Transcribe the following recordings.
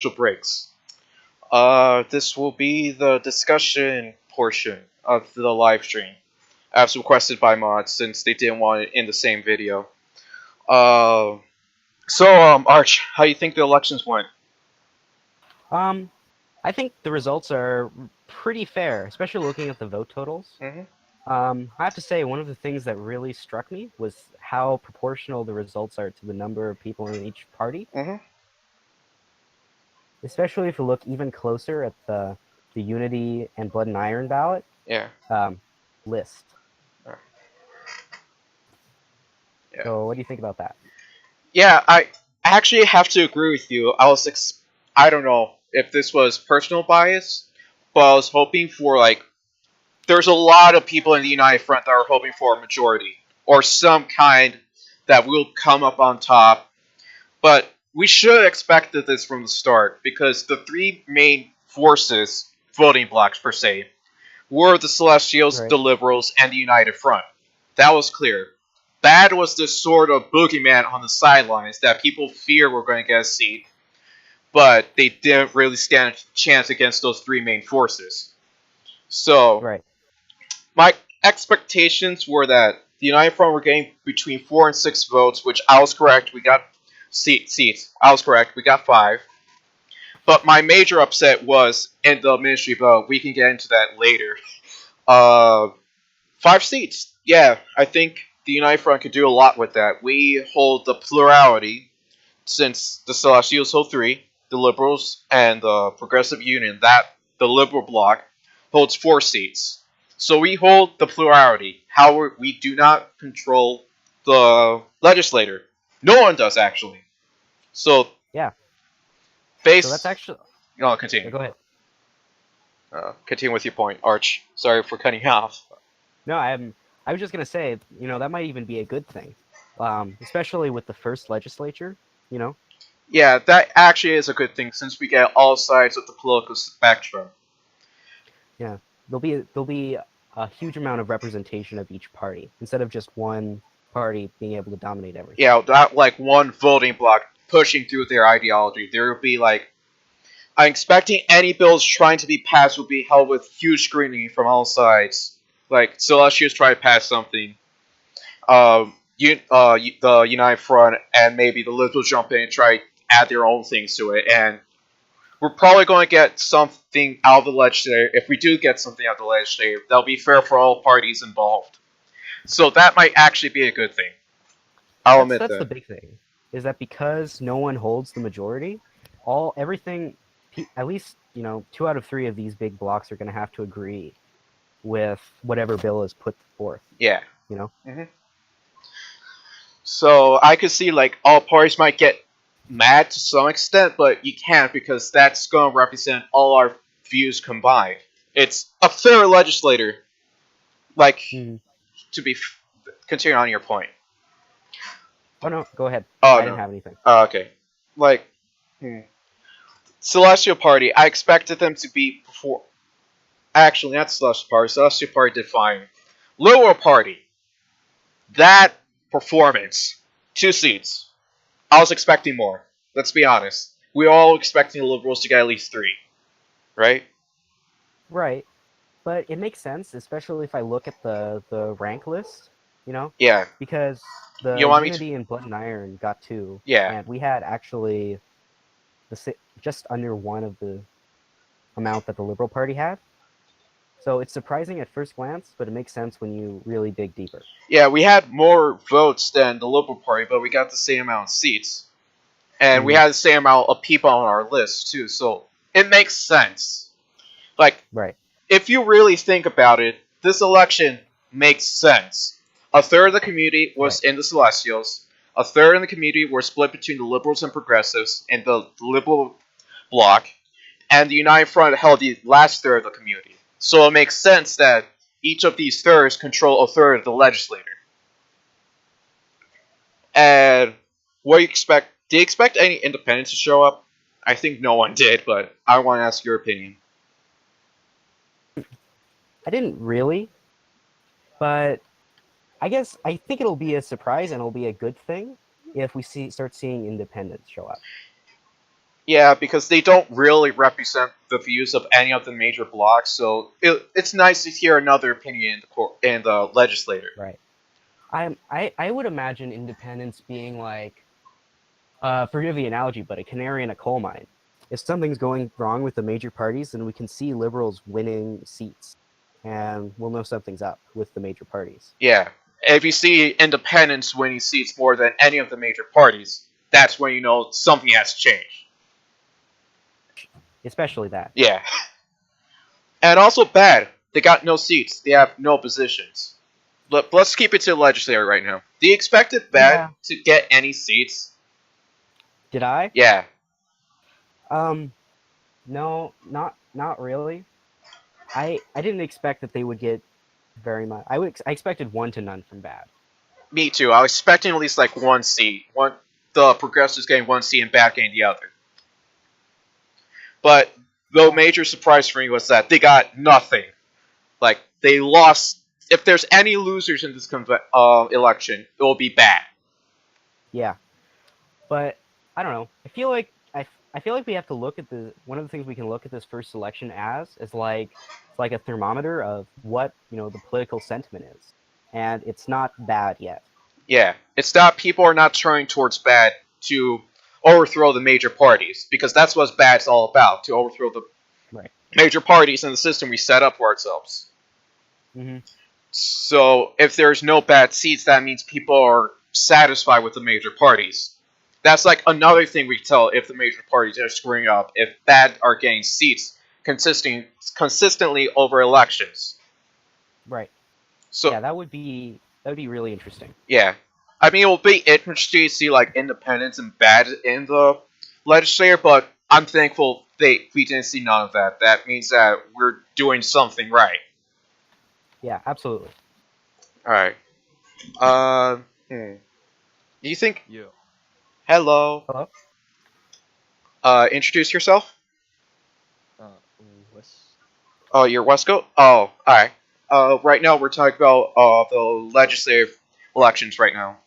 breaks. This will be the discussion portion of the live stream, as requested by mods since they didn't want it in the same video. Uh, Arch, how do you think the elections went? Um, I think the results are pretty fair, especially looking at the vote totals. Mm-hmm. I have to say, one of the things that really struck me was how proportional the results are to the number of people in each party. Mm-hmm. Especially if you look even closer at the Unity and Blood and Iron ballot Yeah. list. Yeah. So, what do you think about that? Yeah, I actually have to agree with you. I don't know if this was personal bias, but I was hoping for like there's a lot of people in the United Front that are hoping for a majority or some kind that will come up on top. But we should have expected this from the start because the three main forces, voting blocks per se, were the Celestials, Right. the Liberals, and the United Front. That was clear. Bad was this sort of boogeyman on the sidelines that people fear were going to get a seat, but they didn't really stand a chance against those three main forces. So, Right. my expectations were that the United Front were getting between 4 and 6 votes, which I was correct. We got seats. I was correct. We got 5. But my major upset was in the ministry vote. We can get into that later. Uh, 5 seats. Yeah, I think the United Front could do a lot with that. We hold the plurality since the Celestials hold 3, the Liberals and the Progressive Union, that the Liberal bloc holds 4 seats. So we hold the plurality. However, we do not control the legislator. No one does actually. So Yeah. So that's base. actually. No, Yeah, continue. go ahead. Continue with your point, Arch. Sorry for cutting you off. No, I was just gonna say, that might even be a good thing, especially with the first legislature. You know, Yeah, that actually is a good thing since we get all sides of the political spectrum. yeah, there'll be a huge amount of representation of each party instead of just one party being able to dominate everything. Yeah, not like one voting bloc pushing through their ideology. There will be like I'm expecting any bills trying to be passed will be held with huge scrutiny from all sides. Like Celestials try to pass something, the United Front and maybe the Liberals jump in and try to add their own things to it, and we're probably going to get something out of the legislature. If we do get something out of the legislature, that'll be fair for all parties involved. So that might actually be a good thing. I'll admit That's the that. big thing, is that because no one holds the majority, everything, at least 2 out of 3 of these big blocks are going to have to agree with whatever bill is put forth. Yeah. You know. Hmm. So I could see like all parties might get mad to some extent, but you can't because that's going to represent all our views combined. It's a fair legislator. Like Mm-hmm. to be continue on your point. Oh no, go ahead. Oh I didn't no. have anything. Okay. Like Celestial Party, I expected them to be before. Actually, not Celestial Party. Celestial Party did fine. Liberal Party, that performance, 2 seats. I was expecting more. Let's be honest. We were all expecting the Liberals to get at least 3, right? Right, but it makes sense, especially if I look at the rank list. Yeah. Because the You want me to? Unity and Blood and Iron got 2, Yeah. and we had actually just under 1 of the amount that the Liberal Party had. So it's surprising at first glance, but it makes sense when you really dig deeper. Yeah, we had more votes than the Liberal Party, but we got the same amount of seats. And we Mm-hmm. had the same amount of people on our list, too, so it makes sense. Like, Right. if you really think about it, this election makes sense. A third of the community was in the Celestials. A third of the community were split between the Liberals and Progressives in the Liberal bloc. And the United Front held the last third of the community. So it makes sense that each of these thirds control a third of the legislature. And what do you expect? Do you expect any independents to show up? I think no one did, but I want to ask your opinion. I didn't really, but I think it'll be a surprise and it'll be a good thing if we start seeing independents show up. Yeah, because they don't really represent the views of any of the major blocs, so it's nice to hear another opinion in the in the legislature. Right. I would imagine independence being like, forgive the analogy, but a canary in a coal mine. If something's going wrong with the major parties, then we can see liberals winning seats, and we'll know something's up with the major parties. Yeah, if you see independents winning seats more than any of the major parties, that's when you know something has changed. Especially that. Yeah. And also bad, they got no seats. They have no positions. Let's keep it to the legislature right now. Do you expect it bad Yeah. to get any seats? Did I? Yeah. No, not really. I didn't expect that they would get very much. I expected 1 to none from bad. Me too. I was expecting at least like one seat. The progressives getting one seat and bad getting the other. But the major surprise for me was that they got nothing. Like they lost. If there's any losers in this election, it will be bad. Yeah, but I don't know. I feel like we have to look at one of the things we can look at this first election as is like it's like a thermometer of what the political sentiment is, and it's not bad yet. Yeah, it's not people are not turning towards bad to overthrow the major parties because that's what bad's all about, to overthrow the Right. major parties and the system we set up for ourselves. Mm-hmm. So if there's no bad seats, that means people are satisfied with the major parties. That's like another thing we can tell if the major parties are screwing up, if bad are getting seats consistently over elections. Right. So Yeah, that would be really interesting. yeah, I mean it will be interesting to see like independents and bad in the legislature, but I'm thankful we didn't see none of that. That means that we're doing something right. Yeah, absolutely. All right. Uh, Do you think? Yeah. Hello. Hello. Introduce yourself. Uh, West. Oh, you're Wesco. Oh, alright. Right now we're talking about the legislative elections right now.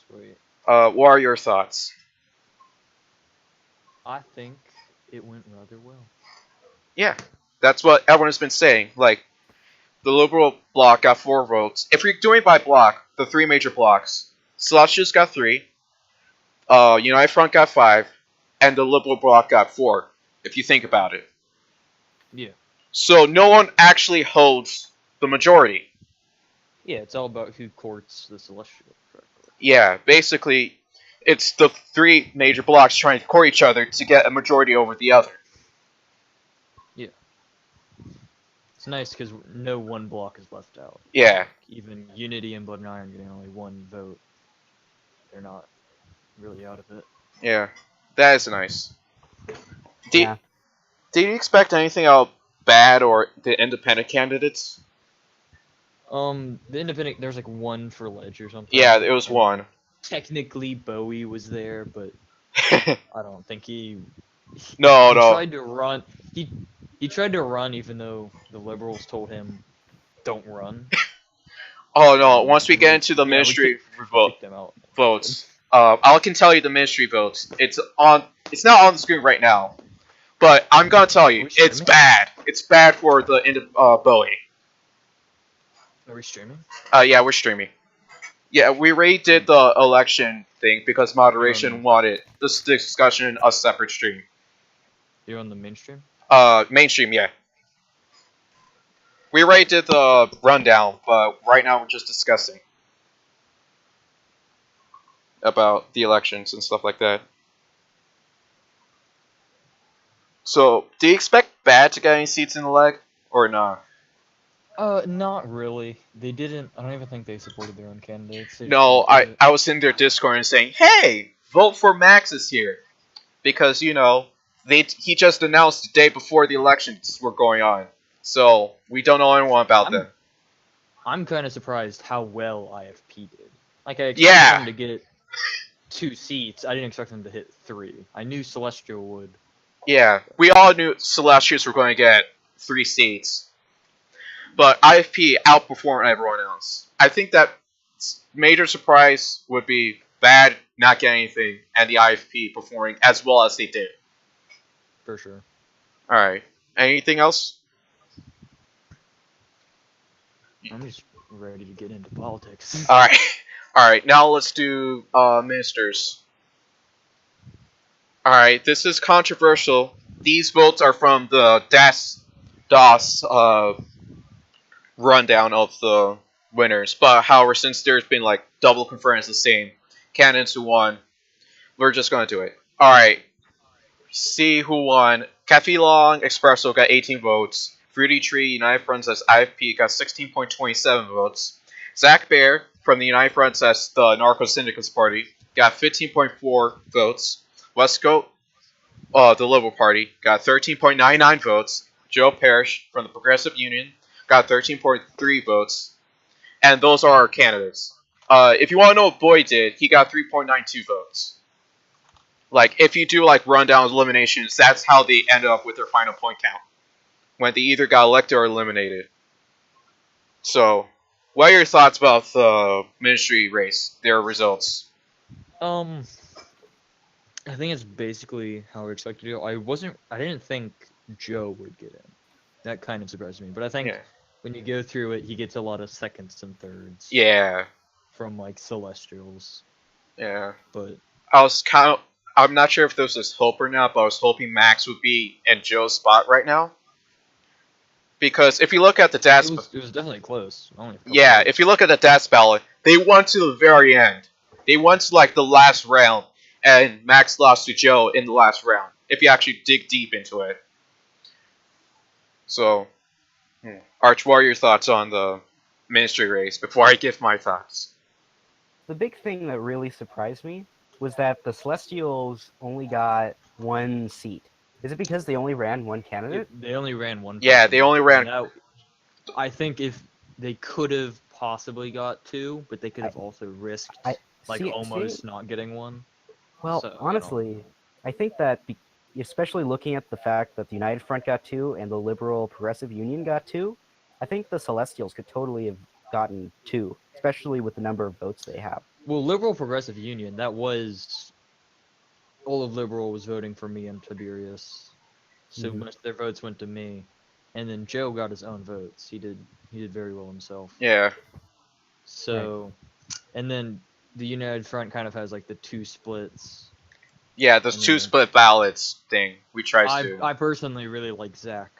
Sweet. What are your thoughts? I think it went rather well. Yeah, that's what everyone has been saying. Like, the Liberal bloc got 4 votes. If you're doing by bloc, the 3 major blocs, Celestials got 3, United Front got 5, and the Liberal bloc got 4. If you think about it. Yeah. So no one actually holds the majority. Yeah, it's all about who courts the celestial correctly. Yeah, basically, it's the 3 major blocks trying to court each other to get a majority over the other. Yeah. It's nice because no one block is left out. Yeah. Like, even Unity and Blood and Iron getting only 1 vote. They're not really out of it. Yeah, that is nice. Yeah. Did you expect anything out bad or the independent candidates? The independent, there's like 1 for Ledge or something. Yeah, it was 1. Technically, Bowie was there, but I don't think he No. tried to run. He tried to run even though the liberals told him don't run. Oh no! Once we get into the Yeah, ministry kicked them out. votes, I can tell you the ministry votes. It's on. It's not on the screen right now, but I'm gonna tell you, it's bad. It's bad for the Bowie. Are we streaming? Yeah, we're streaming. Yeah, we already did the election thing because moderation wanted this discussion a separate stream. You're on the mainstream? Mainstream, yeah. We already did the rundown, but right now we're just discussing about the elections and stuff like that. So, do you expect Bad to get any seats in the leg, or not? Not really. They didn't. I don't even think they supported their own candidates. No, I was in their Discord and saying, "Hey, vote for Max this year," because he just announced the day before the elections were going on, so we don't know anyone about them. I'm kind of surprised how well IFP did. Like I expected them to get 2 seats. I didn't expect them to hit 3. I knew Celestial would. Yeah, we all knew Celestials were going to get 3 seats. But IFP outperformed everyone else. I think that major surprise would be bad not getting anything, and the IFP performing as well as they did. For sure. Alright. Anything else? I'm just ready to get into politics. Alright. Alright, now let's do ministers. Alright, this is controversial. These votes are from the DOS rundown of the winners. But however, since there's been like double confirmed the same candidates who won, we're just gonna do it. Alright. See who won. Cafe Long Espresso got 18 votes. Fruity Tree United Front says IFP got 16.27 votes. Zach Bear from the United Front says the Narco Syndicates Party got 15.4 votes. Westcote, the Liberal Party, got 13.99 votes. Joe Parrish from the Progressive Union got 13.3 votes. And those are our candidates. If you want to know what Boyd did, he got 3.92 votes. Like, if you do, like, rundown eliminations, that's how they ended up with their final point count. When they either got elected or eliminated. So, what are your thoughts about the ministry race, their results? I think it's basically how we expected to go. I didn't think Joe would get in. That kind of surprised me. But I think when you go through it, he gets a lot of seconds and thirds. Yeah. From, like, Celestials. Yeah. But I'm not sure if this was hope or not, but I was hoping Max would be in Joe's spot right now. Because if you look at the DAS... It was definitely close. Yeah, if you look at the DAS ballot, they went to the very end. They went to, like, the last round, and Max lost to Joe in the last round, if you actually dig deep into it. So, Arch, what are your thoughts on the ministry race before I give my thoughts? The big thing that really surprised me was that the Celestials only got 1 seat. Is it because they only ran one candidate? They only ran one. Yeah, they only ran. I think if they could have possibly got 2, but they could have also risked almost not getting 1. Well, so, honestly, I think that especially looking at the fact that the United Front got 2 and the Liberal Progressive Union got 2, I think the Celestials could totally have gotten 2, especially with the number of votes they have. Well, Liberal Progressive Union, that was... All of Liberal was voting for me and Tiberius. So most of their votes went to me. And then Joe got his own votes. He did very well himself. Yeah. So, and then the United Front kind of has like the 2 splits. Yeah, those 2 split ballots thing we tried to. I personally really like Zach.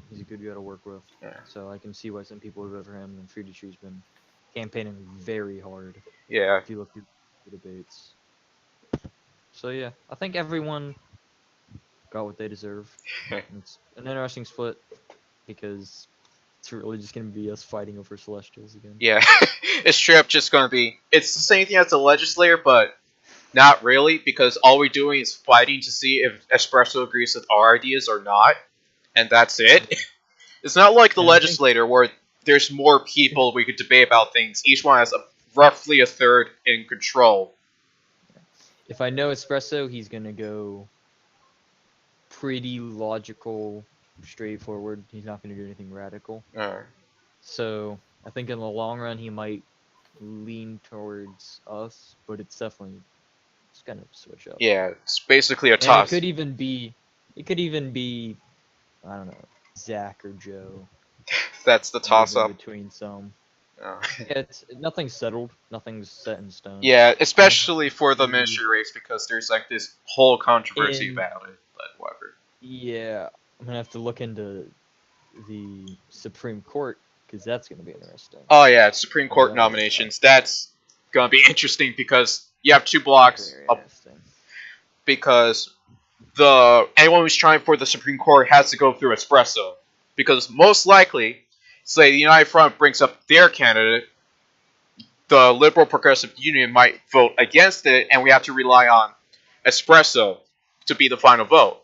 He's a good guy to work with. Yeah. So I can see why some people would vote for him. And Fruity Tree's been campaigning very hard. Yeah. If you look through the debates. So yeah, I think everyone got what they deserve. It's an interesting split because it's really just gonna be us fighting over Celestials again. Yeah, it's straight up just gonna be. It's the same thing as the legislator, but not really, because all we're doing is fighting to see if Espresso agrees with our ideas or not, and that's it. It's not like the legislator where there's more people we could debate about things. Each one has roughly a third in control. If I know Espresso, he's gonna go pretty logical, straightforward. He's not gonna do anything radical. So I think in the long run he might lean towards us, but it's definitely gonna switch up. Yeah, it's basically a toss. It could even be, I don't know, Zach or Joe. That's the toss-up between some. It's nothing's settled. Nothing's set in stone. Yeah, especially for the ministry race because there's like this whole controversy about it. But whatever. Yeah, I'm gonna have to look into the Supreme Court because that's gonna be interesting. Oh yeah, Supreme Court nominations. That's gonna be interesting because you have 2 blocks. Because anyone who's trying for the Supreme Court has to go through Espresso, because most likely. Say the United Front brings up their candidate, the Liberal Progressive Union might vote against it, and we have to rely on Espresso to be the final vote.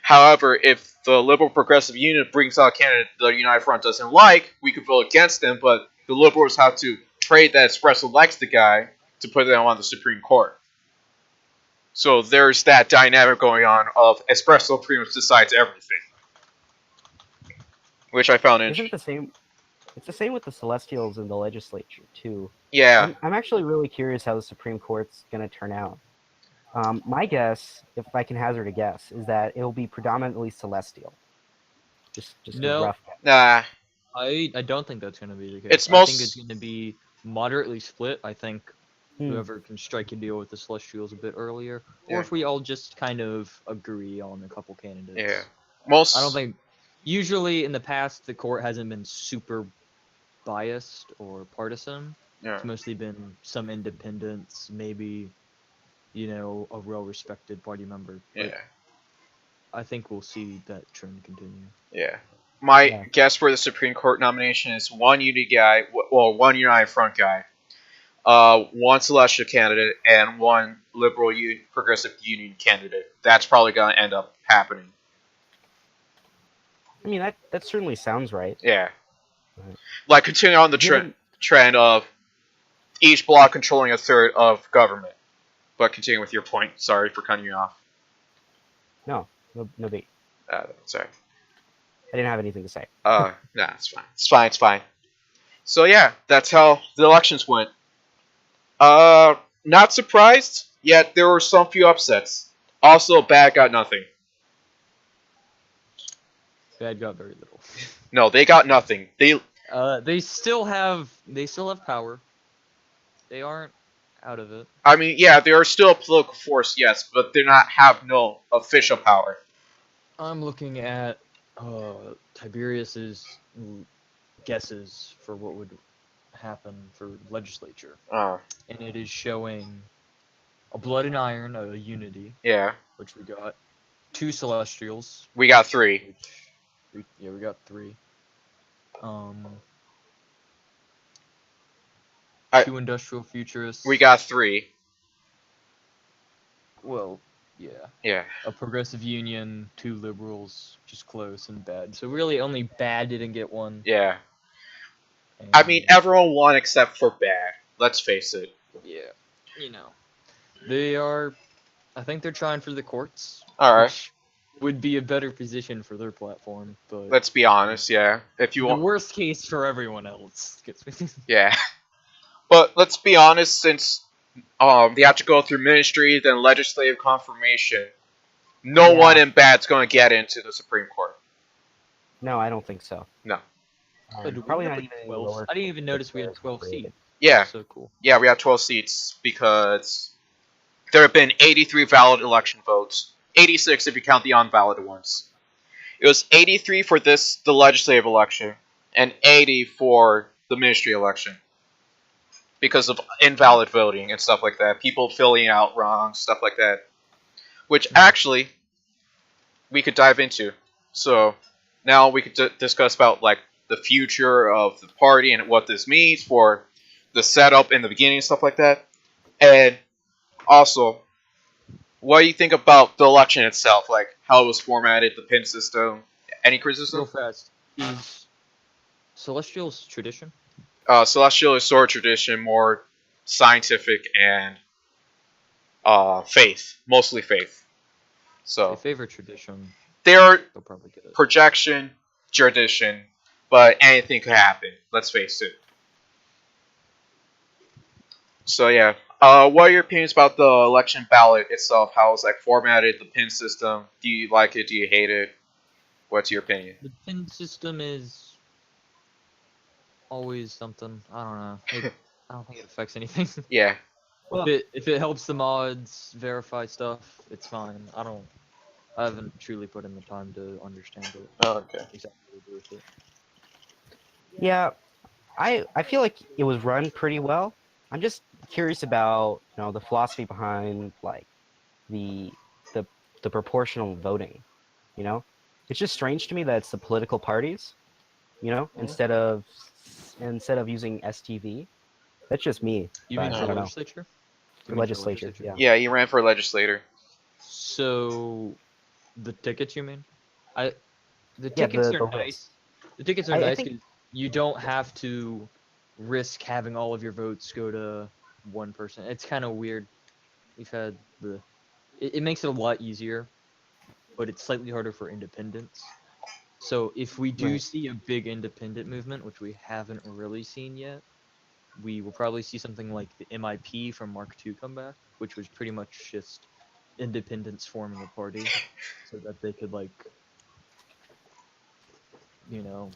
However, if the Liberal Progressive Union brings out a candidate the United Front doesn't like, we could vote against them, but the Liberals have to trade that Espresso likes the guy to put them on the Supreme Court. So there's that dynamic going on of Espresso pretty much decides everything. Which I found interesting. It's the same with the Celestials in the legislature too. Yeah. I'm actually really curious how the Supreme Court's going to turn out. My guess, if I can hazard a guess, is that it will be predominantly celestial. Just a No, rough guess. Nah. I don't think that's gonna be the case. It's I think it's most. gonna be moderately split. I think Hmm. whoever can strike a deal with the Celestials a bit earlier, or Yeah. if we all just kind of agree on a couple candidates. Yeah. I don't Most. think. Usually in the past, the court hasn't been super biased or partisan. Yeah. It's mostly been some independents, maybe, a well-respected party member. But Yeah. I think we'll see that trend continue. Yeah. My Yeah. guess for the Supreme Court nomination is one Unity guy, well, one United Front guy, one Celestial candidate, and one Liberal Progressive Union candidate. That's probably going to end up happening. I mean, that certainly sounds right. Yeah. Right. Like, continuing on the trend of each block controlling a third of government. But continuing with your point, sorry for cutting you off. No big. Sorry. I didn't have anything to say. Nah, it's fine. It's fine, it's fine. So yeah, that's how the elections went. Not surprised, yet there were some few upsets. Also, bad got nothing. Bad got very little. No, they got nothing. They still have power. They aren't out of it. I mean, yeah, they are still a political force, yes, but they not have no official power. I'm looking at Tiberius's guesses for what would happen for legislature, and it is showing a blood and iron, a unity, Yeah. which we got, 2 celestials. We got 3. We got 3. 2 industrial futurists. We got 3. Well, yeah. Yeah. A progressive union, 2 liberals, just close, and bad. So really, only bad didn't get one. Yeah. And, I mean, everyone won except for bad. Let's face it. Yeah. They are. I think they're trying for the courts. Alright. Which would be a better position for their platform, but Let's be honest, yeah. If you the want. worst case for everyone else. Yeah. But let's be honest, since they have to go through ministry, then legislative confirmation, no one in bad's going to get into the Supreme Court. No, I don't think so. No. Probably not even 12. lower. I didn't even notice we had 12 seats. Yeah. So cool. Yeah, we have 12 seats because there have been 83 valid election votes. 86 if you count the unvalid ones. It was 83 for the legislative election, and 80 for the ministry election. Because of invalid voting and stuff like that. People filling out wrong, stuff like that. Which actually, we could dive into. So, now we could discuss about, like, the future of the party and what this means for the setup in the beginning and stuff like that. And also, what do you think about the election itself? Like, how it was formatted, the pin system? Any criticism? Real fast. Is Celestial's tradition? Celestial is sort of tradition, more scientific and faith. Mostly faith. So, They favor tradition. They're They'll probably get it. projection, tradition, but anything could happen. Let's face it. So yeah, what are your opinions about the election ballot itself? How it's like formatted, the pin system? Do you like it? Do you hate it? What's your opinion? The pin system is always something. I don't know. I don't think it affects anything. Yeah. Well, if it helps the mods verify stuff, it's fine. I haven't truly put in the time to understand it. Oh, okay. Exactly what to do with it. yeah, I feel like it was run pretty well. I'm just curious about the philosophy behind like the the proportional voting. It's just strange to me that it's the political parties, instead of using STV. That's just me. You mean but for I don't know. legislature? For legislature, yeah. Yeah, he ran for legislator. So, the tickets, you mean? The Yeah, tickets the are list. nice. The tickets are I nice think- because you don't have to risk having all of your votes go to one person. It's kind of weird. We've had it makes it a lot easier, but it's slightly harder for independents. So if we do Right. see a big independent movement, which we haven't really seen yet, we will probably see something like the MIP from Mark II come back, which was pretty much just independents forming a party so that they could, like, you know,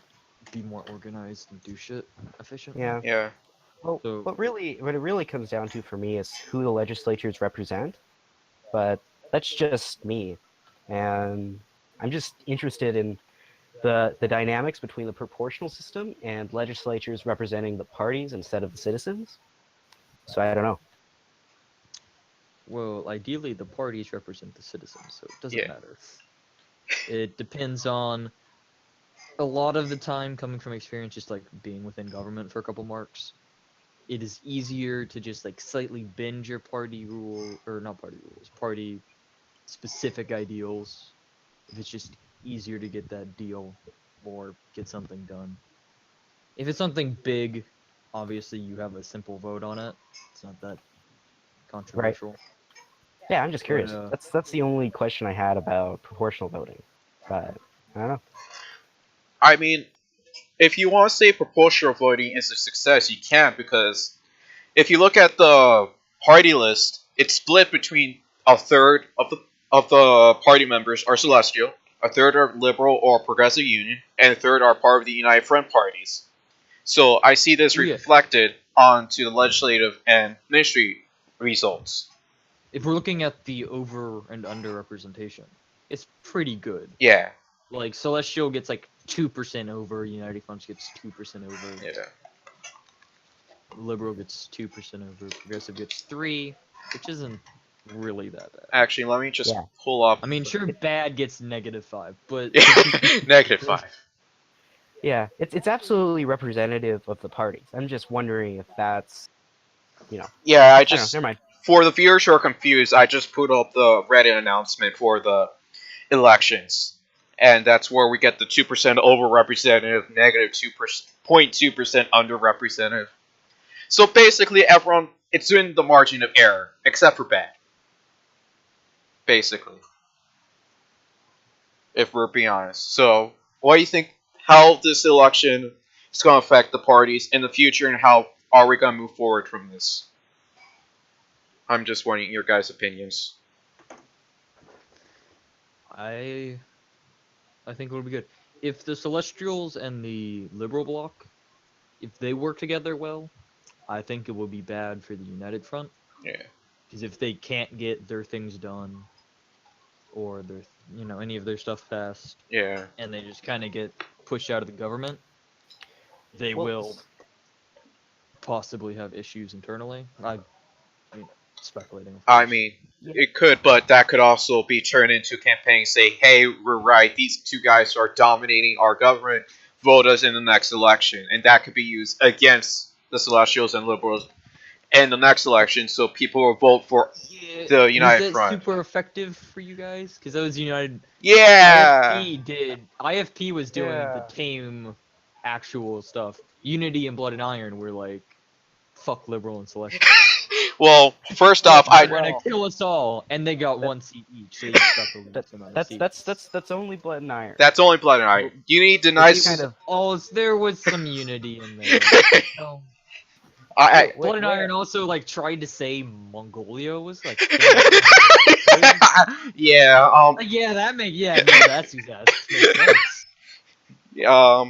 be more organized and do shit efficiently. Yeah. Yeah. Well, So- what it really comes down to for me is who the legislatures represent. But that's just me, and I'm just interested in the dynamics between the proportional system and legislatures representing the parties instead of the citizens. So I don't know. Well, ideally, the parties represent the citizens, so it doesn't Yeah. matter. It depends on a lot of the time, coming from experience, just like being within government for a couple marks. It is easier to just like slightly bend your party rule, or not party rules, party specific ideals. If it's just easier to get that deal or get something done. If it's something big, obviously you have a simple vote on it. It's not that controversial. Yeah, I'm just curious. But, That's the only question I had about proportional voting. But I don't know. I mean, if you want to say proportional voting is a success, you can't, because if you look at the party list, it's split between a third of the party members are celestial, a third are liberal or progressive union, and a third are part of the United Front parties. So I see this Oh, yeah. reflected onto the legislative and ministry results. if we're looking at the over and under representation, it's pretty good. Yeah, Like Celestial gets like 2% over, United Fronts gets 2% over, yeah. Liberal gets 2% over, Progressive gets 3, which isn't really that bad. Actually, let me just Yeah. pull up. I mean, sure, bad gets -5, but -5. Yeah, it's absolutely representative of the parties. I'm just wondering if that's, Yeah, I I don't know. just Never mind. for the viewers who are confused, I just put up the Reddit announcement for the elections, and that's where we get the 2% overrepresented, -2.2% underrepresented. So basically, everyone it's in the margin of error, except for bad. Basically, if we're being honest. So, what do you think? How this election is going to affect the parties in the future, and how are we going to move forward from this? I'm just wanting your guys' opinions. I think it'll be good. If the Celestials and the Liberal Bloc, if they work together well, I think it will be bad for the United Front. Yeah. Because if they can't get their things done, or their, any of their stuff passed, Yeah. and they just kind of get pushed out of the government, they Well, will possibly have issues internally. I mean, speculating. Of course. I mean, it could, but that could also be turned into a campaign. Say, hey, we're right. These two guys are dominating our government. Vote us in the next election, and that could be used against the Celestials and Liberals in the next election. So people will vote for the United was that Front. super effective for you guys? Because that was United. Yeah. IFP was doing the Yeah. tame, actual stuff. Unity and Blood and Iron were like, fuck Liberal and Celestial. Well, first off, They're I gonna kill us all, and they got 1 seat each, so they just got the least amount of seats. That's only Blood and Iron. that's only Blood and Iron. Unity denies. kind of Oh, there was some unity in there. No. I, Blood and where? Iron also like tried to say Mongolia was like. yeah. Yeah, that makes no, that's makes sense. Yeah.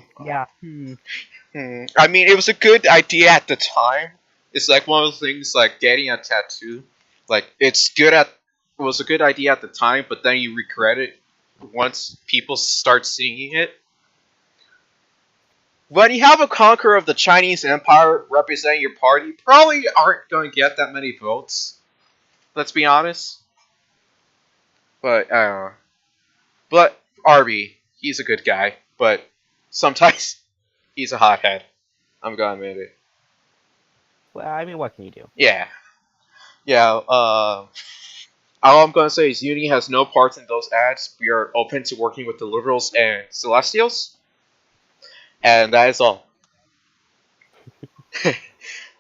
I mean, it was a good idea at the time. It's like one of those things, like getting a tattoo. Like it was a good idea at the time, but then you regret it once people start seeing it. When you have a conqueror of the Chinese Empire representing your party, you probably aren't going to get that many votes. Let's be honest. But I don't know. But Arby, he's a good guy, but sometimes he's a hothead. I'm gonna admit it. Well, I mean, what can you do? Yeah. Yeah, all I'm gonna say is Unity has no parts in those ads. We are open to working with the Liberals and Celestials. And that is all.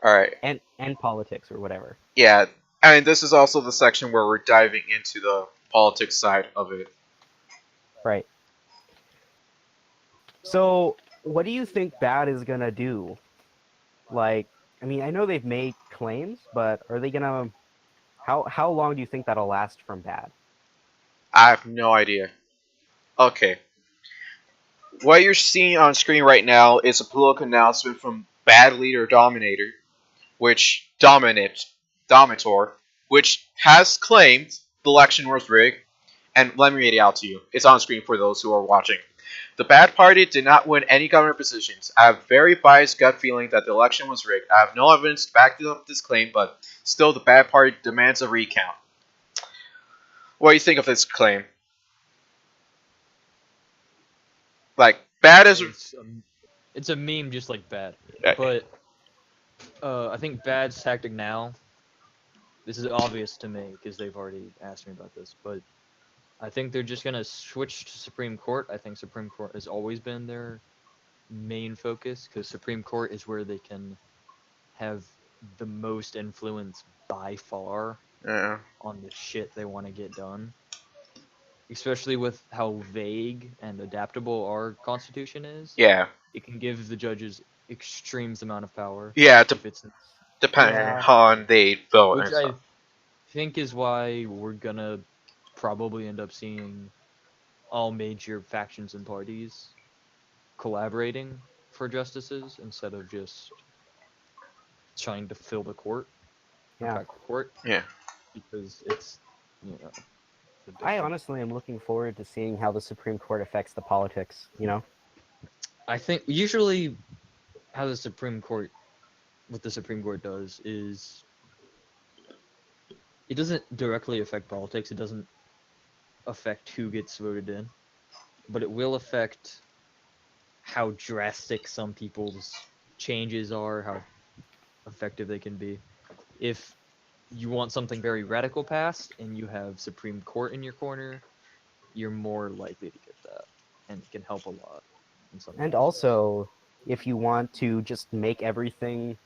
Alright. And politics or whatever. Yeah. And this is also the section where we're diving into the politics side of it. Right. So, what do you think bad is gonna do? Like, I mean, I know they've made claims, but are they gonna? How long do you think that'll last from bad? I have no idea. Okay. What you're seeing on screen right now is a political announcement from Bad Leader Dominator, which Dominator, which has claimed the election was rigged. And let me read it out to you. It's on screen for those who are watching. The Bad Party did not win any government positions. I have very biased gut feeling that the election was rigged. I have no evidence to back up this claim, but still the Bad Party demands a recount. What do you think of this claim? Like, bad as... It's a meme just like bad. Okay. But I think bad's tactic now, this is obvious to me because they've already asked me about this, but I think they're just going to switch to Supreme Court. I think Supreme Court has always been their main focus because Supreme Court is where they can have the most influence by far on the shit they want to get done. Especially with how vague and adaptable our Constitution is. Yeah. It can give the judges extreme amount of power. Yeah, if it's depending on they vote. Which I think is why we're gonna probably end up seeing all major factions and parties collaborating for justices instead of just trying to fill the court. Yeah. Court. Yeah. Because it's, you know. I honestly am looking forward to seeing how the Supreme Court affects the politics, you know? I think usually how the Supreme Court, what the Supreme Court does is it doesn't directly affect politics. It doesn't affect who gets voted in, but it will affect how drastic some people's changes are, how effective they can be. If you want something very radical passed and you have Supreme Court in your corner, you're more likely to get that, and it can help a lot. And also, if you want to just make everything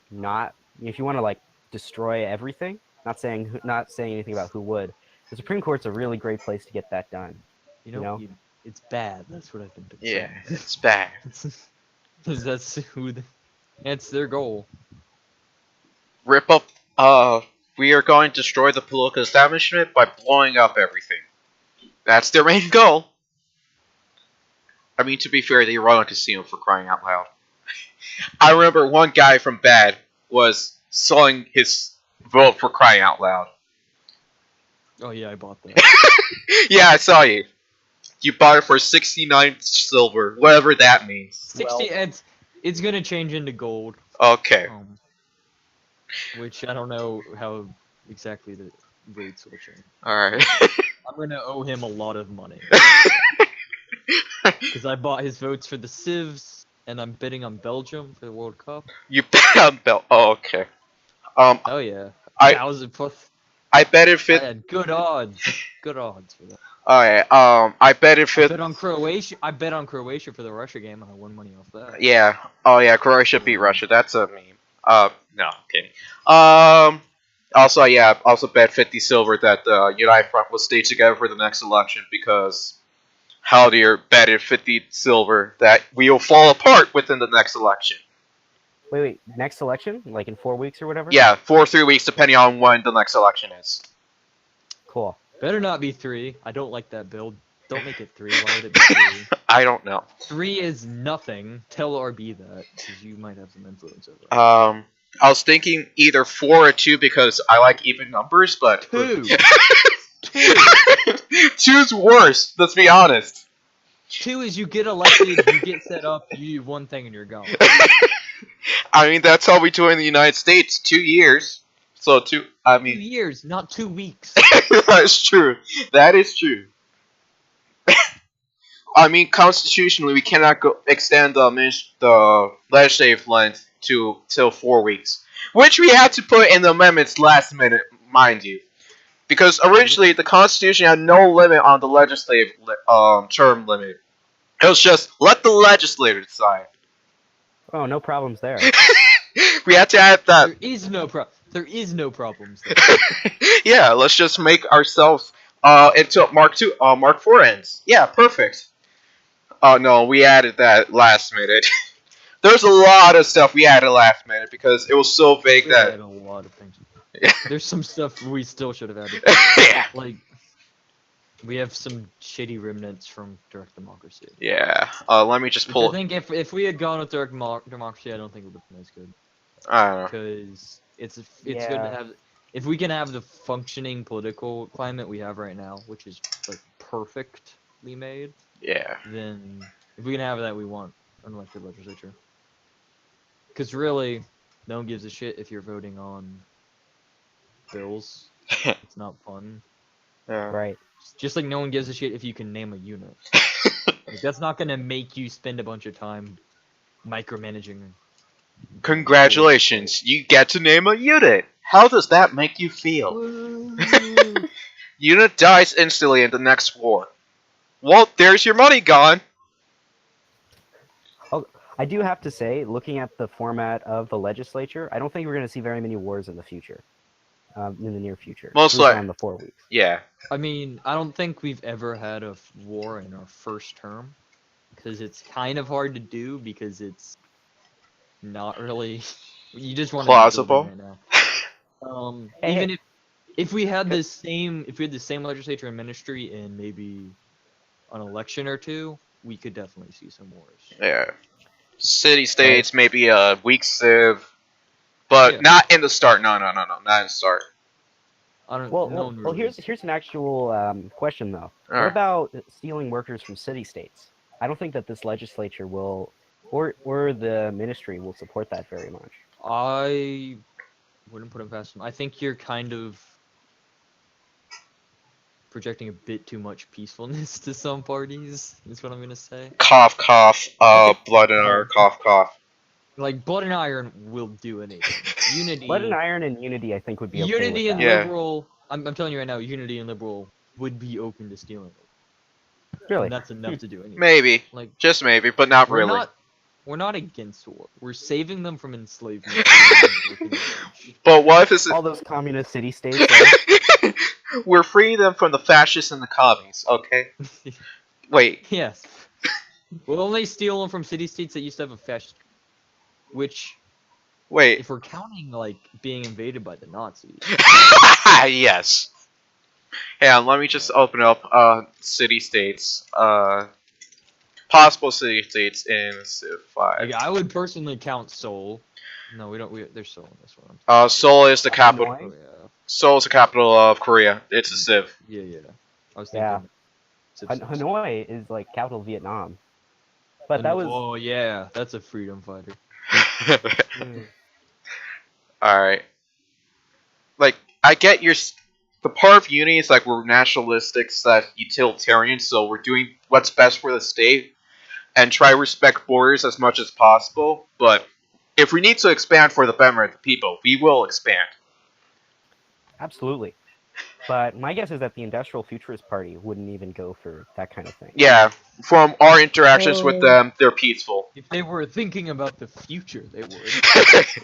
if you want to like destroy everything, not saying anything about who would, the Supreme Court's a really great place to get that done. You know? It's bad. That's what I've been saying. Yeah, it's bad. That's their goal. Rip up. We are going to destroy the political establishment by blowing up everything. That's their main goal. I mean, to be fair, they run a casino for crying out loud. I remember one guy from Bad was selling his vote for crying out loud. Oh yeah, I bought that. Yeah, I saw you. You bought it for 69 silver, whatever that means. 60. It's gonna change into gold. Okay. Which I don't know how exactly the rates will change. Alright. I'm gonna owe him a lot of money. Because I bought his votes for the Civs, and I'm betting on Belgium for the World Cup. You bet on Belgium? Oh, okay. Oh yeah. 1,000 plus. I bet if it. I had good odds. Good odds for that. Alright. I bet if it. I bet on Croatia. I bet on Croatia for the Russia game, and I won money off that. Yeah. Oh yeah. Croatia beat Russia. That's a meme. No, I'm kidding. Also, yeah, I also bet 50 silver that the United Front will stay together for the next election because how dear betted 50 silver that we will fall apart within the next election. Wait, next election? Like in 4 weeks or whatever? Yeah, 4 or 3 weeks depending on when the next election is. Cool. Better not be 3. I don't like that build. Don't make it 3. Why would it be 3? I don't know. 3 is nothing. Tell RB that, because you might have some influence over it. I was thinking either 4 or 2 because I like even numbers, but 2. 2. 2's worse. Let's be honest. 2 is you get elected, you get set up, you do one thing, and you're gone. I mean, that's how we do it in the United States. 2 years. So 2. I mean, 2 years, not 2 weeks. That's true. That is true. I mean, constitutionally, we cannot extend the legislative length till 4 weeks, which we had to put in the amendments last minute, mind you, because originally the Constitution had no limit on the legislative term limit. It was just let the legislature decide. Oh, no problems there. We had to add that. There is no problems there. Yeah, let's just make ourselves until Mark 4 ends. Yeah, perfect. Oh no, we added that last minute. There's a lot of stuff we added last minute because it was so vague We that. added a lot of things. There's some stuff we still should have added. Yeah. Like, we have some shitty remnants from Direct Democracy. Yeah. Let me just Which pull. I think if we had gone with Direct Democracy, I don't think it would have been as good. I don't know. Because it's good Yeah. to have. If we can have the functioning political climate we have right now, which is like perfectly made, Yeah. then if we can have that, we want an elected legislature. Because really, no one gives a shit if you're voting on bills. It's not fun. Yeah. Right. Just like no one gives a shit if you can name a unit. Like, that's not gonna make you spend a bunch of time micromanaging. Congratulations, you get to name a unit. How does that make you feel? Unit dies instantly in the next war. Well, there's your money gone. I do have to say, looking at the format of the legislature, I don't think we're going to see very many wars in the future, in the near future. Most at least likely. on the 4 weeks. Yeah. I mean, I don't think we've ever had a war in our first term, because it's kind of hard to do because it's not really. You just want to Plausible. right now. Hey, Even hey. if we had the same legislature and ministry in maybe an election or two, we could definitely see some wars. Yeah. City states, maybe a weak civ, but Yeah. not in the start. No, not in the start. I don't. Well, no well, one well really. here's an actual question though. What Alright. about stealing workers from city states? I don't think that this legislature will, or the ministry will support that very much. I wouldn't put it past them. I think you're kind of projecting a bit too much peacefulness to some parties. Is what I'm gonna say. Cough, cough. Blood and iron. Cough, cough. Like Blood and Iron will do anything. Unity. Blood and Iron and Unity, I think, would be okay Unity with and that. Yeah. Liberal. I'm telling you right now, Unity and Liberal would be open to stealing it. Really? And that's enough to do anything. Maybe. Like, Just maybe, but not really. We're not against war. We're saving them from enslavement. But what if it's All those communist city states. Right? we're freeing them from the fascists and the commies, okay? Wait. Yes. We'll only steal them from city-states that used to have a fascist. Which, Wait. if we're counting, like, being invaded by the Nazis. Yes. Hang on, let me just open up city states. Possible city states in Civ 5. Like, I would personally count Seoul. No, we don't. There's Seoul in this one. Seoul is the capital. Oh, yeah. Seoul is the capital of Korea. It's a Civ. Yeah. I was Yeah. thinking. Hanoi is like capital of Vietnam. But that was. Oh yeah, that's a freedom fighter. Alright. Like, I get the part of Unity is like we're nationalistic / utilitarian, so we're doing what's best for the state and try to respect borders as much as possible, but if we need to expand for the betterment of the people, we will expand. Absolutely. But my guess is that the Industrial Futurist Party wouldn't even go for that kind of thing. Yeah, from our interactions with them, they're peaceful. If they were thinking about the future, they would.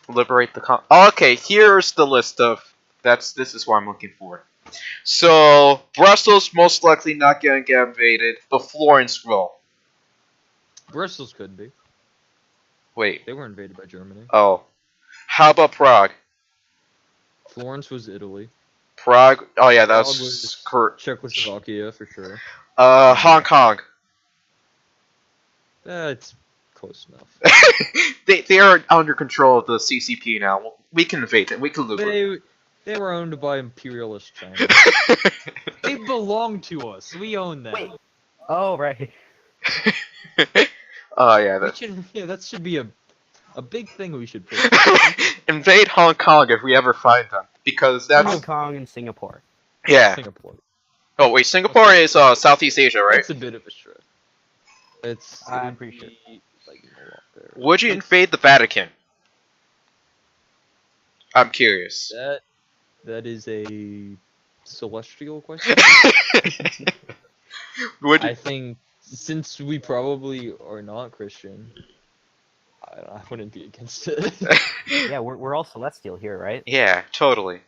Liberate the okay, here's the list of this is what I'm looking for. So Brussels most likely not gonna get invaded, but Florence will. Brussels could be. Wait. They were invaded by Germany. Oh. How about Prague? Florence was Italy. Prague. Oh yeah, Prague that's was Czechoslovakia for sure. Hong Kong. That's close enough. they are under control of the CCP now. We can invade them. We can liberate. They were owned by imperialist China. They belong to us. We own them. Wait. Oh, right. Oh yeah, that should be a big thing we should put. invade Hong Kong if we ever find them, because that's Hong Kong and Singapore. Yeah. Singapore. Oh wait, Singapore is Southeast Asia, right? It's a bit of a stretch. I'm pretty sure. Like, a lot there. Would you invade the Vatican? I'm curious. That is a celestial question. I think since we probably are not Christian, I wouldn't be against it. Yeah, we're all celestial here, right? Yeah, totally.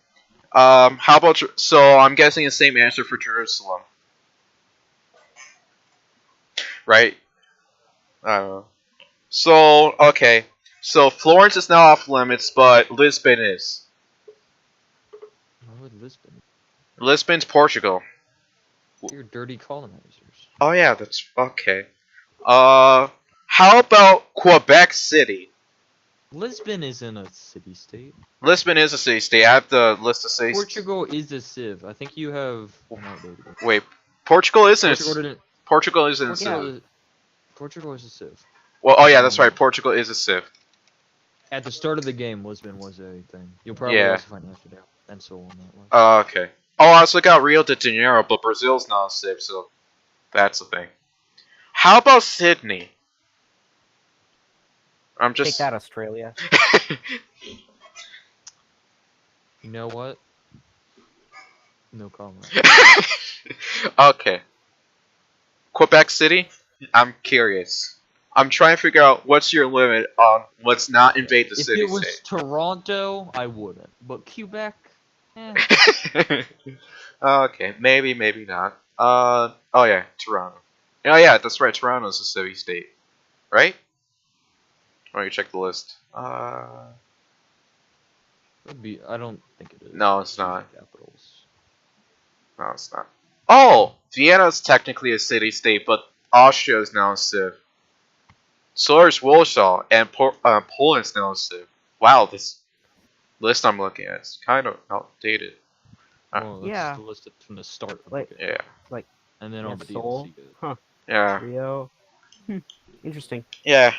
How about so I'm guessing the same answer for Jerusalem, right? I don't know. So okay. So Florence is now off limits, but Lisbon is. Why would Lisbon? Lisbon's Portugal. You're dirty colonizers. Oh yeah, that's okay. How about Quebec City? Lisbon isn't a city-state. Lisbon is a city state. I have the list of cities. Portugal is a civ. I think you have an outdated one. Wait, Portugal isn't. Portugal didn't. Portugal isn't. Portugal, Civ. Portugal is a civ. Well, oh yeah, that's right. Portugal is a civ. At the start of the game, Lisbon was a thing. You'll probably Yeah. also find Amsterdam and so on that way. Okay. Oh, I also got Rio de Janeiro, but Brazil's not a civ, so that's the thing. How about Sydney? I'm Take just. that, Australia. You know what? No comment. Okay. Quebec City? I'm curious. I'm trying to figure out what's your limit on let's not invade the If city it was state. Toronto, I wouldn't. But Quebec, Okay, maybe, maybe not. Oh yeah, Toronto. Oh yeah, that's right. Toronto's a city state, right? Oh, you check the list. would be. I don't think it is. No, it's not. Capitals. No, it's not. Oh, Vienna's technically a city state, but Austria is now a civ. So is Warsaw, and Poland's now a civ. Wow, this list I'm looking at is kind of outdated. Well, that's Yeah. the list from the start. Like- Yeah. And then all the Seoul. DLC. goes. Huh. Yeah. Rio. Interesting. Yeah.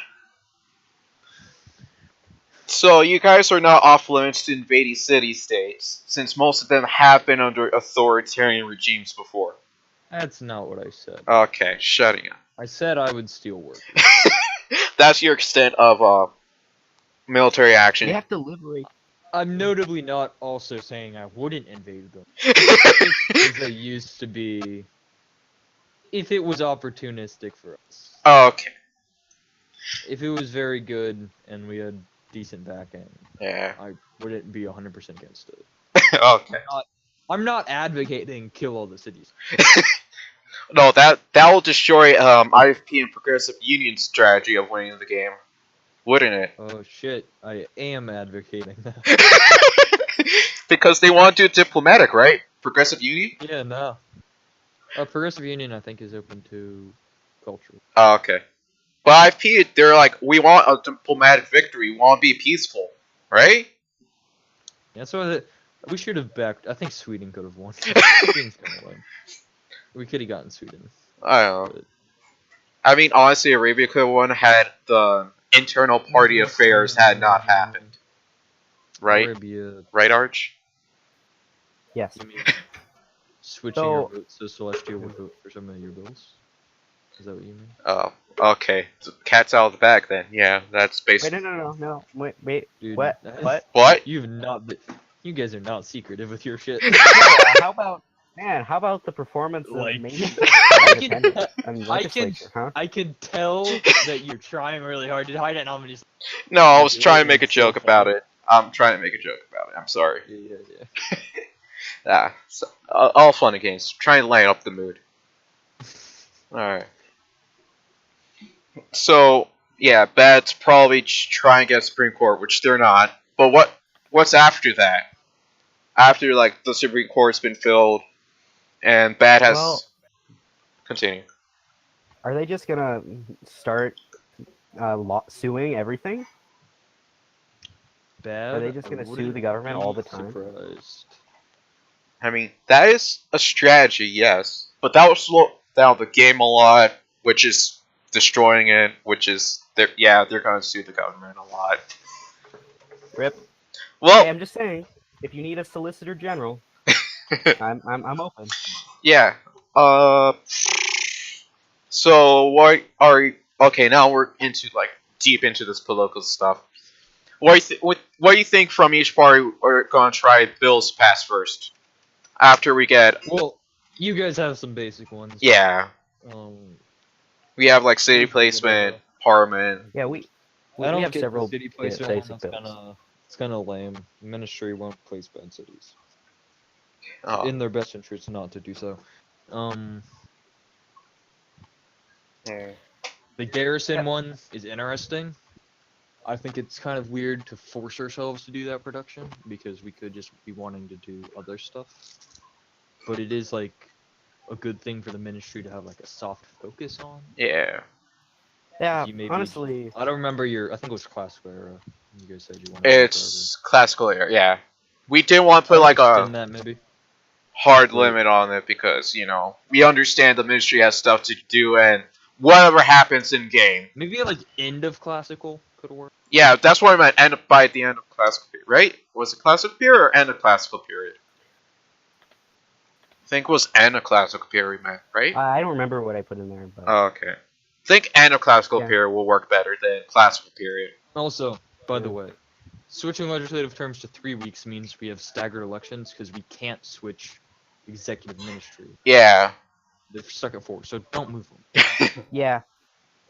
So you guys are not off limits to invading city-states, since most of them have been under authoritarian regimes before. That's not what I said. Okay, shutting up. I said I would steal work. That's your extent of military action. We have to liberate. I'm notably not also saying I wouldn't invade them. Because they used to be. If it was opportunistic for us. Okay. If it was very good and we had decent backing, Yeah. I wouldn't be 100% against it. Okay. I'm not advocating kill all the cities. No, that will destroy IFP and Progressive Union's strategy of winning the game, wouldn't it? Oh shit, I am advocating that. Because they want to do diplomatic, right? Progressive Union? Yeah, no. Progressive Union, I think, is open to culture. Oh, okay. But IFP, they're like, we want a diplomatic victory. We want to be peaceful, right? Yeah, so we should have backed. I think Sweden could have won. Sweden's kinda lame. We could have gotten Sweden. I don't know. But I mean, honestly, Arabia could have won had the internal party affairs had not happened. Right? Arabia, Right, Arch? Yes. you mean switching your So- vote so Celestial would vote for some of your bills? Is that what you mean? Oh, okay. The cat's out of the bag then. Yeah, that's Wait, basically. no. Wait. Dude, What? What? What? You've not been. You guys are not secretive with your shit. Yeah, how about the performance of Like- Maine? I Legislature, huh? I can tell that you're trying really hard to hide it, and I'm just. No, I was It trying to would've make a been so joke about it. I'm trying to make a joke about it. I'm sorry. Yeah. So, all fun and games. Trying to light up the mood. Alright. So, yeah, Bad's probably trying to get Supreme Court, which they're not. But what's after that? After, like, the Supreme Court's been filled, and Bad has... Well- Continue. Are they just gonna start suing everything? Bad. Are they just gonna I sue wouldn't the government be all the time? Surprised. I mean, that is a strategy, yes. But that will slow down the game a lot, which is destroying it, which is... they're gonna sue the government a lot. Rip. Well, Hey, I'm just saying, if you need a solicitor general, I'm open. yeah. So what are okay? Now we're into like deep into this political stuff. What do you think from each party are gonna try bills pass first? After we get Well, you guys have some basic ones. yeah, Um, we have like city placement, parliament. Yeah, we I don't have get several the city placement one. basic That's bills. it's kind of lame. Ministry won't place bad cities. Oh, In their best interest not to do so. yeah. The garrison one is interesting. I think it's kind of weird to force ourselves to do that production because we could just be wanting to do other stuff. But it is like a good thing for the ministry to have like a soft focus on. Yeah. Yeah, You maybe, honestly, I don't remember your. I think it was classical era. You guys said you wanted. It's classical era. Yeah. We didn't want to put like extend a that maybe. hard But- limit on it because we understand the ministry has stuff to do and whatever happens in game. Maybe like end of classical could work. Yeah, that's what I meant. End by the end of classical period, right? Was it classical period or end of classical period? I think it was end of classical period, man. Right? I don't remember what I put in there, but Oh, okay. I think end of classical Yeah. period will work better than classical period. Also, by the Yeah. way, switching legislative terms to 3 weeks means we have staggered elections because we can't switch executive ministry. Yeah. They're stuck at 4, so don't move them. yeah,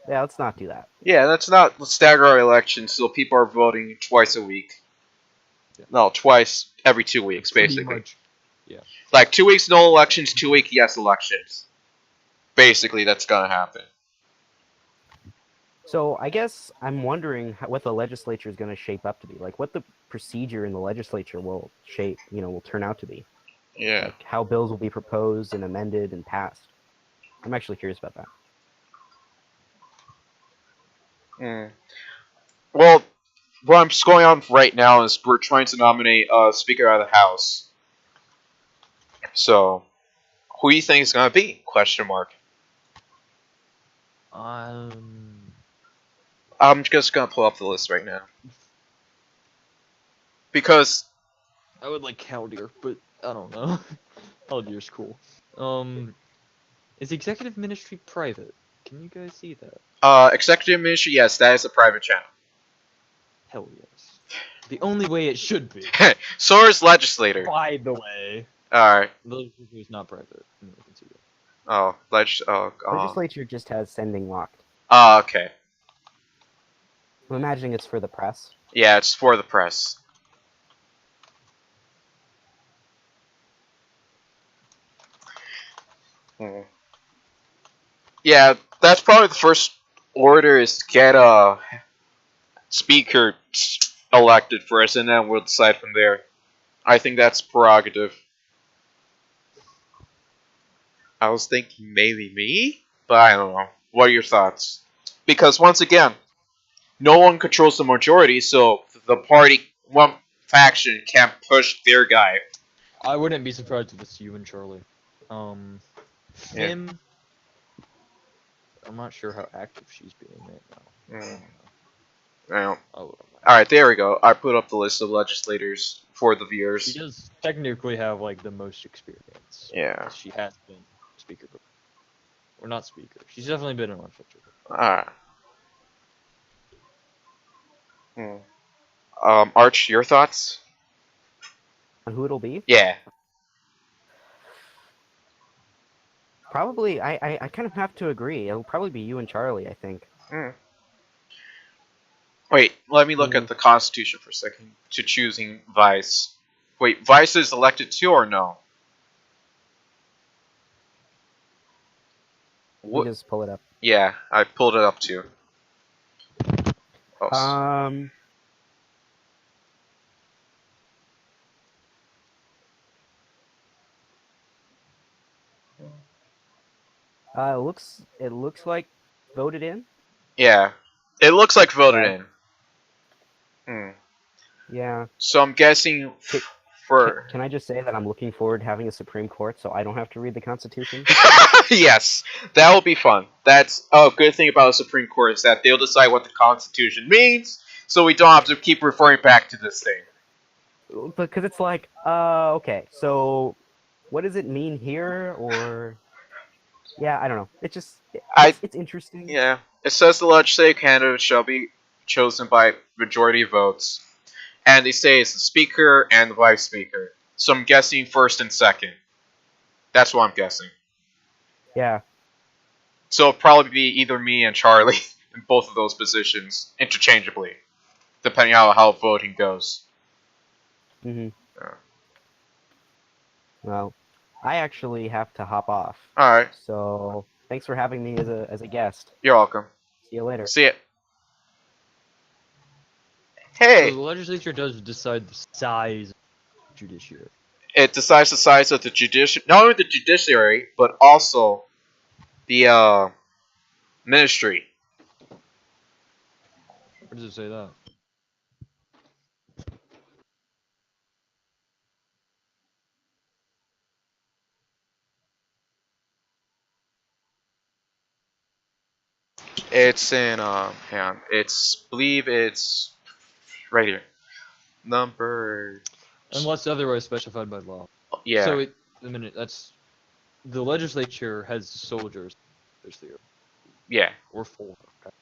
let's not do that. Yeah, let's stagger our elections so people are voting twice a week. Yeah. No, twice every 2 weeks, Pretty basically. much. Like 2 weeks no elections, 2 week yes elections. Basically, that's gonna happen. So I guess I'm wondering what the legislature is going to shape up to be, like what the procedure in the legislature will will turn out to be. Yeah. Like how bills will be proposed and amended and passed. I'm actually curious about that. Well, what's going on right now is we're trying to nominate a Speaker of the House. So, who do you think is gonna be? Question mark. I'm just gonna pull up the list right now. Because I would like Haldir, but I don't know. Haldir's cool. Is executive ministry private? Can you guys see that? executive ministry, yes, that is a private channel. Hell yes. The only way it should be. So is legislator. By the way. Alright. Legislature is not private. You can see that. Oh, Legislature just has sending locked. Oh, okay. I'm imagining it's for the press. Yeah, it's for the press. Yeah, that's probably the first order is to get a speaker elected first, and then we'll decide from there. I think that's prerogative. I was thinking maybe me, but I don't know. What are your thoughts? Because once again, no one controls the majority, so the party, one faction, can't push their guy. I wouldn't be surprised if it's you and Charlie. Him. I'm not sure how active she's being right now. Well, Oh, alright, there we go. I put up the list of legislators for the viewers. she does technically have like the most experience. Yeah. She has been speaker before. Or not speaker. She's definitely been in legislature before. Alright. Arch, your thoughts? On who it'll be? Yeah. Probably, I kind of have to agree. It'll probably be you and Charlie, I think. Wait, let me look at the Constitution for a second to choosing Vice. Wait, Vice is elected too or no? Let me just pull it up. Yeah, I pulled it up too. It looks like voted in. Yeah, it looks like voted in. Yeah. So I'm guessing for. Can I just say that I'm looking forward to having a Supreme Court, so I don't have to read the Constitution? Yes, that will be fun. That's a good thing about the Supreme Court is that they'll decide what the Constitution means, so we don't have to keep referring back to this thing. Because it's like, okay, so what does it mean here, or yeah, I don't know. It's just it's interesting. Yeah, it says the legislative candidate shall be chosen by majority votes, and they say it's the speaker and the vice speaker. So I'm guessing first and second. That's what I'm guessing. Yeah. So it'll probably be either me and Charlie in both of those positions, interchangeably, depending on how voting goes. Well, I actually have to hop off. Alright. So, thanks for having me as a guest. You're welcome. See you later. See it. So Hey, the legislature does decide the size of the judiciary. it decides the size of the not only the judiciary, but also the ministry. Where does it say that? It's in hang on. Believe it's right here. Number. Unless otherwise specified by law. Yeah. So that's the legislature has soldiers. Yeah. Or 4. Okay.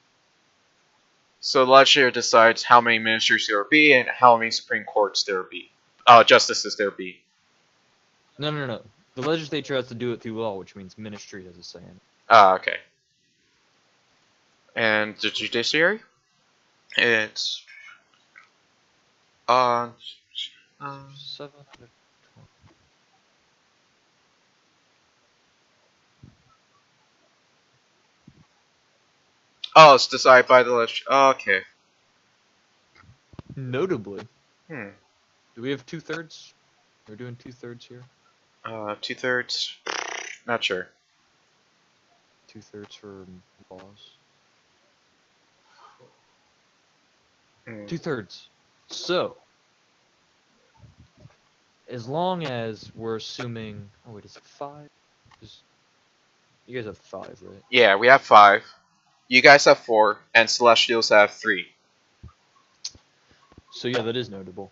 So the legislature decides how many ministers there will be and how many Supreme Courts there will be. Justices there will be. No. The legislature has to do it through law, which means ministry has a say in it. Okay. And the judiciary? It's 7. Oh, it's decided by the legislature. Okay. Notably, Hmm. do we have 2/3? We're doing 2/3 here. 2/3. Not sure. 2/3 for laws. Hmm. 2/3. So, as long as we're assuming, oh wait, is it 5? You guys have 5, right? Yeah, we have 5. You guys have 4, and Celestials have 3. So yeah, that is notable.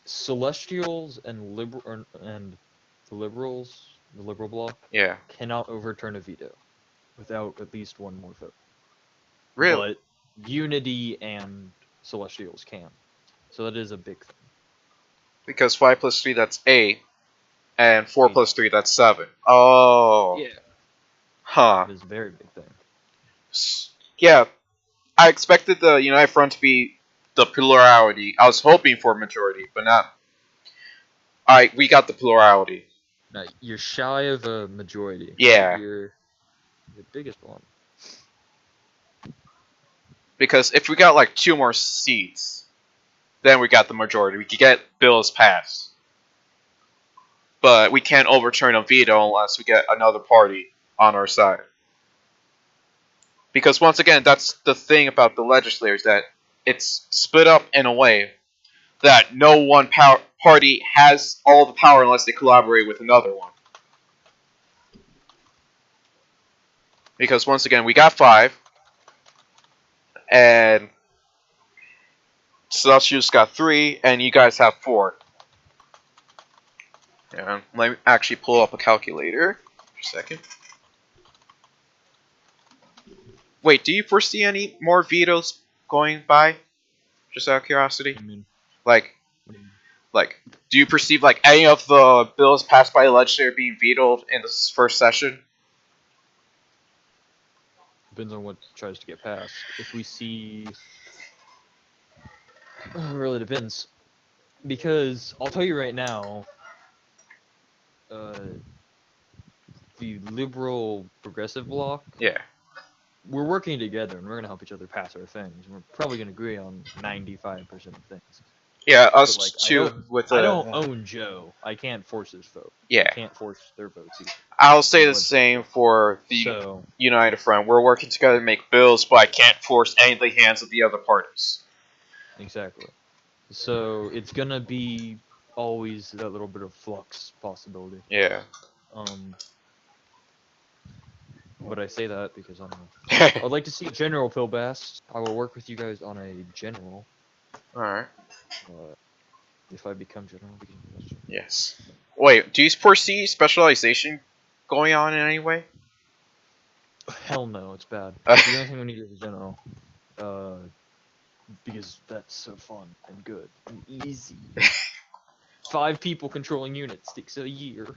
Celestials and the liberal bloc, Yeah. cannot overturn a veto without at least one more vote. Really? But Unity and Celestials can. So that is a big thing. Because 5 plus 3, that's 8. And 4 8. plus 3, that's 7. Oh. Yeah. Huh. That is a very big thing. Yeah. I expected the United Front to be the plurality. I was hoping for a majority, but not. We got the plurality. Now, you're shy of a majority. Yeah. You're the biggest one. Because if we got like 2 more seats, then we got the majority. We could get bills passed. But we can't overturn a veto unless we get another party on our side. Because once again, that's the thing about the legislators, that it's split up in a way that no one party has all the power unless they collaborate with another one. Because once again, we got 5, and Celsius got 3, and you guys have 4. Yeah, let me actually pull up a calculator for a second. Wait, do you foresee any more vetoes going by? Just out of curiosity. I mean, Like, do you perceive like any of the bills passed by the legislature being vetoed in this first session? depends on what tries to get passed. If we see, it really depends. Because I'll tell you right now, the liberal progressive bloc, Yeah. we're working together and we're gonna help each other pass our things. We're probably gonna agree on 95% of things. Yeah, us But, like, too. I don't own Joe. I can't force his vote. Yeah. I can't force their votes either. I'll say the But- same for the So United Front. We're working together to make bills, but I can't force any of the hands of the other parties. exactly. So it's gonna be always that little bit of flux possibility. Yeah. But I say that because I don't know. I'd like to see general pill bass. I will work with you guys on a general. Alright. If I become general. Yes. Wait, do you foresee specialization going on in any way? Hell no, it's bad. The only thing we need is a general. Because that's so fun and good and easy. 5 people controlling units takes a year.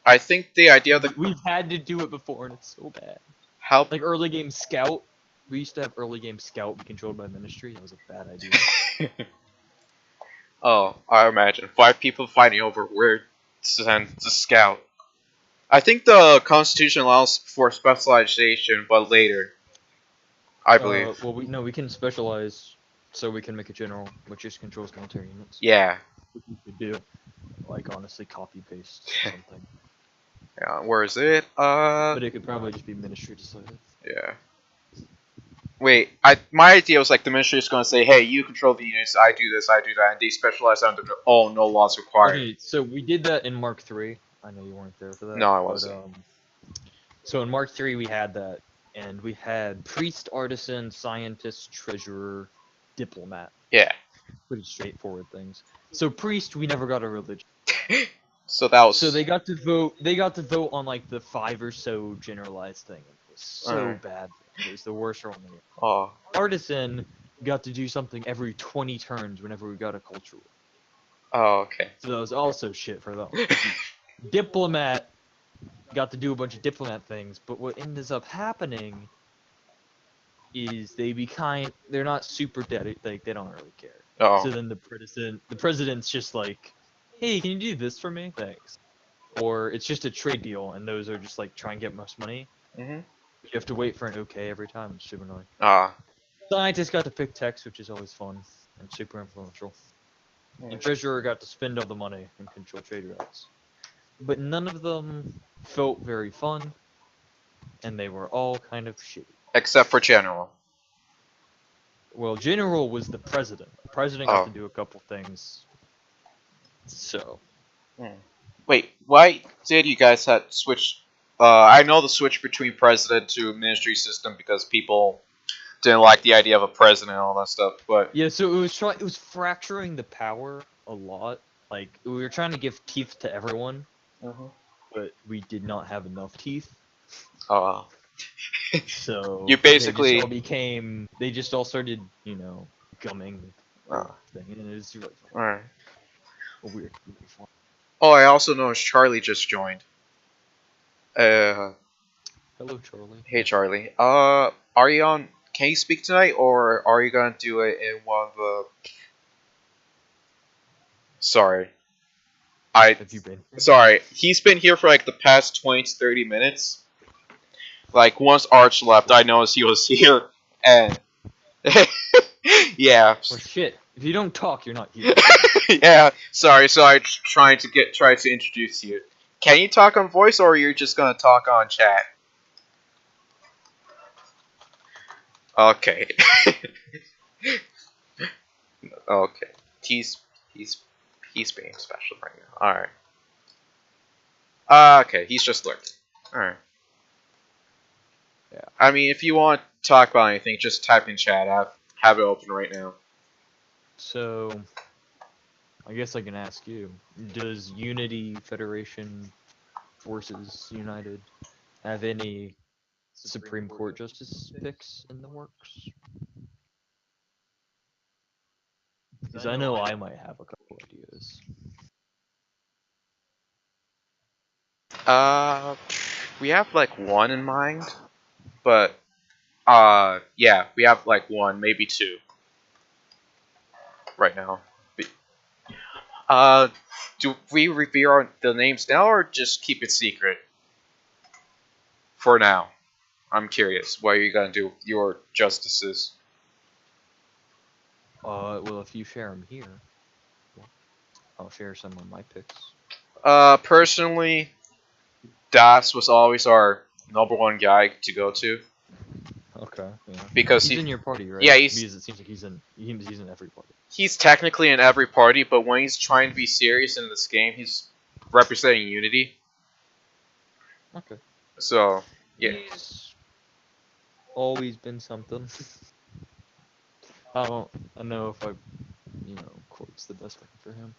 I think the idea of the We've had to do it before and it's so bad. how Like early game scout. We used to have early game scout be controlled by ministry. That was a bad idea. Oh, I imagine 5 people fighting over where to send the scout. I think the Constitution allows for specialization, but later. I believe. Well, we can specialize, so we can make a general, which just controls military units. Yeah. Which we could do, like honestly, copy paste something. Yeah. Where is it? But it could probably just be ministry decided. Yeah. Wait, my idea was like the ministry is going to say, hey, you control the units, I do this, I do that, and they specialize under the, oh, no laws required. Okay, so we did that in Mark III. I know you weren't there for that. No, I wasn't. So in Mark III we had that, and we had priest, artisan, scientist, treasurer, diplomat. Yeah. Pretty straightforward things. So priest, we never got a religion. So that was. So they got to vote. They got to vote on like the 5 or so generalized thing. It was so bad. It was the worst one. Oh. Artisan got to do something every 20 turns whenever we got a cultural. Oh, okay. So that was also shit for them. Diplomat got to do a bunch of diplomat things, but what ends up happening is they're not super dedicated. Like they don't really care. Oh. So then the president's just like, hey, can you do this for me? Thanks. Or it's just a trade deal, and those are just like try and get most money. Mhm. You have to wait for an okay every time. It's super annoying. Ah. Scientist got to pick text, which is always fun and super influential. And treasurer got to spend all the money and control trade routes. But none of them felt very fun, and they were all kind of shitty. Except for general. Well, general was the president. The president got to do a couple things. So. Wait, why did you guys have switch? I know the switch between president to ministry system because people didn't like the idea of a president and all that stuff. But yeah, so it was fracturing the power a lot. Like we were trying to give teeth to everyone, but we did not have enough teeth. Oh. So you basically they just all started, you know, gumming thing, and it was really fun. Alright. Weird fun. Oh, I also noticed Charlie just joined. Hello, Charlie. Hey, Charlie. Are you on? Can you speak tonight, or are you gonna do it in one of the? Sorry. Have you been? Sorry, he's been here for like the past 20 to 30 minutes. Like once Arch left, I noticed he was here, and yeah. Well, shit. If you don't talk, you're not here. Yeah. Sorry. So I try to introduce you. Can you talk on voice, or are you just gonna talk on chat? Okay. Okay. He's being special right now. All right. Okay. He's just lurking. All right. Yeah. I mean, if you want to talk about anything, just type in chat. Have it open right now. So, I guess I can ask you: does Unity Federation Forces United have any Supreme Court justice picks in the works? Because I know I might have a couple ideas. We have like one in mind, but yeah, we have like one, maybe two right now. Do we reveal the names now, or just keep it secret? For now, I'm curious. What are you gonna do with your justices? Well, if you share them here, I'll share some of my picks. Personally, Das was always our #1 guy to go to. Okay. Yeah. Because he's in your party, right? Yeah, because it seems like he's in every party. He's technically in every party, but when he's trying to be serious in this game, he's representing Unity. Okay. So, yeah. He's always been something. I don't know if quote's the best one for him.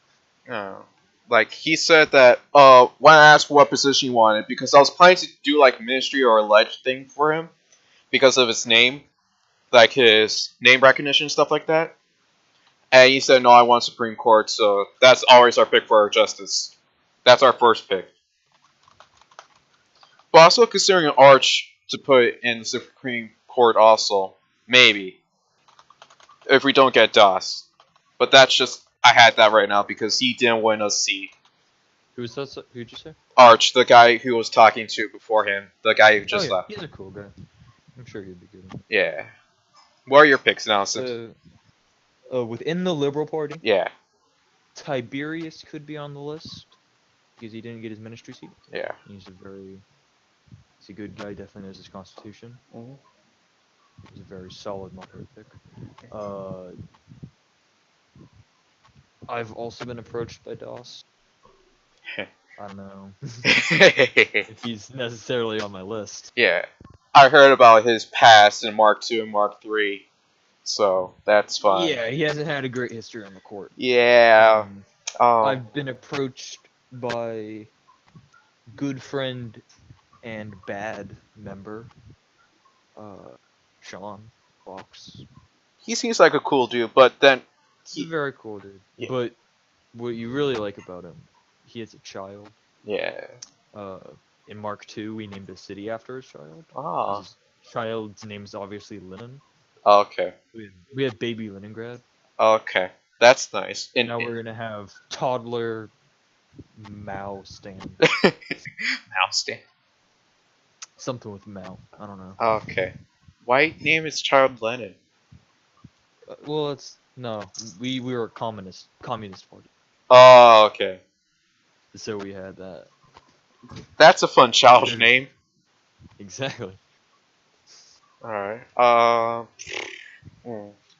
Like, he said that, when I asked what position he wanted, because I was planning to do, like, ministry or alleged thing for him, because of his name, like, his name recognition and stuff like that. And he said, no, I want Supreme Court, so that's always our pick for our justice. That's our first pick. But also considering an Arch to put in the Supreme Court also. Maybe. If we don't get DOS. But that's just, I had that right now because he didn't win a seat. Who's that? Who'd you say? Arch, the guy who was talking to before him, the guy who Oh just yeah, left. he's a cool guy. I'm sure he'd be good. Yeah. What are your picks now, Sid? Within the Liberal Party, Yeah, Tiberius could be on the list because he didn't get his ministry seat. yeah. He's a good guy. Definitely knows his constitution. Mhm. He's a very solid moderate pick. Uh, I've also been approached by Doss. I don't know if he's necessarily on my list. Yeah. I heard about his past in Mark II and Mark III, so that's fine. Yeah, he hasn't had a great history on the court. Yeah. I've been approached by good friend and bad member, Sean Fox. He seems like a cool dude, but then He's a very cool dude. Yeah. But what you really like about him, he has a child. yeah. In Mark II, we named a city after his child. Ah. His child's name is obviously Lenin. Okay. We have baby Leningrad. Okay. That's nice. And Now we're gonna have toddler Mao stand. Mouse stand. Something with Mao. I don't know. Okay. Why name his child Lenin? Well, we were a communist party, Oh, okay. so we had that. That's a fun child name. Exactly. Alright. I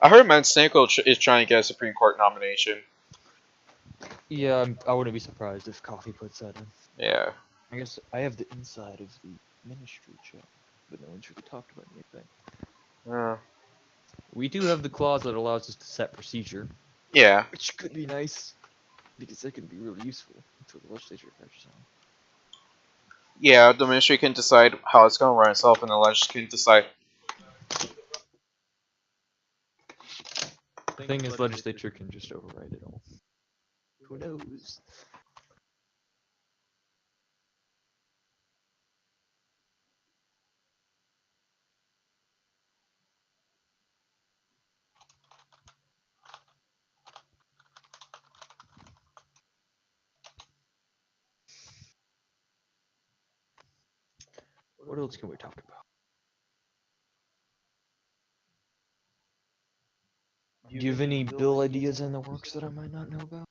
heard Mansenko is trying to get a Supreme Court nomination. Yeah, I wouldn't be surprised if Coffee puts that in. Yeah. I guess I have the inside of the ministry chat, but no one's really talked about anything. We do have the clause that allows us to set procedure, Yeah. which could be nice, because that could be really useful for the legislature catches on. Yeah, the ministry can decide how it's going to run itself, and the legislature can decide. The thing is, legislature can just override it all. Who knows? What else can we talk about? Do you have any bill ideas in the works that I might not know about?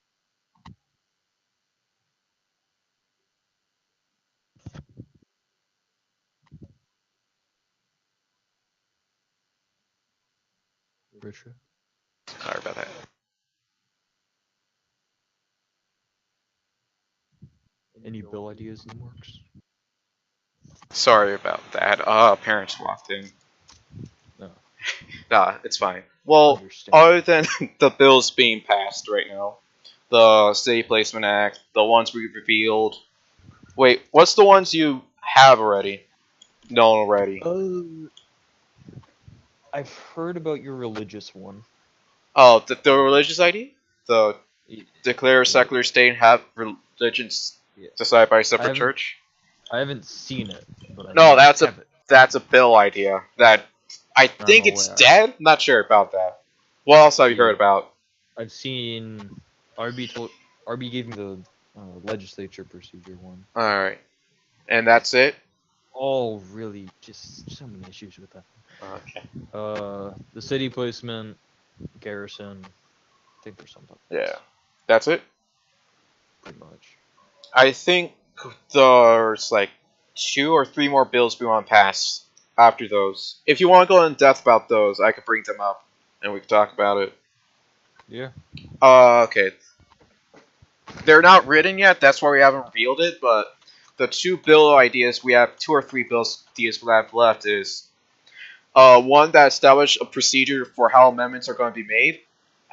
Richard? Sorry about that. Any bill ideas in the works? Sorry about that. Parents walked in. No. Nah, it's fine. Well, Understand. other than the bills being passed right now, the City Placement Act, the ones we revealed. Wait, what's the ones you have already? Known already. I've heard about your religious one. Oh, the religious ID? The Y- declare a secular state and have religions Yeah. decided by a separate church? I haven't seen it, but I No, know that's I have it. that's a bill idea that I think I'm it's aware. dead. Not sure about that. What else have you heard about? I've seen RB gave me the legislature procedure one. All right, and that's it. All really just so many issues with that. Okay. The city placement, garrison. I think there's something. Yeah, that's it. Pretty much. I think there's like 2 or 3 more bills we want to pass after those. If you want to go in depth about those, I could bring them up and we could talk about it. Yeah. Okay. They're not written yet, that's why we haven't revealed it, but the 2 bill ideas, we have 2 or 3 bill ideas we have left is one that established a procedure for how amendments are going to be made,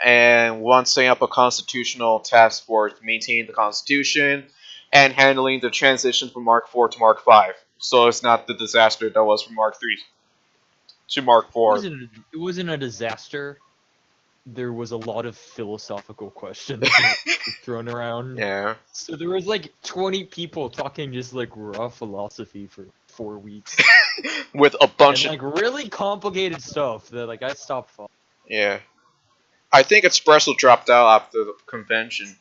and one setting up a constitutional task force maintaining the Constitution and handling the transition from Mark IV to Mark V, so it's not the disaster that was from Mark III to Mark IV. It wasn't a disaster. There was a lot of philosophical questions thrown around. Yeah. So there was like 20 people talking just like raw philosophy for 4 weeks. With a bunch and, like really complicated stuff that like I stopped following. Yeah. I think Espresso dropped out after the convention.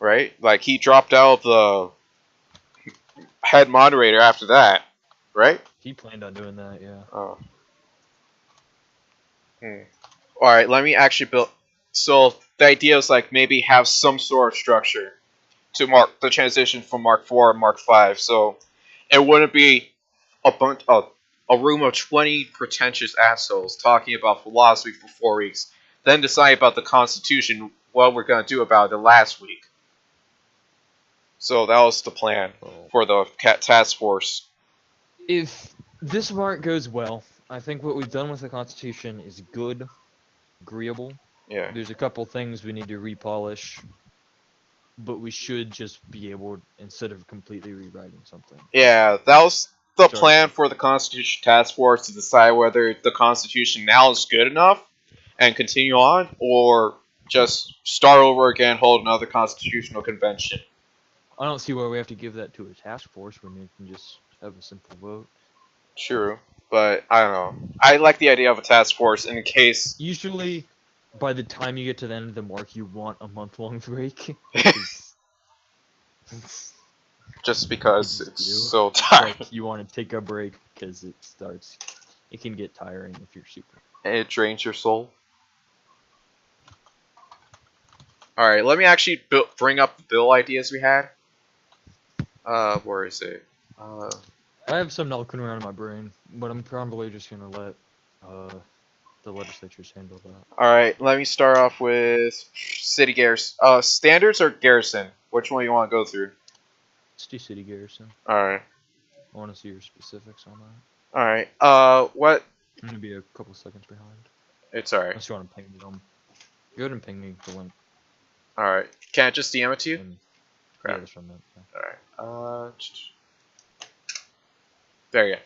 Right? Like he dropped out of head moderator after that, right? He planned on doing that, yeah. Oh. Alright, let me actually build... So, the idea is like maybe have some sort of structure to mark the transition from Mark 4 and Mark 5. So, it wouldn't be a room of 20 pretentious assholes talking about philosophy for 4 weeks, then decide about the Constitution, what we're going to do about it last week. So, that was the plan for the task force. If this mark goes well, I think what we've done with the Constitution is good, agreeable. Yeah. There's a couple things we need to repolish, but we should just be able, instead of completely rewriting something. Yeah, that was the plan for the Constitution Task Force, to decide whether the Constitution now is good enough and continue on, or just start over again, hold another constitutional convention. I don't see why we have to give that to a task force when we can just have a simple vote. True, but I don't know. I like the idea of a task force in case... Usually, by the time you get to the end of the mark, you want a month-long break. Just because it's so tiring. Like, you want to take a break because it can get tiring if you're super. And it drains your soul. Alright, let me actually bring up the bill ideas we had. Where is it? I have some knocking around in my brain, but I'm probably just gonna let the legislatures handle that. Alright, let me start off with city garrison. Standards or garrison? Which one you want to go through? Let's do city garrison. Alright. I want to see your specifics on that. Alright, what? I'm gonna be a couple seconds behind. It's alright. Unless you want to ping me them. Go ahead and ping me the link. Alright. Can I just DM it to you? Yeah, that's what I meant. Yeah. Alright. There you go.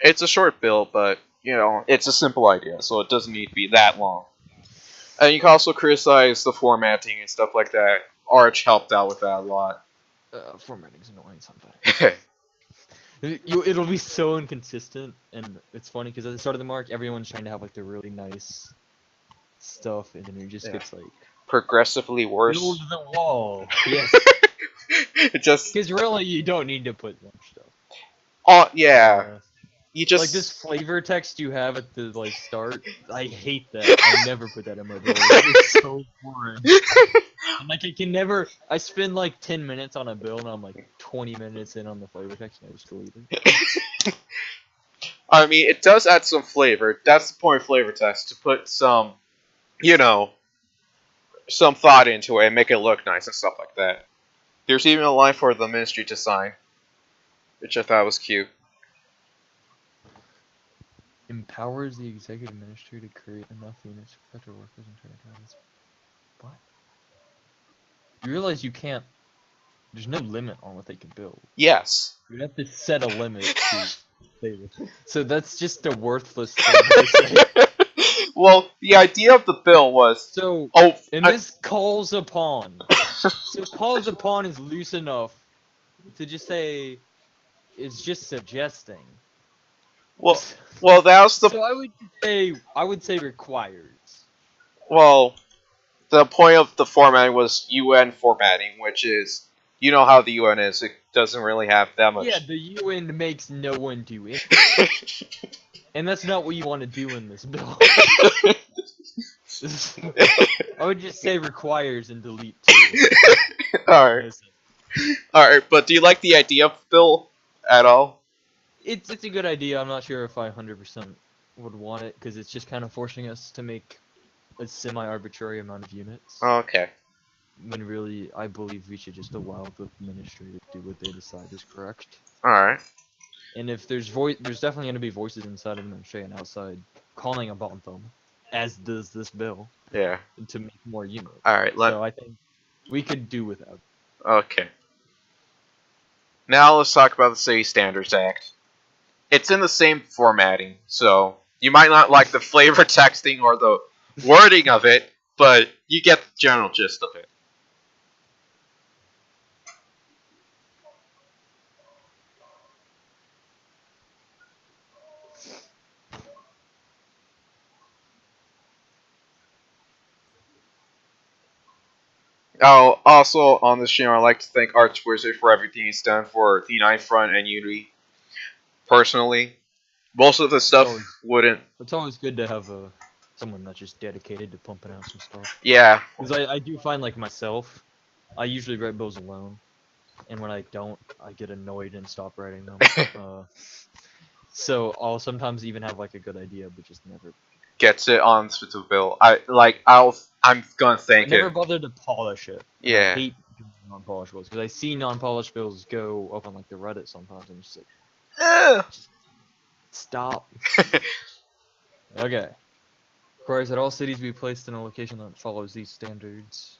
It's a short bill, but, you know, it's a simple idea, so it doesn't need to be that long. And you can also criticize the formatting and stuff like that. Arch helped out with that a lot. Formatting's annoying sometimes. It'll be so inconsistent, and it's funny because at the start of the mark, everyone's trying to have like the really nice stuff, and then it just gets like progressively worse. Build the wall. Yes. It just because really you don't need to put much stuff. Oh yeah. You just like this flavor text you have at the like start. I hate that. I never put that in my bill. It's so boring. And, like it can never. I spend like 10 minutes on a bill, and I'm like 20 minutes in on the flavor text, and I just delete it. I mean, it does add some flavor. That's the point of flavor text, to put some, you know, some thought into it and make it look nice and stuff like that. There's even a line for the ministry to sign, which I thought was cute. Empowers the executive ministry to create enough units for federal workers and territories. What? You realize you can't. There's no limit on what they can build. Yes. You have to set a limit to say this. So that's just a worthless thing to say. Well, the idea of the bill was... So, this calls upon. So calls upon is loose enough to just say it's just suggesting. Well, that was the... So I would say requires. Well, the point of the formatting was UN formatting, which is, you know how the UN is. It doesn't really have that much. Yeah, the UN makes no one do it. And that's not what you want to do in this bill. I would just say requires and delete too. Alright. Alright, but do you like the idea of the bill at all? It's a good idea. I'm not sure if I 100% would want it, because it's just kind of forcing us to make a semi-arbitrary amount of units. Okay. When really, I believe we should just allow the ministry to do what they decide is correct. Alright. And if there's definitely going to be voices inside of the ministry and outside calling about them, as does this bill. Yeah. To make more units. Alright, so I think we could do without. Okay. Now let's talk about the City Standards Act. It's in the same formatting, so you might not like the flavor texting or the wording of it, but you get the general gist of it. Oh, also on this stream, I'd like to thank Arch Wizard for everything he's done for the United Front and Unity. Personally, most of the stuff wouldn't. It's always good to have someone that's just dedicated to pumping out some stuff. Yeah. Because I do find, like, myself, I usually write bills alone, and when I don't, I get annoyed and stop writing them. So I'll sometimes even have, like, a good idea, but just never gets it on the bill. I'm gonna thank it. I never bothered to polish it. Yeah. I hate doing non-polished bills because I see non-polished bills go up on like the Reddit sometimes, and I'm just like, just stop. Okay. Requires that all cities be placed in a location that follows these standards.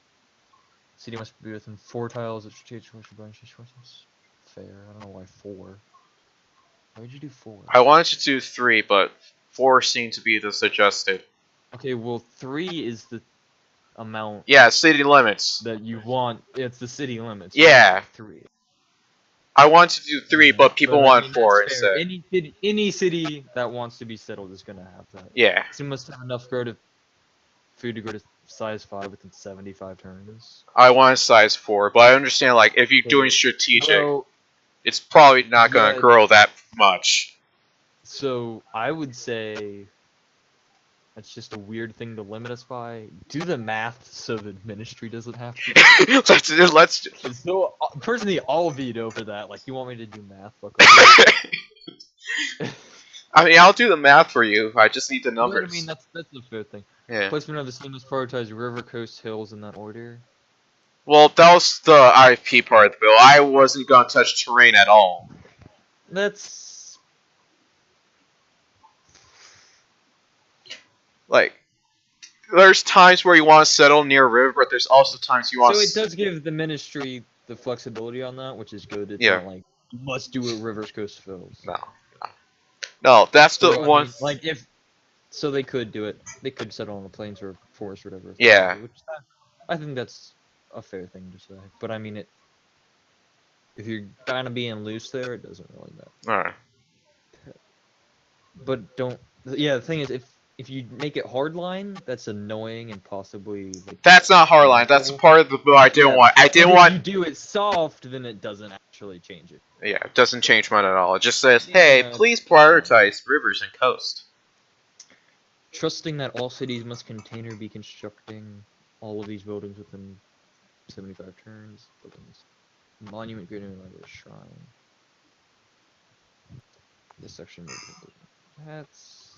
City must be within 4 tiles of strategic branch resources. Fair. I don't know why 4. Why would you do 4? I wanted to do 3, but 4 seemed to be the suggested. Okay, well 3 is the amount. Yeah, city limits. That you want. It's the city limits. Yeah. 3. I want to do 3, but people want 4 instead. Any city that wants to be settled is gonna have that. Yeah. So you must have enough food to grow to size 5 within 75 turns. I want size 4, but I understand, like, if you're doing strategic, it's probably not gonna grow that much. So I would say that's just a weird thing to limit us by. Do the math so the ministry doesn't have to. let's. So personally, I'll veto for that. Like, you want me to do math? Fuck I mean, I'll do the math for you. I just need the numbers. I mean, that's a fair thing. Yeah. Placement of the same as prioritized river, coast, hills in that order. Well, that was the IFP part of the bill. I wasn't gonna touch terrain at all. That's like, there's times where you want to settle near a river, but there's also times you want. So it does give the ministry the flexibility on that, which is good. It's not like you must do it rivers, coast, hills. No, that's the one. Mean, like if so, they could do it. They could settle on the plains or forest or whatever. Yeah. Which I think that's a fair thing to say. But I mean, if you're kind of being loose there, it doesn't really matter. Alright. But don't. Yeah, the thing is, if you make it hardline, that's annoying and possibly. Like, that's not hardline. That's part of the bill I didn't want. I didn't want. If you do it soft, then it doesn't actually change it. Yeah, it doesn't change much at all. It just says, "Hey, please prioritize rivers and coast." Trusting that all cities must contain or be constructing all of these buildings within 75 turns. Buildings. Monument greater than a shrine. This section may be. That's.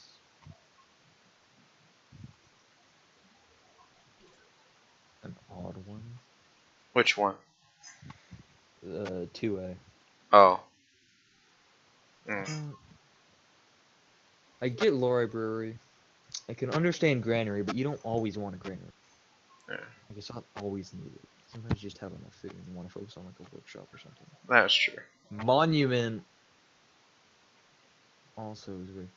An odd one. Which one? 2A. Oh. I get library. I can understand granary, but you don't always want a granary. Yeah. Like, it's not always needed. Sometimes you just have enough food and you want to focus on like a workshop or something. That's true. Monument also is weird.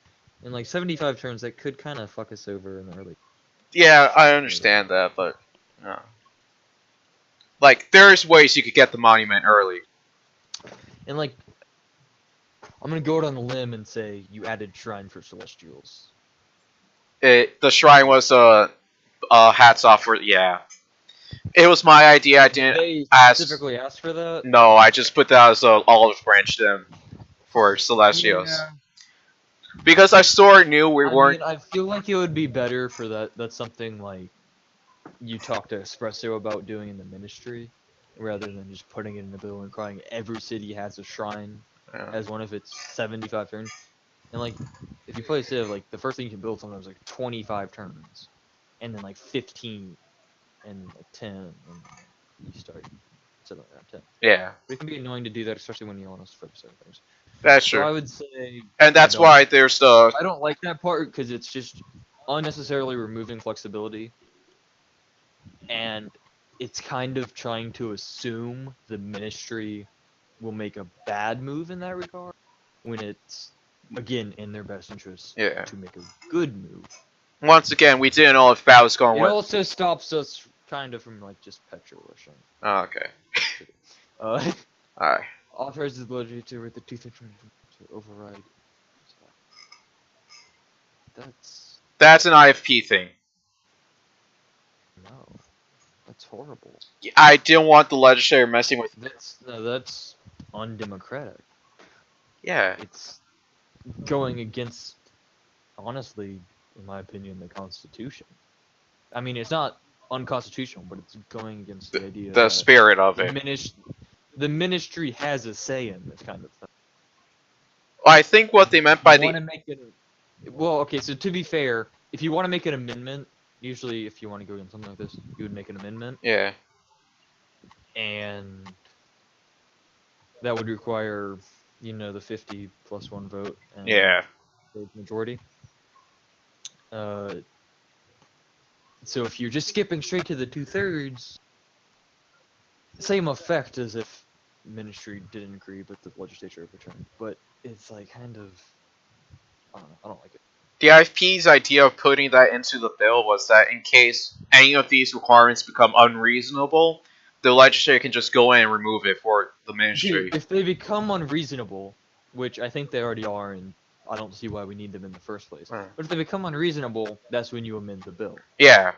In like 75 turns, that could kind of fuck us over in the early. Yeah, I understand that, but like, there's ways you could get the monument early. And like, I'm gonna go out on a limb and say you added shrine for celestials. The shrine was hats off for It was my idea. I didn't specifically ask for that. No, I just put that as a olive branch them for celestials. Yeah. Because I sort of knew we weren't. I feel like it would be better for that. That's something like you talk to Espresso about doing in the ministry, rather than just putting it in the bill and crying every city has a shrine as one of its 75 turns. And like, if you play a civ, like the first thing you can build sometimes like 25 turns, and then like 15, and like 10, and you start settling around 10. Yeah. But it can be annoying to do that, especially when you want to focus on things. That's true. So I would say, and that's why there's the. I don't like that part because it's just unnecessarily removing flexibility, and it's kind of trying to assume the ministry will make a bad move in that regard, when it's again in their best interest to make a good move. Once again, we didn't know if that was going. It also stops us kind of from like just petrolishing. Oh, okay. Alright. Authorizes the ability to read the to override. That's an IFP thing. No. That's horrible. I didn't want the legislature messing with. That's undemocratic. Yeah. It's going against, honestly, in my opinion, the Constitution. I mean, it's not unconstitutional, but it's going against the idea The that spirit of it. the ministry has a say in this kind of thing. I think what they meant by want to make it. Well, okay. So to be fair, if you want to make an amendment, usually if you want to go in something like this, you would make an amendment. Yeah. And that would require, the 50 plus 1 vote. And Yeah. the majority. So if you're just skipping straight to the 2/3, same effect as if ministry didn't agree, but the legislature overturned. But it's like kind of, I don't know. I don't like it. The IFP's idea of putting that into the bill was that in case any of these requirements become unreasonable, the legislature can just go in and remove it for the ministry. Dude, if they become unreasonable, which I think they already are, and I don't see why we need them in the first place. But if they become unreasonable, that's when you amend the bill. Yeah.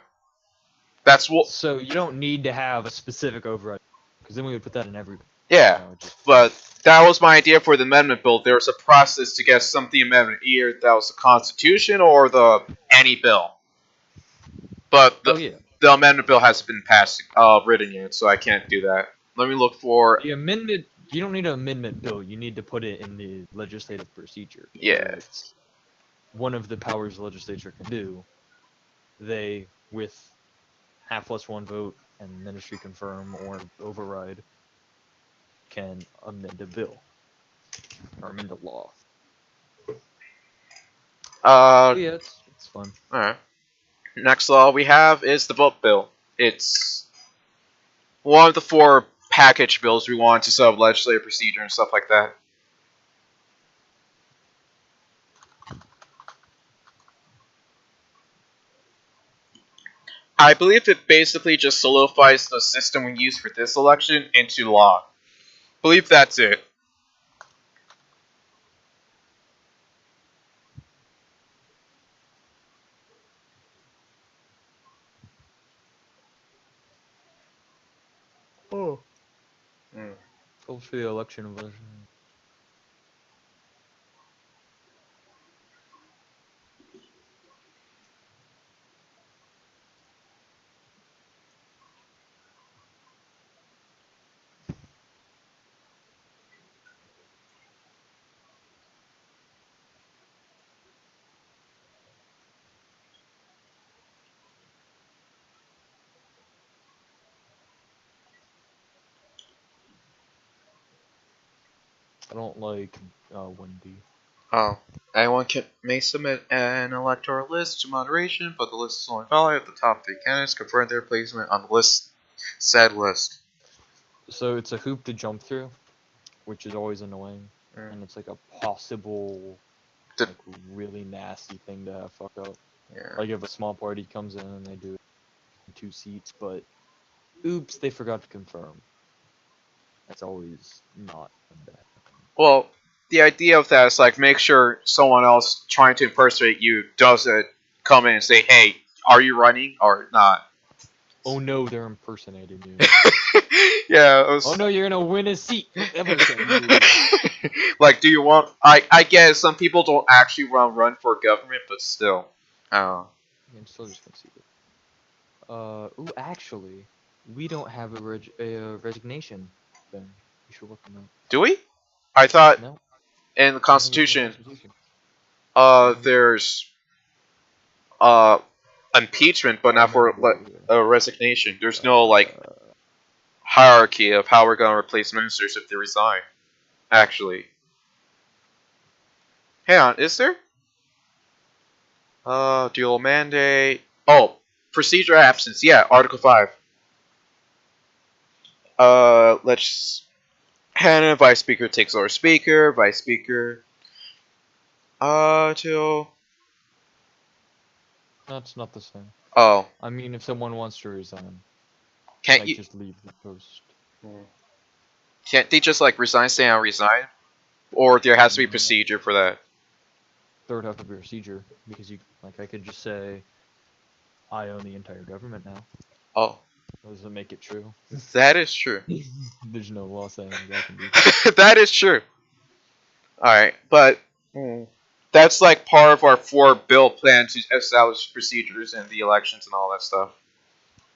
That's what. So you don't need to have a specific override, because then we would put that in every. Yeah, but that was my idea for the amendment bill. There was a process to get something amendment, either that was the Constitution or the any bill. But the amendment bill hasn't been passed, written yet, so I can't do that. Let me look for the amendment. You don't need an amendment bill. You need to put it in the legislative procedure. Yeah. It's one of the powers the legislature can do. They, with half plus 1 vote and ministry confirm or override, can amend a bill or amend a law. Yeah, it's fun. Alright. Next law we have is the vote bill. It's one of the 4 package bills we want to set up legislative procedure and stuff like that. I believe it basically just solidifies the system we use for this election into law. I believe that's it. Oh. Hope for the election version. I don't like Wendy. Oh. Anyone may submit an electoral list to moderation, but the list is only valid if the top 3 candidates confirm their placement on the said list. So it's a hoop to jump through, which is always annoying, and it's like a possible, really nasty thing to have fuck up. Yeah. Like if a small party comes in and they do 2 seats, but oops, they forgot to confirm. That's always not bad. Well, the idea of that is like make sure someone else trying to impersonate you doesn't come in and say, "Hey, are you running or not?" Oh no, they're impersonating you. Yeah. Oh no, you're gonna win a seat. Like, do you want? I guess some people don't actually run for government, but still. Oh. I'm still just gonna see it. Ooh, actually, we don't have a resignation thing. You should look on that. Do we? I thought No. in the Constitution, Mm-hmm. there's impeachment, but not for resignation. There's no like hierarchy of how we're gonna replace ministers if they resign. Actually, hang on, is there? Dual mandate. Oh, procedure absence. Yeah, Article 5. Let's. Hannah, Vice Speaker takes over Speaker. Vice Speaker. Till. That's not the same. Oh. I mean, if someone wants to resign, Can't like, you just leave the post? Can't they just like resign, say I resign, or there has to be procedure for that? There would have to be a procedure because I could just say, I own the entire government now. Oh. Doesn't make it true. That is true. There's no law saying that can be. That is true. Alright, but that's like part of our 4-bill plan to establish procedures in the elections and all that stuff.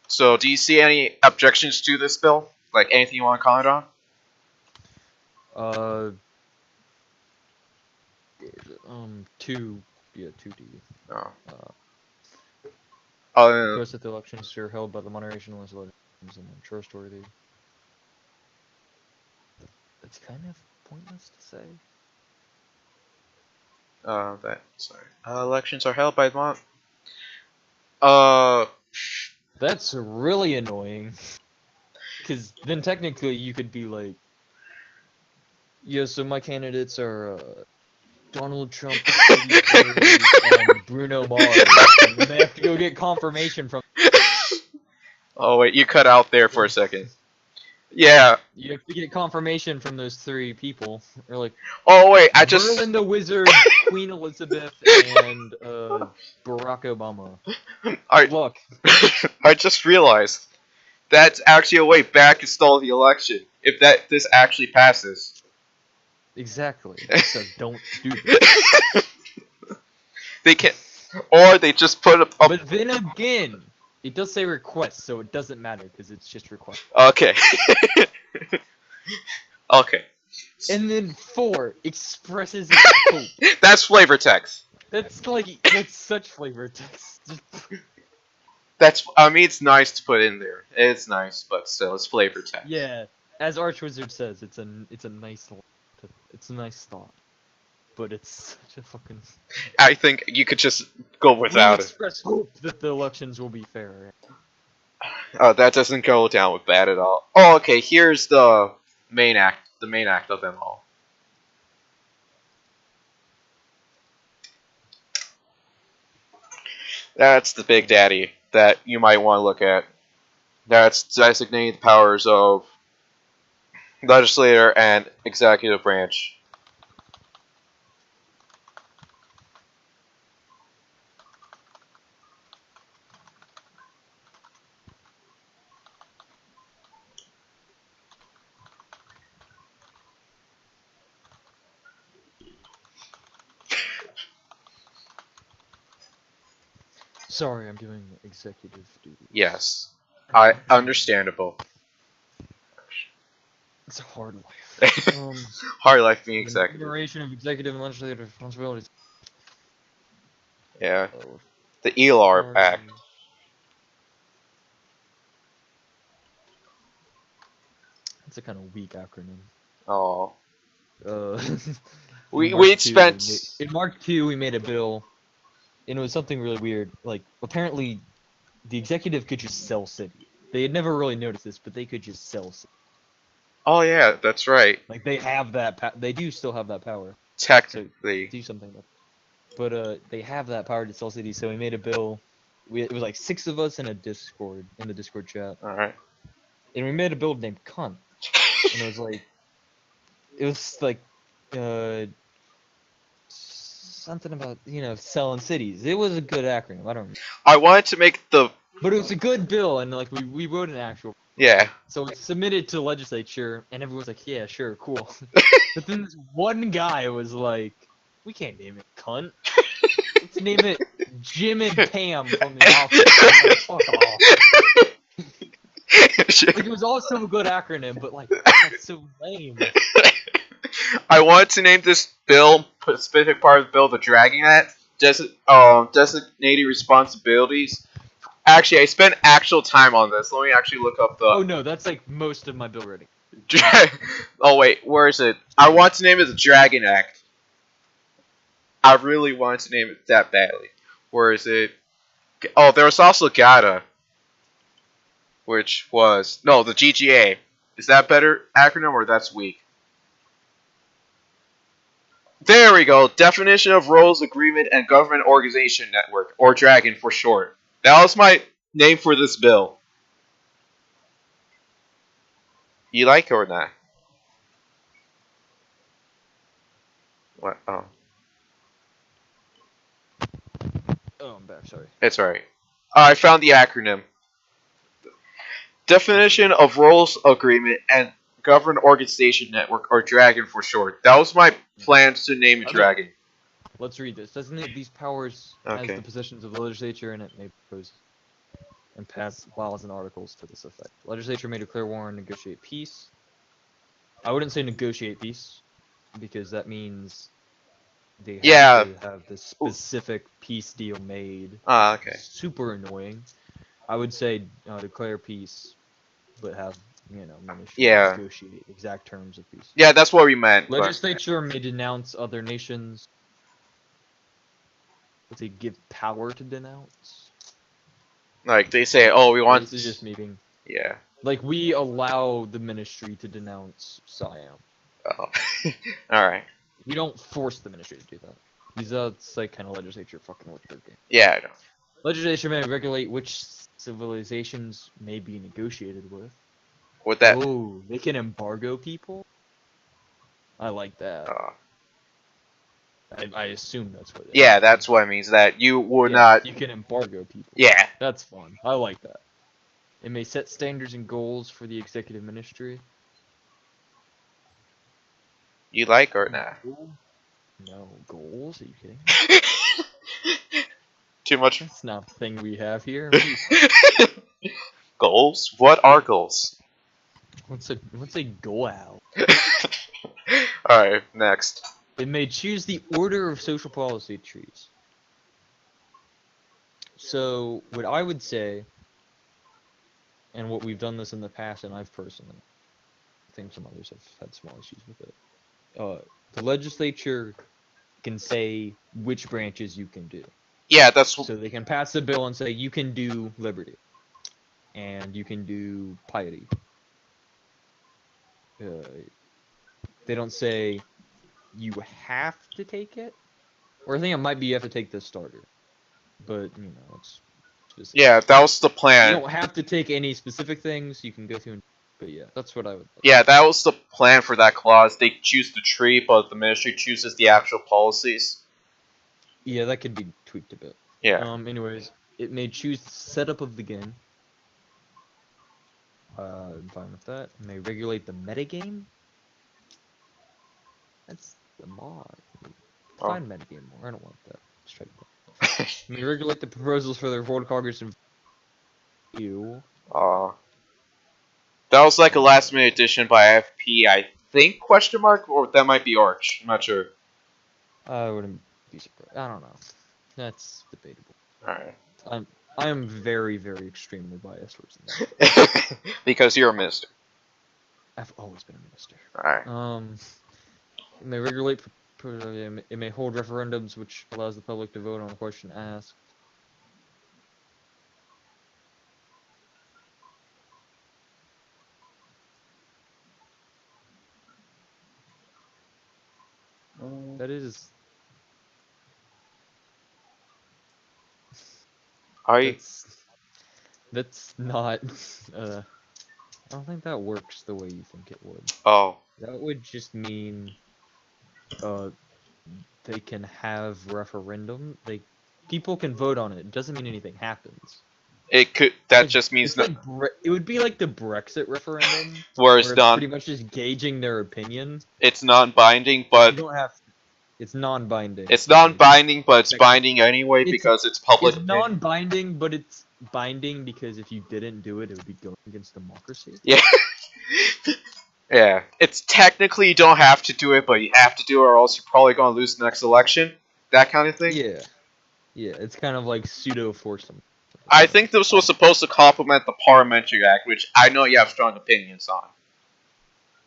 So, do you see any objections to this bill? Like anything you want to comment on? Two D. No. Request that the elections are held by the moderation legislators and trustworthy. It's kind of pointless to say. Elections are held by the That's really annoying. Because then technically you could be like, yeah, so my candidates are Donald Trump, and Bruno Mars. And they have to go get confirmation from. Oh wait, you cut out there for a second. Yeah. You have to get confirmation from those 3 people. They're like, oh wait, I just. Merlin the Wizard, Queen Elizabeth, and Barack Obama. Look. I just realized that's actually a way back to stall the election if this actually passes. Exactly. So don't do that. They can, or they just put up. But then again, it does say request, so it doesn't matter because it's just request. Okay. Okay. And then 4 expresses its hope. That's flavor text. That's such flavor text. I mean, it's nice to put in there. It's nice, but still, it's flavor text. Yeah, as Archwizard says, it's a nice thought, but it's such a fucking. I think you could just go without it. Express hope that the elections will be fair. Oh, that doesn't go down with bad at all. Oh, okay. Here's the main act. The main act of them all. That's the big daddy that you might want to look at. That's designating the powers of legislature and executive branch. Sorry, I'm doing executive duty. Yes, understandable. It's a hard life. Hard life being executive. Enumeration of executive and legislative responsibilities. Yeah. The ELAR Act. It's a kind of weak acronym. Oh. We spent in Mark II. We made a bill, and it was something really weird. Like apparently, the executive could just sell city. They had never really noticed this, but they could just sell city. Oh yeah, that's right. Like they have that. They do still have that power. Technically. So do something about it. But they have that power to sell cities. So we made a bill. It was like 6 of us in the Discord chat. All right. And we made a bill named Cunt. And it was like something about selling cities. It was a good acronym. I don't remember. I wanted to make the. But it was a good bill, and like we wrote an actual. Yeah. So it's submitted to legislature, and everyone's like, yeah, sure, cool. But then this one guy was like, we can't name it Cunt. Let's name it Jim and Pam from the office. Like, fuck off. Like, it was also a good acronym, but like, that's so lame. I wanted to name this bill, put a specific part of the bill, the Dragon Act, designated responsibilities. Actually, I spent actual time on this. Let me actually look up the. Oh no, that's like most of my bill writing. Oh wait, where is it? I want to name it the Dragon Act. I really wanted to name it that badly. Where is it? Oh, there was also GATA, which was no the GGA. Is that better acronym or that's weak? There we go. Definition of Roles Agreement and Government Organization Network, or Dragon for short. That was my name for this bill. You like it or not? What? Oh. Oh, I'm back. Sorry. It's alright. I found the acronym. Definition of roles agreement and governed organization network, or Dragon for short. That was my plan to name a dragon. Let's read this. Designate these powers as the possessions of the legislature, and it may propose and pass laws and articles to this effect. The legislature may declare war and negotiate peace. I wouldn't say negotiate peace, because that means they have to have this specific peace deal made. Okay. Super annoying. I would say declare peace, but have ministry negotiate exact terms of peace. Yeah, that's what we meant. Legislature may denounce other nations. But they give power to denounce. Like they say, oh, we want. This is just meeting. Yeah. Like we allow the ministry to denounce Siam. Oh. All right. We don't force the ministry to do that. It's like kind of legislature fucking with their game. Yeah, I know. Legislature may regulate which civilizations may be negotiated with. With that. Oh, they can embargo people? I like that. I assume that's what it is. Yeah, that's what it means. That you would not. You can embargo people. Yeah. That's fun. I like that. It may set standards and goals for the executive ministry. You like or not? No, goals? Are you kidding? Too much? That's not the thing we have here. Goals? What are goals? What's a goal out? Alright, next. It may choose the order of social policy trees. So, what I would say, and what we've done this in the past, and I've personally, I think some others have had small issues with it. The legislature can say which branches you can do. Yeah, that's... So they can pass a bill and say you can do liberty. And you can do piety. They don't say you have to take it. Or I think it might be you have to take the starter. But, it's specific. Yeah, that was the plan. You don't have to take any specific things. You can go through and... But yeah, that's what I would... Yeah, that was the plan for that clause. They choose the tree, but the ministry chooses the actual policies. Yeah, that could be tweaked a bit. Yeah. Anyways, it may choose the setup of the game. I'm fine with that. It may regulate the metagame. That's the mod. Define metagame more. I don't want that. Let's try to... It may regulate the proposals for the World Congress and... Ew. That was like a last minute addition by FP, I think, question mark? Or that might be Arch. I'm not sure. I wouldn't be surprised. I don't know. That's debatable. Alright. I am very, very extremely biased towards that. Because you're a minister. I've always been a minister. Alright. It may regulate... It may hold referendums which allows the public to vote on a question asked. That is... That's not... I don't think that works the way you think it would. Oh. That would just mean... they can have referendum. People can vote on it. It doesn't mean anything happens. It could... That just means... Like it would be like the Brexit referendum. where it's pretty much just gauging their opinion. It's non-binding, but... You don't have... It's non-binding. It's non-binding, but it's binding anyway because it's public. It's non-binding, but it's binding because if you didn't do it, it would be going against democracy. Yeah. Yeah. It's technically you don't have to do it, but you have to do it or else you're probably going to lose the next election. That kind of thing. Yeah. Yeah, it's kind of like pseudo-forcing. I think this was supposed to complement the Parliamentary Act, which I know you have strong opinions on.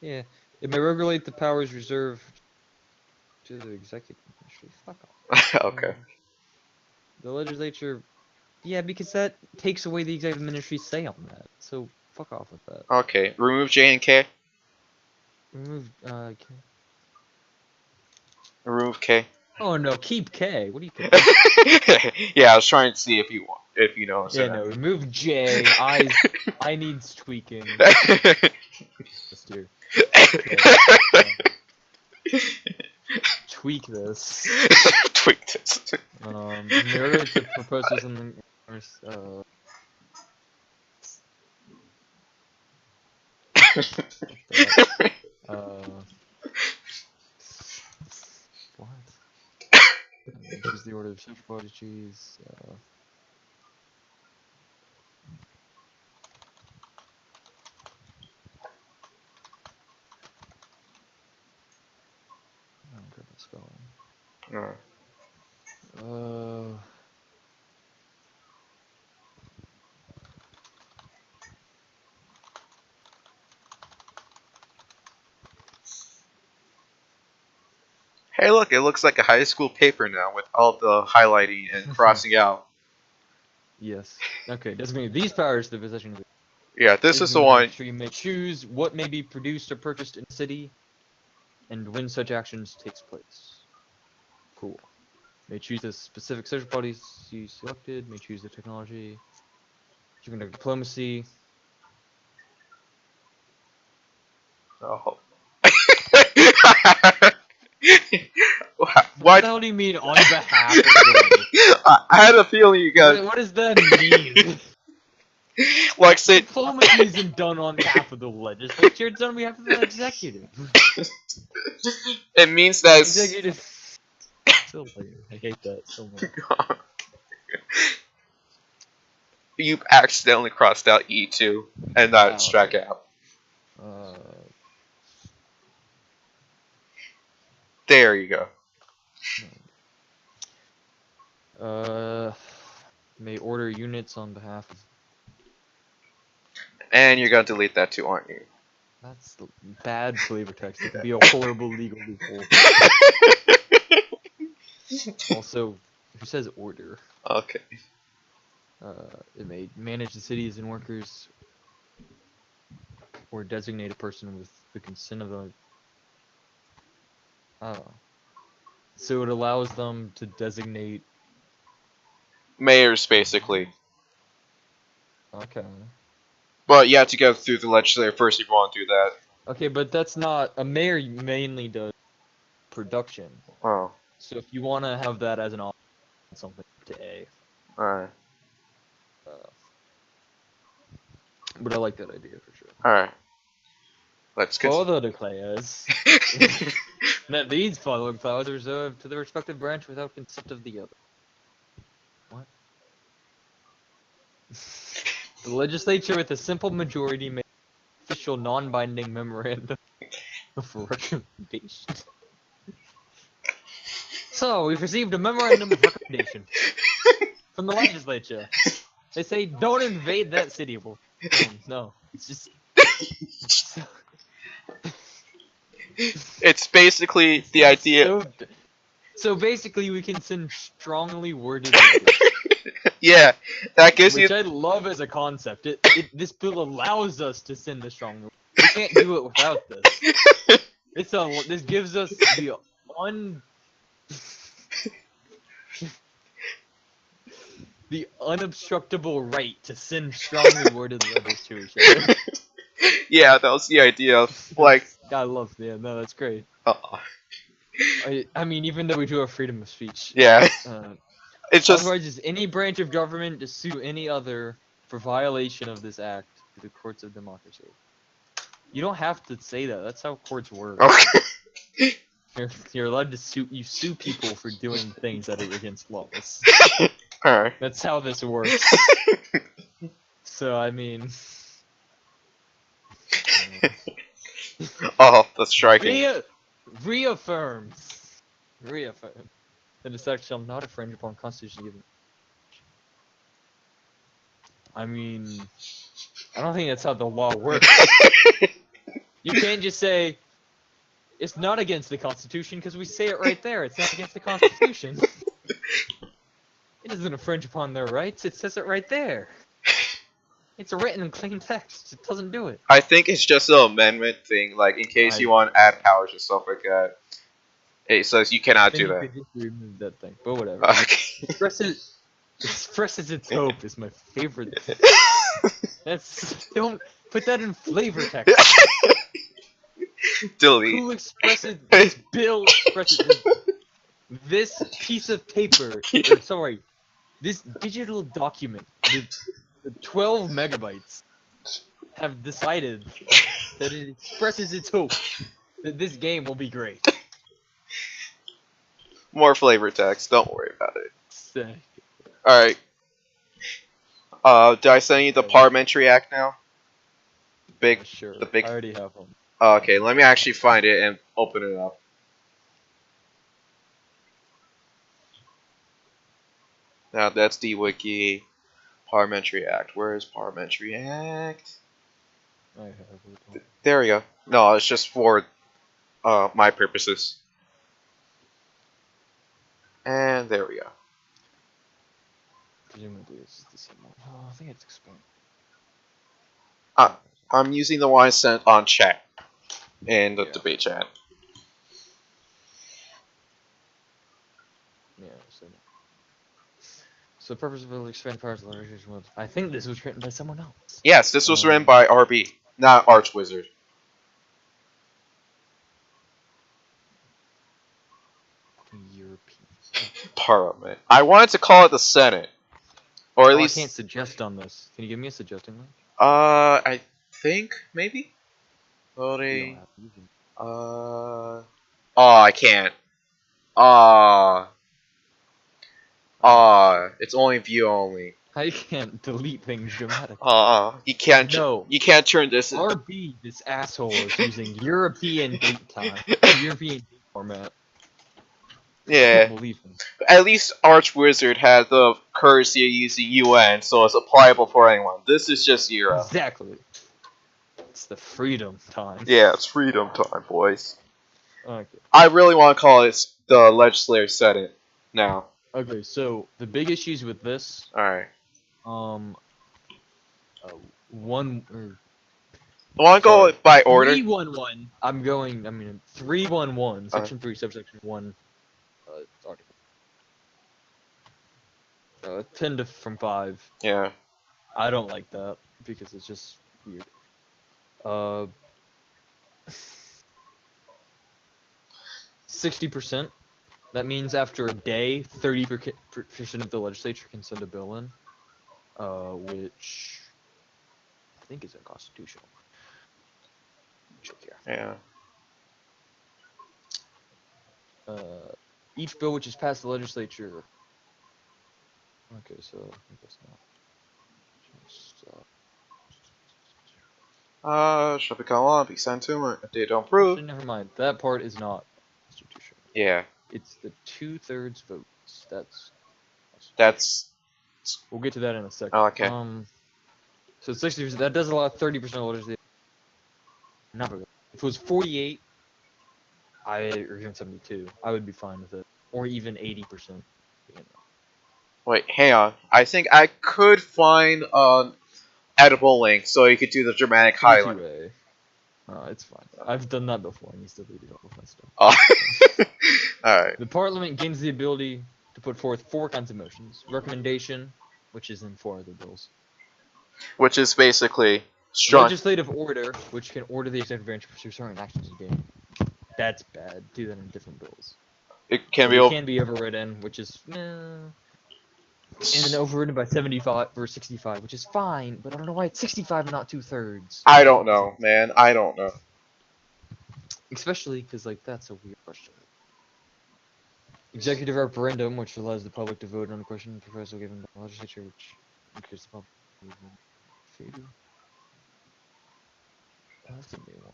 Yeah. It may regulate the powers reserved to the executive ministry. Fuck off. Okay. The legislature... Yeah, because that takes away the executive ministry's say on that. So, fuck off with that. Okay. Remove J and K. Remove, K. Remove K. Oh no, keep K. What do you think? Yeah, I was trying to see if you know. Yeah, no, remove J. I needs tweaking. Let's do. Tweak this. Tweak this. Mirror the proposals in the What? Choose the order of search prodigies. I don't care about spelling. Hey, look! It looks like a high school paper now with all the highlighting and crossing out. Yes. Okay. Designate these powers to the possession of the. Yeah, this is the one. You may choose what may be produced or purchased in the city, and when such actions takes place. Cool. May choose the specific social policy selected. May choose the technology. You can have diplomacy. Oh. What the hell do you mean on behalf of them? I had a feeling you guys. What does that mean? Like, say. Diplomacy isn't done on behalf of the legislature, it's done on behalf of the executive. It means that. Executive. So lame. I hate that so much. You accidentally crossed out E2 and not struck out. There you go. May order units on behalf of. And you're gonna delete that too, aren't you? That's the bad flavor text. It could be a horrible legal loophole. Also, who says order? Okay. It may manage the cities and workers, or designate a person with the consent of the. So it allows them to designate Mayors, basically. Okay. But you have to go through the legislature first if you want to do that. Okay, but that's not a mayor. Mainly does production. Oh. So if you want to have that as an option, something to A. Alright. But I like that idea for sure. Alright. Let's get. Further declares that these following powers are reserved to the respective branch without consent of the other. What? The legislature with a simple majority may official non-binding memorandum of recommendation. So, we've received a memorandum of recommendation from the legislature. They say, don't invade that city. Well, no. It's just... It's basically the idea... So basically, we can send strongly worded letters. Yeah, that gives Which you... I love as a concept. This bill allows us to send a strong... We can't do it without this. This gives us the the unobstructable right to send strongly worded letters to each other. Yeah, that was the idea. Like, I love that. No, that's great. I mean, even though we do have freedom of speech. Yeah. It's just authorizes any branch of government to sue any other for violation of this act to the courts of democracy. You don't have to say that. That's how courts work. Okay. You're allowed to sue people for doing things that are against laws. Alright. That's how this works. So, I mean... Oh, that's striking. Reaffirms. That this act shall not infringe upon constitution given. I mean... I don't think that's how the law works. You can't just say... It's not against the Constitution, because we say it right there. It's not against the Constitution. It doesn't infringe upon their rights. It says it right there. It's written in plain text. It doesn't do it. I think it's just an amendment thing, like, in case you want to add powers and stuff like that. It says you cannot do that. Could just remove that thing, but whatever. Okay. Expresses its hope is my favorite thing. Don't put that in flavor text. Delete. Who expresses this bill expresses this piece of paper, or sorry, this digital document, the 12 megabytes, have decided that it expresses its hope that this game will be great. More flavor text. Don't worry about it. Sick. All right. Did I send you the Parliamentary Act now? Big. Sure. The big. I already have them. Okay, let me actually find it and open it up. Now that's the wiki. Parliamentary Act. Where is Parliamentary Act? I have it. There we go. No, it's just for my purposes. And there we go. Presumably it's the same one. Oh, I think it's explained. I'm using the one I sent on chat in the debate chat. Yeah, so purpose of expand powers of legislation was. I think this was written by someone else. Yes, this was written by RB, not Archwizard. European Parliament. I wanted to call it the Senate, or at least. I can't suggest on this. Can you give me a suggesting link? I think maybe. Loading. Oh, I can't. It's only view only. I can't delete things dramatically. You can't. No. You can't turn this. RB, this asshole is using European date time, European date format. Yeah. I can't believe him. At least Archwizard had the courtesy of using UN, so it's applicable for anyone. This is just Europe. Exactly. It's the freedom time. Yeah, it's freedom time, boys. Okay. I really want to call it the Legislative Senate now. Okay, so the big issues with this. Alright. One. I want to go by order. 311. I'm going. I mean, 311. Section 3, subsection 1. Article. 10 from 5. Yeah. I don't like that because it's just weird. 60%. That means after a day, 30% of the legislature can send a bill in, which I think is unconstitutional. Check here. Yeah. Each bill which is passed the legislature. Okay, so I guess not. Shall become law, be sent to him, if they don't prove. Actually, never mind. That part is not constitutional. Yeah. It's the 2/3 votes. That's. We'll get to that in a second. Oh, okay. So 60%. That does allow 30% of the legislature. Not really. If it was 48, or even 72, I would be fine with it, or even 80%. You know. Wait, hang on. I think I could find an edible link so you could do the dramatic highlight. It's fine. I've done that before and he's deleted all of my stuff. Oh. Alright. The Parliament gains the ability to put forth 4 kinds of motions. Recommendation, which is in 4 other bills. Which is basically strong. Legislative order, which can order the executive branch to pursue certain actions of the game. That's bad. Do that in different bills. It can be overridden, which is and then overridden by 75 or 65, which is fine, but I don't know why it's 65 and not 2/3. I don't know, man. I don't know. Especially because, like, that's a weird question. Executive referendum, which allows the public to vote on a question proposal given by the legislature, which increases the public favor. That's a new one.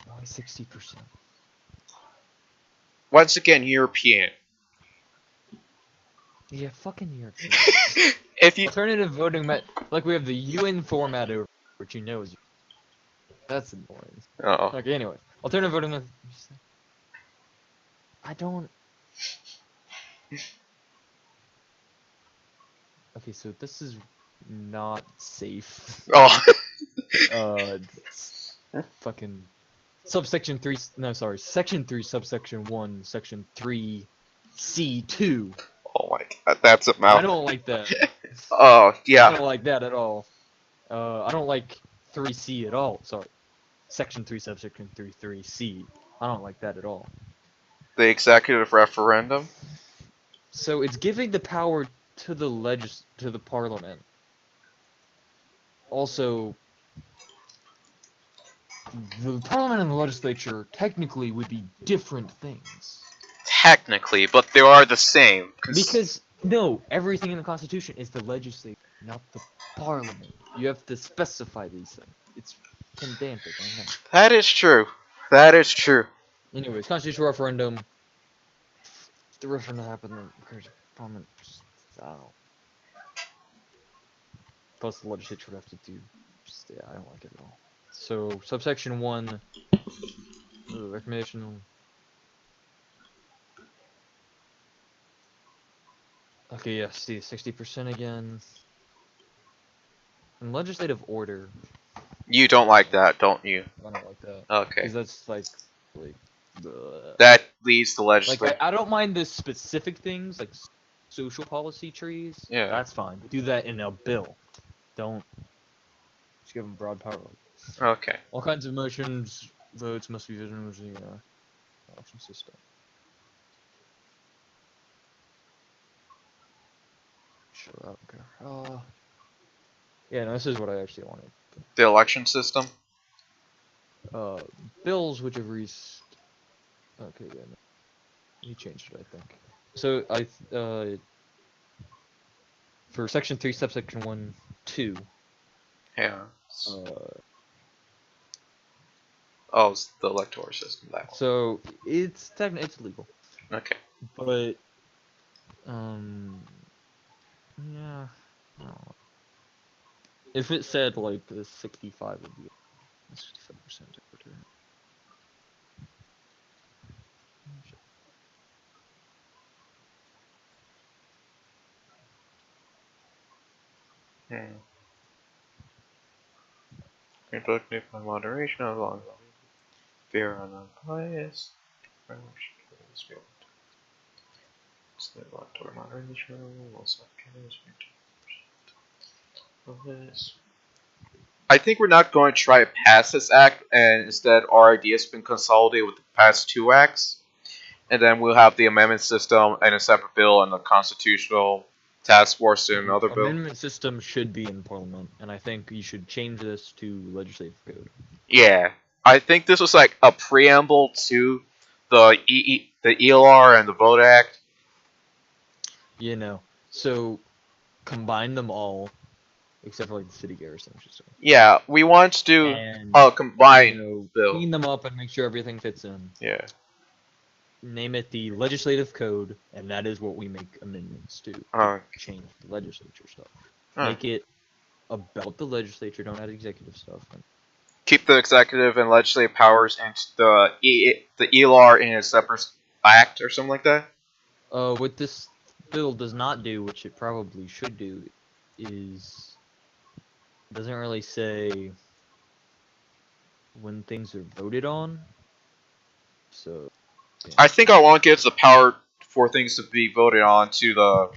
Why 60%? Once again, European. Yeah, fucking European. If you alternative voting like we have the UN format over, which you know is. That's annoying. Oh. Okay, anyway, alternative voting. I don't. Okay, so this is not safe. Oh. Fucking subsection 3. No, sorry, section 3, subsection 1, section 3, C2. Oh my god, that's a mouth. I don't like that. Oh yeah. I don't like that at all. I don't like 3C at all. Sorry, section 3, subsection 3(3)(c). I don't like that at all. The executive referendum. So it's giving the power to the parliament Also, the parliament and the legislature technically would be different things. Technically, but they are the same. Because, no, everything in the Constitution is the legislature, not the parliament. You have to specify these things. It's pedantic, I know. That is true. That is true. Anyways, constitutional referendum. The referendum happened in the parliament. Oh. Plus, the legislature would have to do. Yeah, I don't like it at all. So, subsection 1. Recommendation. Okay, yes, see, 60% again. In legislative order. You don't like that, don't you? I don't like that. Okay. Because that's like. That leads the legislature. Like, I don't mind the specific things, like social policy trees. Yeah. That's fine. Do that in a bill. Don't just give them broad power. Okay. All kinds of motions, votes must be visible with the election system. Shut up, okay. Yeah, no, this is what I actually wanted. The election system? Bills which have reached. Okay, yeah, no. He changed it, I think. So for section 3, subsection 1, 2. Yeah. Oh, it's the electoral system. That one. So it's legal. Okay. But yeah. I don't know. If it said like the 65 would be 65% equity. Conducted by moderation of law. Fair and unbiased. Electoral moderation. I think we're not going to try to pass this act, and instead our idea has been consolidated with the past 2 acts, and then we'll have the amendment system and a separate bill and the constitutional task force in another bill. Amendment system should be in Parliament, and I think you should change this to legislative code. Yeah, I think this was like a preamble to the ELR and the Vote Act. You know, so combine them all, except for like the city garrison, which is. Yeah, we want to do combine bill. Clean them up and make sure everything fits in. Yeah. Name it the legislative code, and that is what we make amendments to. Change the legislature stuff. Make it about the legislature. Don't add executive stuff. Keep the executive and legislative powers and the ELR in a separate act or something like that. What this bill does not do, which it probably should do, is doesn't really say when things are voted on. So. Yeah. I think I want to give the power for things to be voted on to the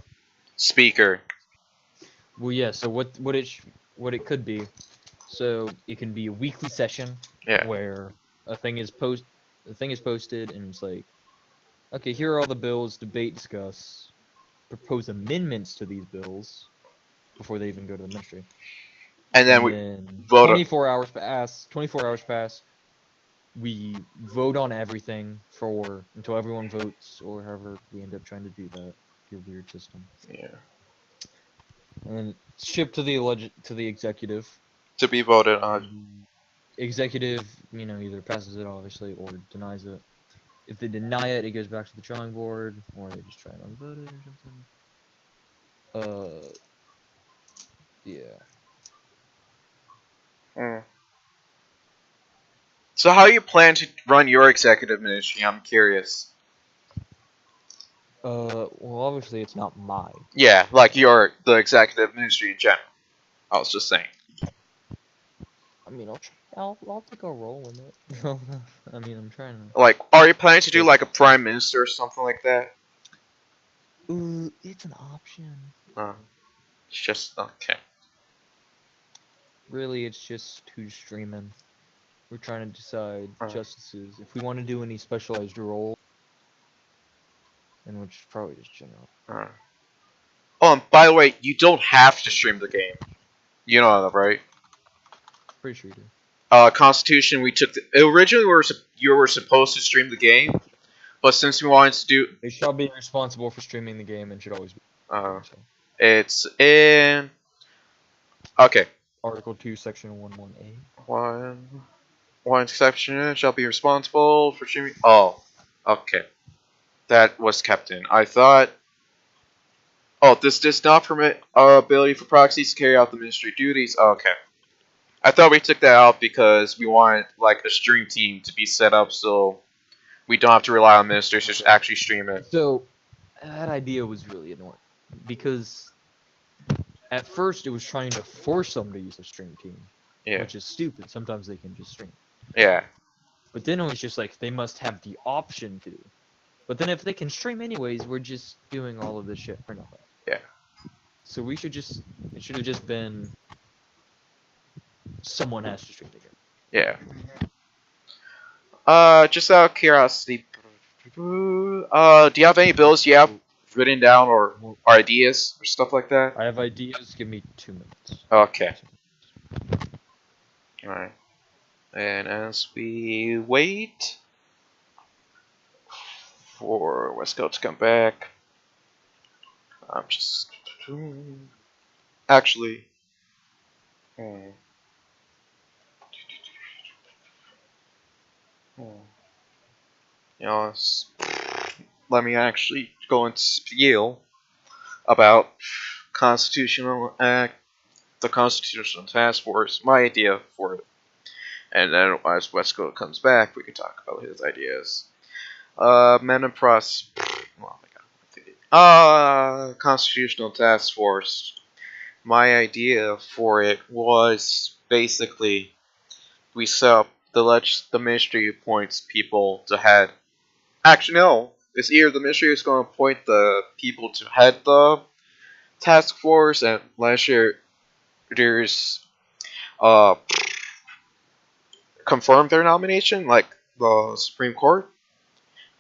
speaker. Well, yeah. So what it could be, so it can be a weekly session where a thing is posted, and it's like, okay, here are all the bills, debate, discuss, propose amendments to these bills before they even go to the ministry. And then we vote. 24 hours pass. We vote on everything until everyone votes, or however we end up trying to do that. Your weird system. Yeah. And then shipped to the executive. To be voted on. Executive, either passes it obviously or denies it. If they deny it, it goes back to the drawing board, or they just try and unvote it or something. Yeah. So how you plan to run your executive ministry? I'm curious. Well, obviously it's not mine. Yeah, like the executive ministry in general. I was just saying. I mean, I'll take a role in it. I mean, I'm trying to. Like, are you planning to do like a prime minister or something like that? It's an option. It's just okay. Really, it's just who's streaming. We're trying to decide justices if we want to do any specialized role, and which is probably just general. Oh, and by the way, you don't have to stream the game. You know that, right? Pretty sure you did. Constitution, we took originally you were supposed to stream the game, but since we wanted to do They shall be responsible for streaming the game and should always be. So. it's in okay. Article 2, Section 11A. One exception shall be responsible for streaming. Oh, okay, that was kept in. I thought. Oh, this does not permit our ability for proxies to carry out the ministry duties. Okay. I thought we took that out because we wanted like a stream team to be set up so we don't have to rely on ministers to actually stream it. So that idea was really annoying because at first it was trying to force them to use a stream team, which is stupid. Sometimes they can just stream. Yeah. But then it was just like they must have the option to. But then if they can stream anyways, we're just doing all of this shit for nothing. Yeah. So it should have just been someone has to stream the game. Yeah. Just out of curiosity, do you have any bills you have written down or ideas or stuff like that? I have ideas. Give me 2 minutes. Okay. Alright. And as we wait for Westcoat to come back, I'm just actually. Yes. Let me actually go into spiel about constitutional act, the Constitutional Task Force, my idea for it, and then as Westcoat comes back, we can talk about his ideas. Men and Press. Oh my god. Constitutional Task Force. My idea for it was basically we set up the ministry appoints people to head. Actually, no. This year, the ministry is going to appoint the people to head the task force, and last year there's confirmed their nomination, like the Supreme Court.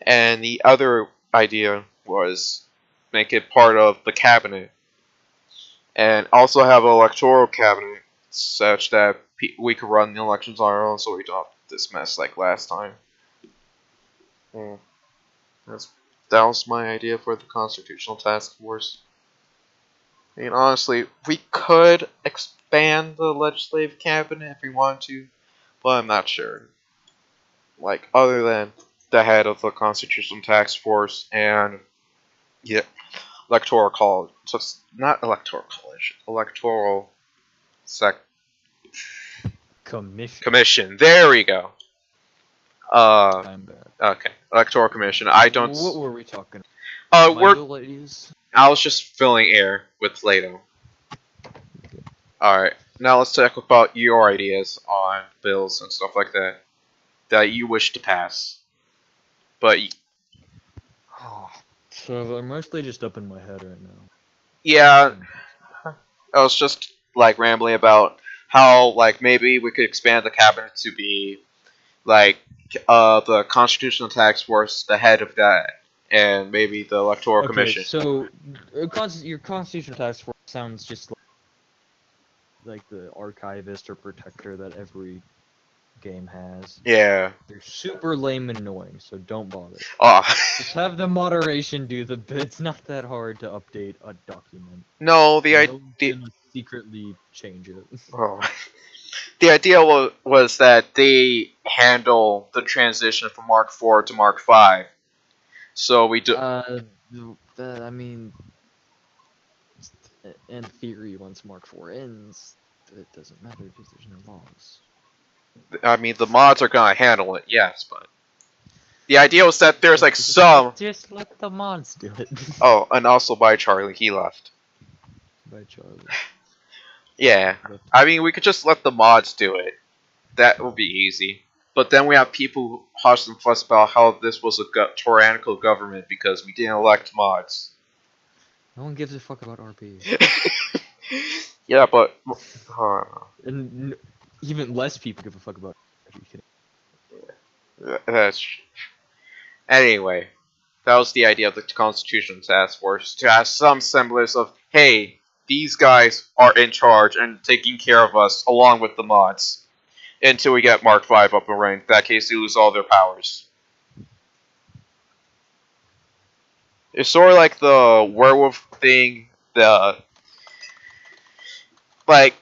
And the other idea was make it part of the cabinet, and also have an electoral cabinet such that we could run the elections on our own, so we don't have this mess like last time. That was my idea for the Constitutional Task Force. I mean, honestly, we could expand the legislative cabinet if we wanted to, but I'm not sure. Like, other than the head of the Constitutional Task Force and electoral college. So it's not electoral college. Electoral commission. There we go. I'm bad. Okay. Electoral commission. I don't. What were we talking? I was just filling air with Plato. Alright, now let's talk about your ideas on bills and stuff like that that you wish to pass. But so they're mostly just up in my head right now. Yeah, I was just like rambling about how like maybe we could expand the cabinet to be like the Constitutional Task Force, the head of that, and maybe the Electoral Commission. So your Constitutional Task Force sounds just like the archivist or protector that every game has. Yeah. They're super lame and annoying, so don't bother. Just have the moderation do the bit. It's not that hard to update a document. No, the idea secretly change it. Oh. The idea was that they handle the transition from Mark 4 to Mark 5. So we do. I mean, in theory, once Mark 4 ends, it doesn't matter because there's no laws. I mean, the mods are gonna handle it, yes, but the idea was that there's like some. Just let the mods do it. Oh, and also by Charlie, he left. By Charlie. Yeah, I mean, we could just let the mods do it. That would be easy. But then we have people who hush and fuss about how this was a tyrannical government because we didn't elect mods. No one gives a fuck about RP. Yeah, but and even less people give a fuck about it. That's anyway. That was the idea of the Constitutional Task Force, to have some semblance of, hey, these guys are in charge and taking care of us along with the mods. until we get Mark 5 up and running. In that case, they lose all their powers. It's sort of like the werewolf thing. Like,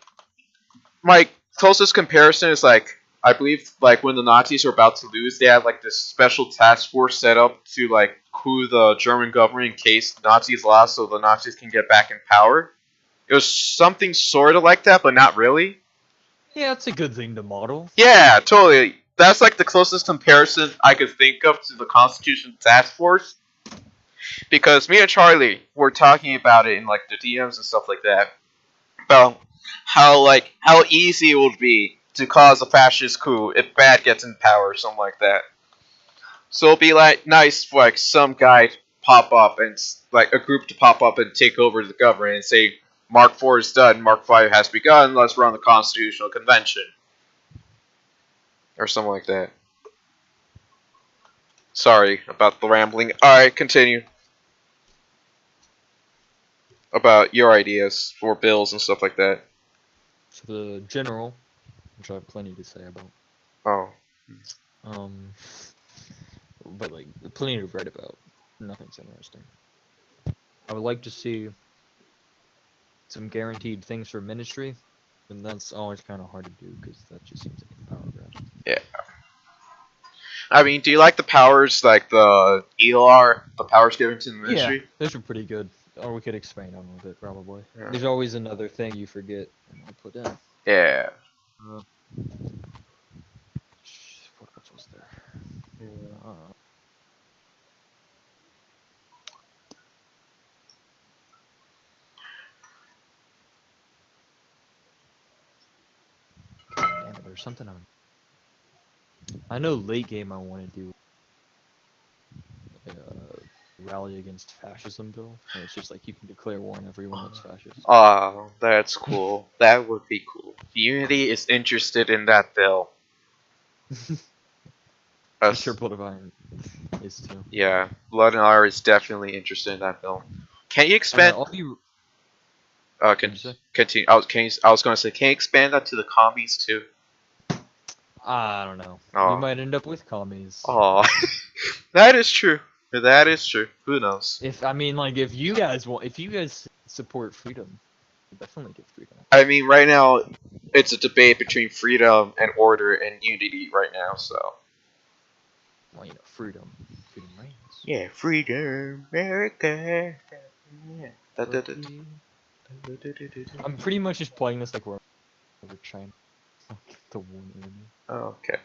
my closest comparison is like, I believe like when the Nazis were about to lose, they had like this special task force set up to like coup the German government in case the Nazis lost, so the Nazis can get back in power. It was something sort of like that, but not really. Yeah, that's a good thing to model. Yeah, totally. That's like the closest comparison I could think of to the Constitution Task Force. Because me and Charlie were talking about it in like the DMs and stuff like that. About how easy it would be to cause a fascist coup if Bad gets in power or something like that. So it'd be like nice for like some guy to pop up and like a group to pop up and take over the government and say Mark 4 is done, Mark 5 has begun, let's run the Constitutional Convention. Or something like that. Sorry about the rambling. Alright, continue. About your ideas for bills and stuff like that. So the general, which I have plenty to say about. Oh. But like plenty to write about. Nothing's interesting. I would like to see some guaranteed things for ministry, and that's always kind of hard to do because that just seems like a power grab. Yeah. I mean, do you like the powers, like the ELR, the powers given to the ministry? Yeah, those are pretty good. Or we could expand on a bit, probably. Yeah. There's always another thing you forget and I put in. Yeah. What else was there? God damn it, there's something I know late game I want to do rally against fascism bill. And it's just like you can declare war on everyone that's fascist. Oh, that's cool. That would be cool. Unity is interested in that bill. I'm sure Blood of Iron is too. Yeah, Blood and Iron is definitely interested in that bill. Can you expand? Continue. I was going to say, can you expand that to the commies too? I don't know. Oh. We might end up with commies. Oh, that is true. That is true. Who knows? If you guys support freedom, definitely get freedom. I mean, right now, it's a debate between freedom and order and unity right now. So. Well, you know, freedom reigns. Yeah, freedom, America. Yeah. I'm pretty much just playing this like we're trying to get the one enemy. Oh, okay.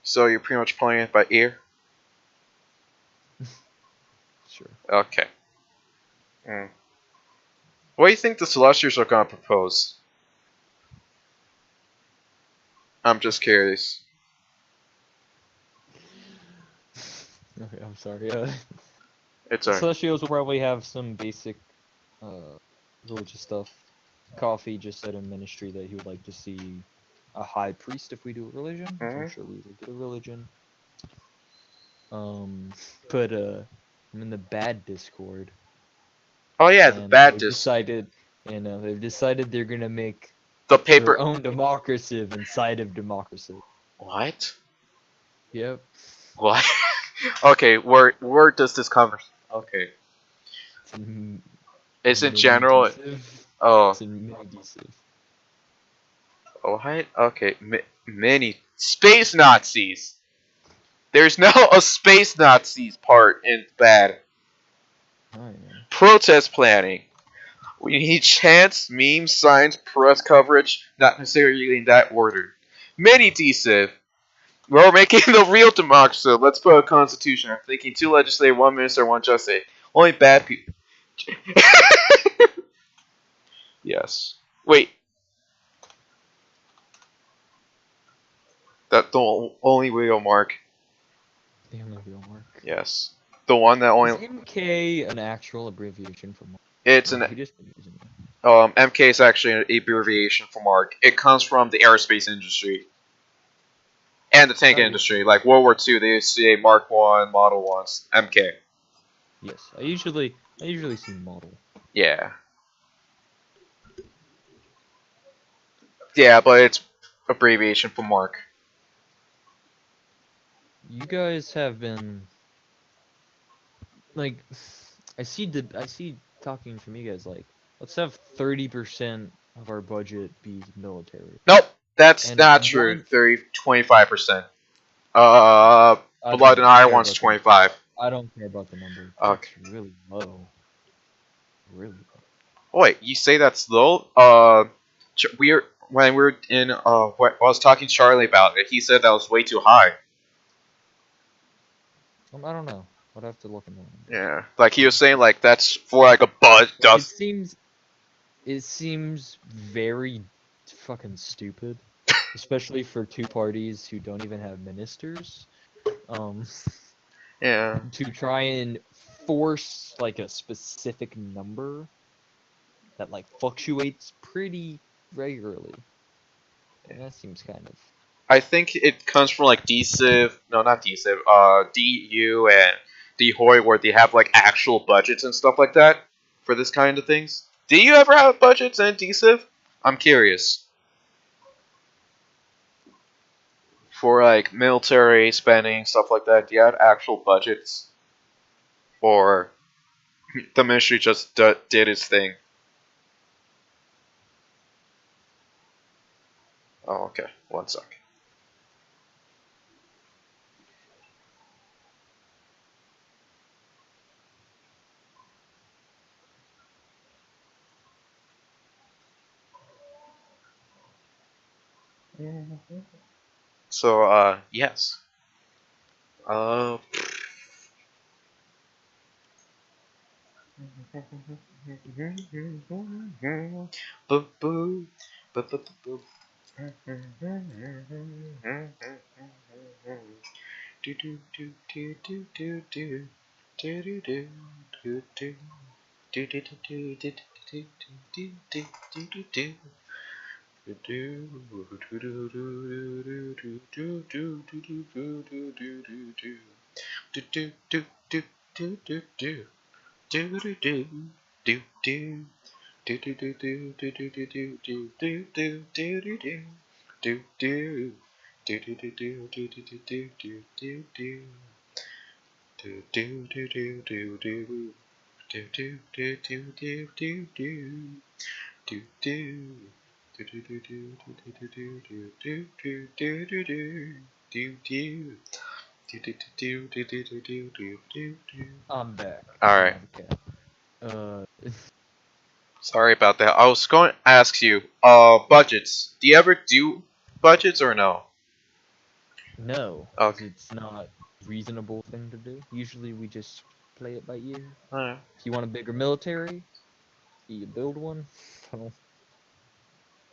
So you're pretty much playing it by ear? Sure. Okay. What do you think the Celestials are going to propose? I'm just curious. Okay, I'm sorry. It's alright. Celestials will probably have some basic religious stuff. Coffee just said in ministry that he would like to see a high priest if we do a religion. So I'm sure we will get a religion. But I'm in the bad Discord. Oh yeah, the bad Discord. They've decided they're gonna make the paper their own Democraciv inside of Democraciv. What? Yep. What? Okay, where does this cover? Okay. Is it general? Oh. It's in mini-desiv. Oh, hi. Okay, mini space Nazis. There's now a space Nazis part in bad. Oh, yeah. Protest planning. We need chants, memes, signs, press coverage, not necessarily in that order. Mini-desiv. We're making the real democracy. Let's put a constitution. I'm thinking 2 legislators, 1 minister, 1 justice. Only bad people. Yes. Wait. That the only real mark. The only real mark. Yes. The one that only. Is MK an actual abbreviation for mark? It's an. MK is actually an abbreviation for mark. It comes from the aerospace industry. And the tank industry. Like World War II, they used to say Mark 1, Model 1, MK. Yes. I usually see model. Yeah. Yeah, but it's abbreviation for Mark. You guys have been like, I see talking from you guys like, let's have 30% of our budget be military. Nope, that's And not true. one, 25%. I Blood and don't Iron care one's about 25. I don't care about the number. Okay. That's really low. Really low. Oh, wait, you say that's low? When we were in I was talking to Charlie about it, he said that was way too high. I don't know. I'd have to look into it. Yeah, like he was saying, like that's for like a bud. It seems very fucking stupid, especially for two parties who don't even have ministers. Yeah. To try and force like a specific number that like fluctuates pretty regularly. And that seems kind of. I think it comes from like DCiv, no, not DCiv, DU and DHOI, where they have like actual budgets and stuff like that for this kind of things. Do you ever have budgets in DCiv? I'm curious. For like military spending, stuff like that, do you have actual budgets? Or the ministry just did its thing? Oh, okay. One sec. So, yes. Uh. Boo boo. Boo boo boo. Do do do do do do do. Do do do do do. Do do do do do do do do do do do. I'm back. Alright. Uh, Sorry about that. I was going to ask you, budgets. Do you ever do budgets or no? no, 'cause Okay. it's not a reasonable thing to do. Usually we just play it by ear. Alright. If you want a bigger military, you build one.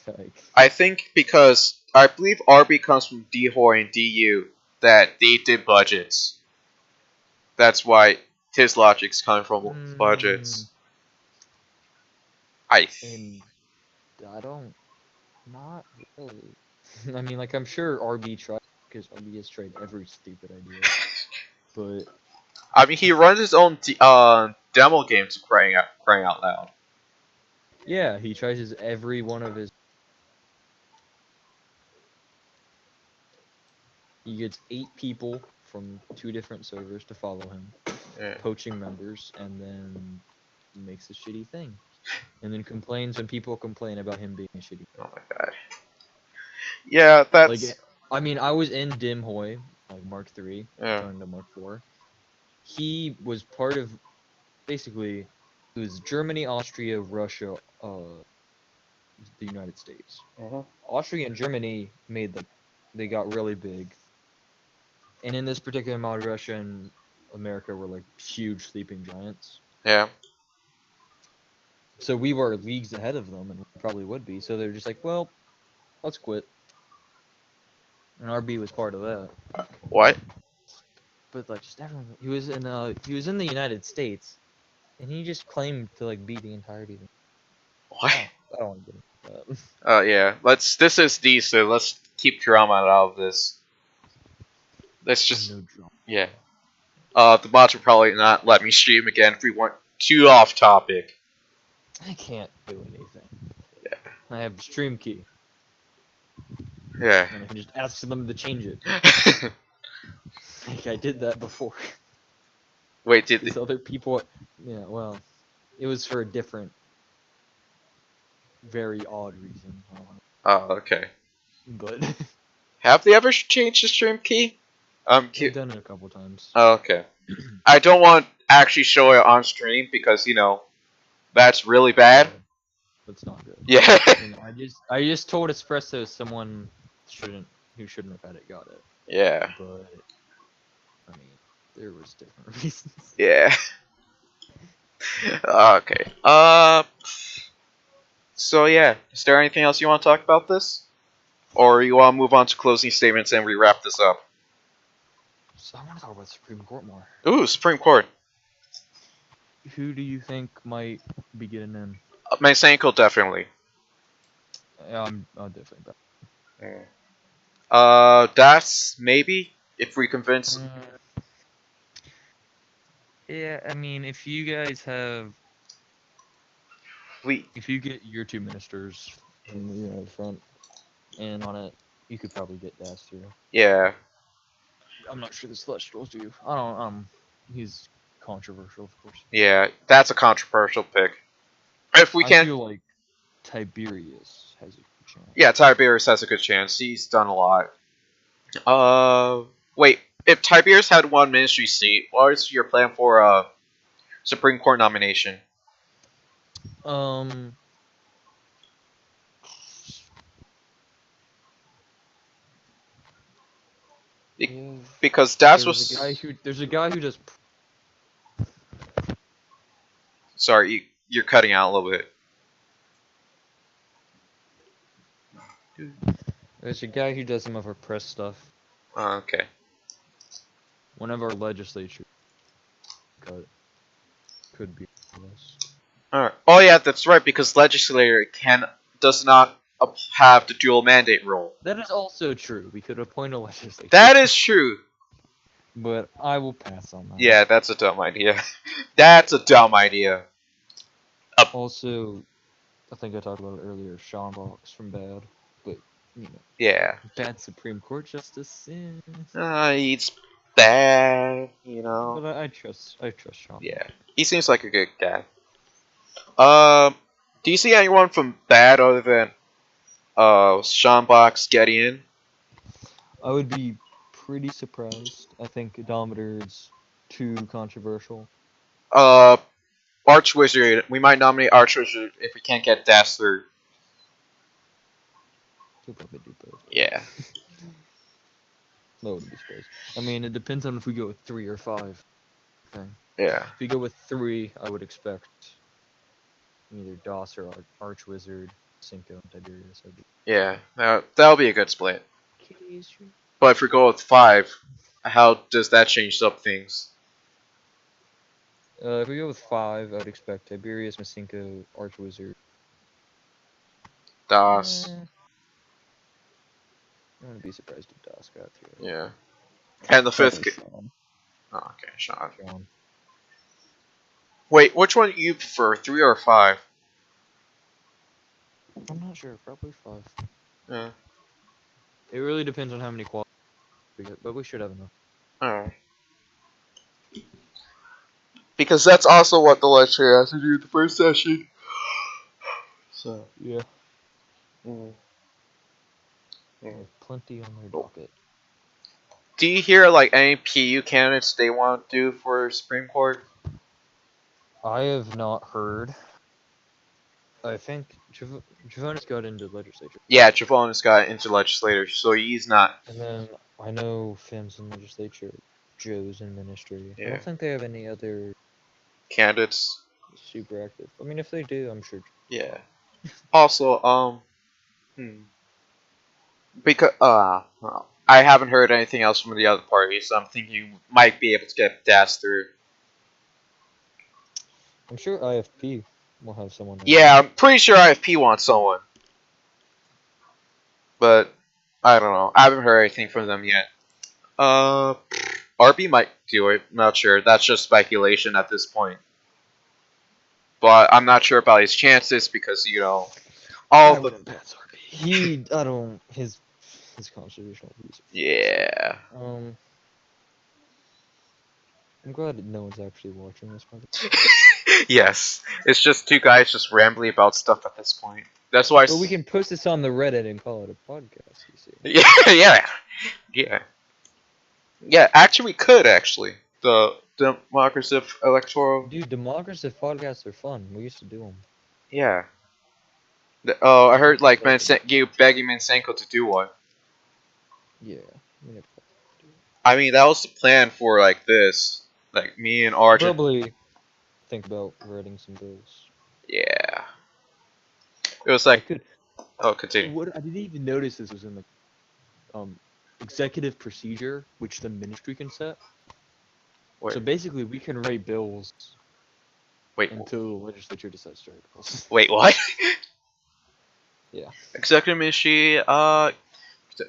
Like, I think because I believe RB comes from DHOI and DU that they did budgets. That's why his logic's coming from budgets. and I don't, not really. I mean, like, I'm sure RB tried, because RB has tried every stupid idea. But I mean, he runs his own demo games, crying out loud. yeah, he tries every one of his. He gets 8 people from 2 different servers to follow him, Yeah. poaching members, and then makes a shitty thing. And then complains when people complain about him being a shitty. Oh my god. Yeah, that's. Like, I mean, I was in Dimhoy, like Mark 3, Yeah. going to Mark 4. He was part of, basically, it was Germany, Austria, Russia, the United States. Austria and Germany they got really big. And in this particular mod, Russia and America were like huge sleeping giants. Yeah. So we were leagues ahead of them, and we probably would be. So they're just like, well, let's quit. And RB was part of that. What? But like, just everyone, he was in the United States, and he just claimed to like be the entirety of it. What? I don't want to get into that. Yeah. This is D, so let's keep drama out of this. Let's just. No drama. Yeah. The mods will probably not let me stream again if we weren't too off topic. I can't do anything. Yeah. I have stream key. Yeah. And I can just ask them to change it. Like I did that before. Wait, did With other people. Yeah, well, it was for a different, very odd reason. Oh, okay. But Have they ever changed the stream key? I've done it a couple times. Oh, okay. I don't want to actually show it on stream because that's really bad. That's not good. Yeah. You know, I just told Espresso someone who shouldn't have had it got it. Yeah. But I mean, there was different reasons. Yeah. Okay. So yeah, is there anything else you want to talk about this, or you want to move on to closing statements and we wrap this up? So I want to talk about the Supreme Court more. Ooh, Supreme Court. Who do you think might be getting in? Masenko definitely. Yeah, I'll definitely bet. Das maybe if we convince. Yeah, I mean, if you guys if you get your two ministers in the front and on it, you could probably get Das through. Yeah. I'm not sure the Celestials do. I don't. He's controversial, of course. Yeah, that's a controversial pick. If we I can. feel like Tiberius has a good chance. Yeah, Tiberius has a good chance. He's done a lot. Wait. If Tiberius had one ministry seat, what is your plan for Supreme Court nomination? Because Das was. There's a guy who does. Sorry, you're cutting out a little bit. There's a guy who does some of our press stuff. Oh, okay. One of our legislature could be less. Alright. Oh yeah, that's right. Because legislator does not have the dual mandate rule. That is also true. We could appoint a legislature. That is true. But I will pass on that. Yeah, that's a dumb idea. That's a dumb idea. Also, I think I talked about it earlier. Sean Box from Bad, but Yeah. bad Supreme Court justice. He's bad, But I trust Sean. Yeah, he seems like a good guy. Do you see anyone from Bad other than Sean Box getting in? I would be pretty surprised. I think Odometer is too controversial. Archwizard. We might nominate Archwizard if we can't get Das through. He'll probably do both. Yeah. That wouldn't be surprised. I mean, it depends on if we go with 3 or 5. Okay. Yeah. If we go with 3, I would expect either DOS or Archwizard, Cinco, and Tiberius. Yeah, that'll be a good split. But if we go with 5, how does that change up things? If we go with 5, I'd expect Tiberius, Masinko, Archwizard. Das. I wouldn't be surprised if Das got through. Yeah. And the 5th. Sean. Oh, okay, Sean. Sean. Wait, which one do you prefer, 3 or 5? I'm not sure. Probably 5. Yeah. It really depends on how many qualifiers we get, but we should have enough. Alright. Because that's also what the legislature has to do in the first session. So. Yeah. Yeah. Plenty on their docket. Do you hear like any PU candidates they want to do for Supreme Court? I have not heard. I think Javonis got into legislature. Yeah, Javonis got into legislature, so he's not. And then I know Finn's in legislature, Joe's in ministry. Yeah. I don't think they have any other Candidates. super active. I mean, if they do, I'm sure. Yeah. Also, because I haven't heard anything else from the other parties. So I'm thinking you might be able to get Das through. I'm sure IFP will have someone. Yeah, I'm pretty sure IFP wants someone. But I don't know. I haven't heard anything from them yet. RB might do it. Not sure. That's just speculation at this point. But I'm not sure about his chances because all the. He, I don't. It's constitutional views. Yeah. I'm glad that no one's actually watching this. Yes. It's just two guys just rambling about stuff at this point. That's why. But we can post this on the Reddit and call it a podcast. You see? Yeah. Yeah. Actually, we could actually the Democraciv Electoral. Dude, Democraciv podcasts are fun. We used to do them. Yeah. Oh, I heard like you begging Mansenko to do one. Yeah. I mean, that was the plan for like this, like me and Arjun. Probably think about writing some bills. Yeah. It was like. Oh, continue. What I didn't even notice this was in the executive procedure, which the ministry can set. Wait. So basically, we can write bills. Wait. Until the legislature decides to write bills. Wait, what? Yeah. Executive ministry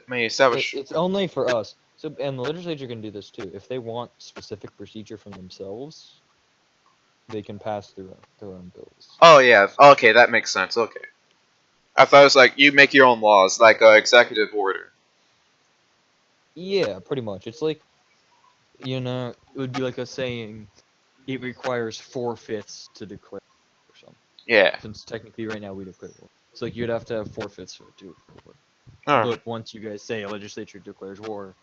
may establish. It's only for us. So, and the legislature can do this too. If they want specific procedure from themselves, they can pass their own bills. Oh yeah. Okay, that makes sense. Okay. I thought it was like you make your own laws, like executive order. Yeah, pretty much. It's like, it would be like us saying it requires 4/5 to declare or something. Yeah. Since technically right now we declare war. It's like you'd have to have 4/5 to do war. But once you guys say a legislature declares war,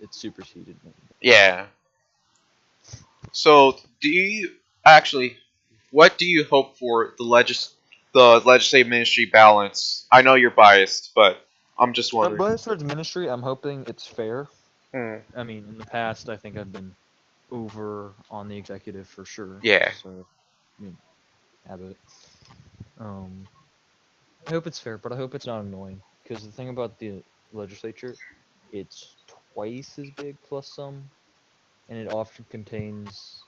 it's superseded. Yeah. So, what do you hope for the legislative ministry balance? I know you're biased, but I'm just wondering. Biased towards ministry, I'm hoping it's fair. I mean, in the past, I think I've been over on the executive for sure. Yeah. So, habit. I hope it's fair, but I hope it's not annoying. Because the thing about the legislature, it's twice as big plus some, and it often contains,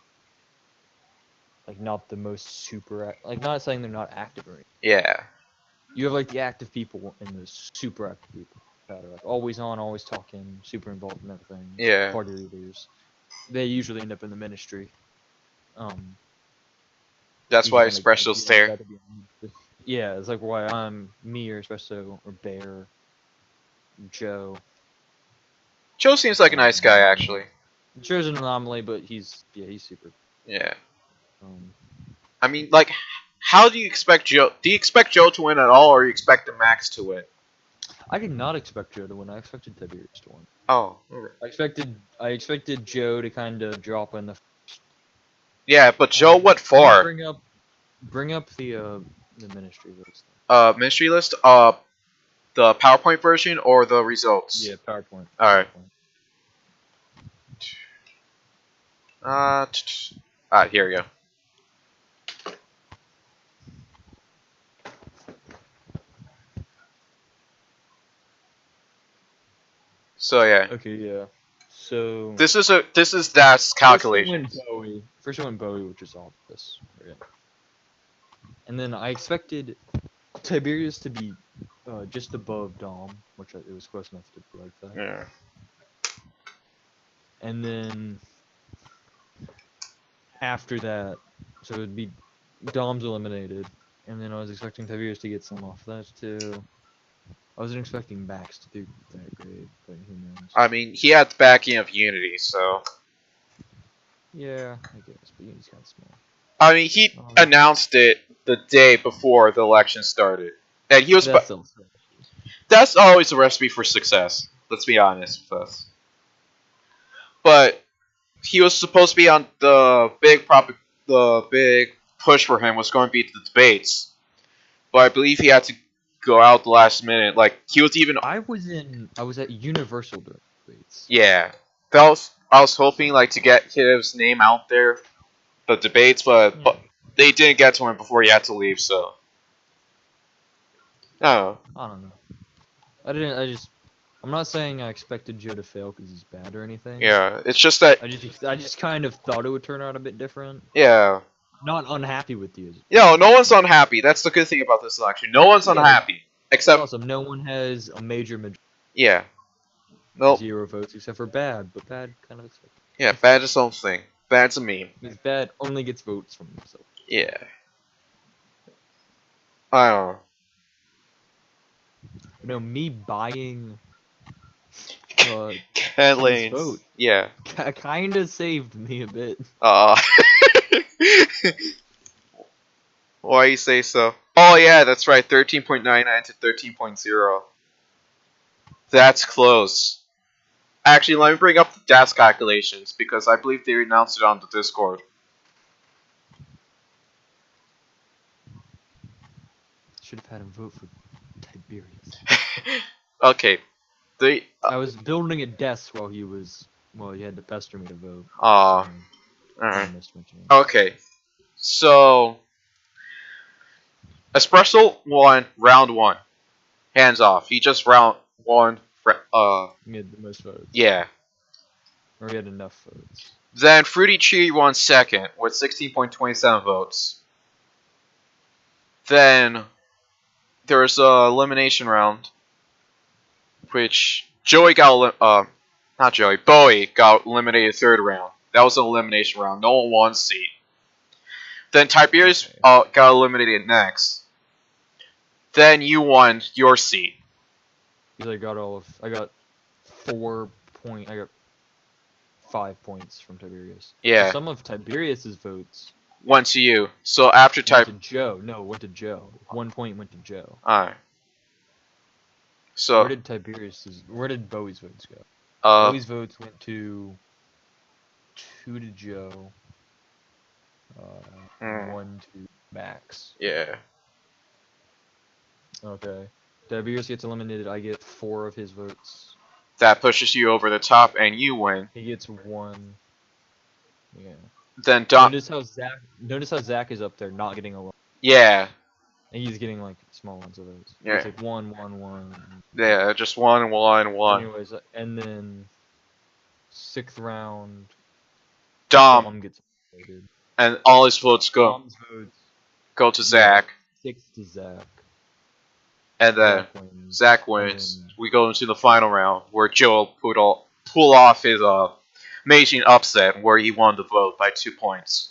like, not the most super, not saying they're not active or anything. Yeah. You have, like, the active people and the super active people that are, like, always on, always talking, super involved in everything. Yeah. Party leaders. They usually end up in the ministry. That's why Espresso's there. Yeah, it's like why I'm me or Espresso or Bear, Joe. Joe seems like a nice guy, actually. Joe's an anomaly, but he's super. Yeah. I mean, like, how do you expect Joe? Do you expect Joe to win at all, or you expect the Max to win? I did not expect Joe to win. I expected Tiberius to win. Oh. Okay. I expected Joe to kind of drop in the. Yeah, but Joe went far. Bring up the ministry list. Ministry list. The PowerPoint version or the results? Yeah, PowerPoint. All right. Here we go. So yeah. Okay, yeah. So this is that's calculation. First one went Bowie, which is obvious. Right? And then I expected Tiberius to be just above Dom, which it was close enough to be like that. Yeah. And then after that, so it would be Dom's eliminated, and then I was expecting Tiberius to get some off that too. I wasn't expecting Max to do that great, but who knows? I mean, he had the backing of Unity, so. Yeah, I guess, but Unity's kind of small. I mean, he announced it the day before the election started, and he was. That's always a recipe for success. Let's be honest with us. But he was supposed to be on the big push for him was going to be the debates, but I believe he had to go out the last minute. Like he was even. I was at Universal during debates. Yeah, I was hoping like to get his name out there, the debates, but they didn't get to him before he had to leave. So. I don't know. I'm not saying I expected Joe to fail because he's bad or anything. Yeah, it's just that I just kind of thought it would turn out a bit different. Yeah. Not unhappy with you. No one's unhappy. That's the good thing about this election. No one's unhappy except. Awesome. No one has a major majority. Yeah. Nope. 0 votes except for Bad, but Bad kind of accepts. Yeah, Bad is something. Bad's a meme. Because Bad only gets votes from himself. Yeah. I don't know. No, me buying Cat his lanes. vote Yeah. kind of saved me a bit. Why you say so? Oh yeah, that's right. 13.99 to 13.0. That's close. Actually, let me bring up the DAS calculations because I believe they announced it on the Discord. Should have had him vote for Tiberius. Okay. They. I was building a desk while he had to pester me to vote. Aw. So I Alright. missed my chance. Okay. So. Espresso won round 1. Hands off. He just round 1. He had the most votes. Yeah. Or he had enough votes. Then Fruity Tree won second with 16.27 votes. Then there was a elimination round, which Joey got not Joey, Bowie got eliminated third round. That was an elimination round. No one won seat. Then Tiberius got eliminated next. Then you won your seat. Because I got 5 points from Tiberius. Yeah. So some of Tiberius's votes Went to you. So after went to Joe. No, went to Joe. 1 point went to Joe. Alright. So Where did Bowie's votes go? Bowie's votes went to 2 to Joe. 1 to Max. Yeah. Okay. Tiberius gets eliminated. I get 4 of his votes. That pushes you over the top, and you win. He gets 1. Yeah. Then Don. Notice how Zach is up there, not getting a lot. Yeah. And he's getting like small ones of those. Yeah. It's like 1, 1, 1. Yeah, just 1, 1, 1. Anyways, and then 6th round, Dom gets eliminated. and all his votes Dom's votes go to Zach. 6 to Zach. And then Zach wins. And then, We go into the final round where Joe pull off his amazing upset where he won the vote by 2 points.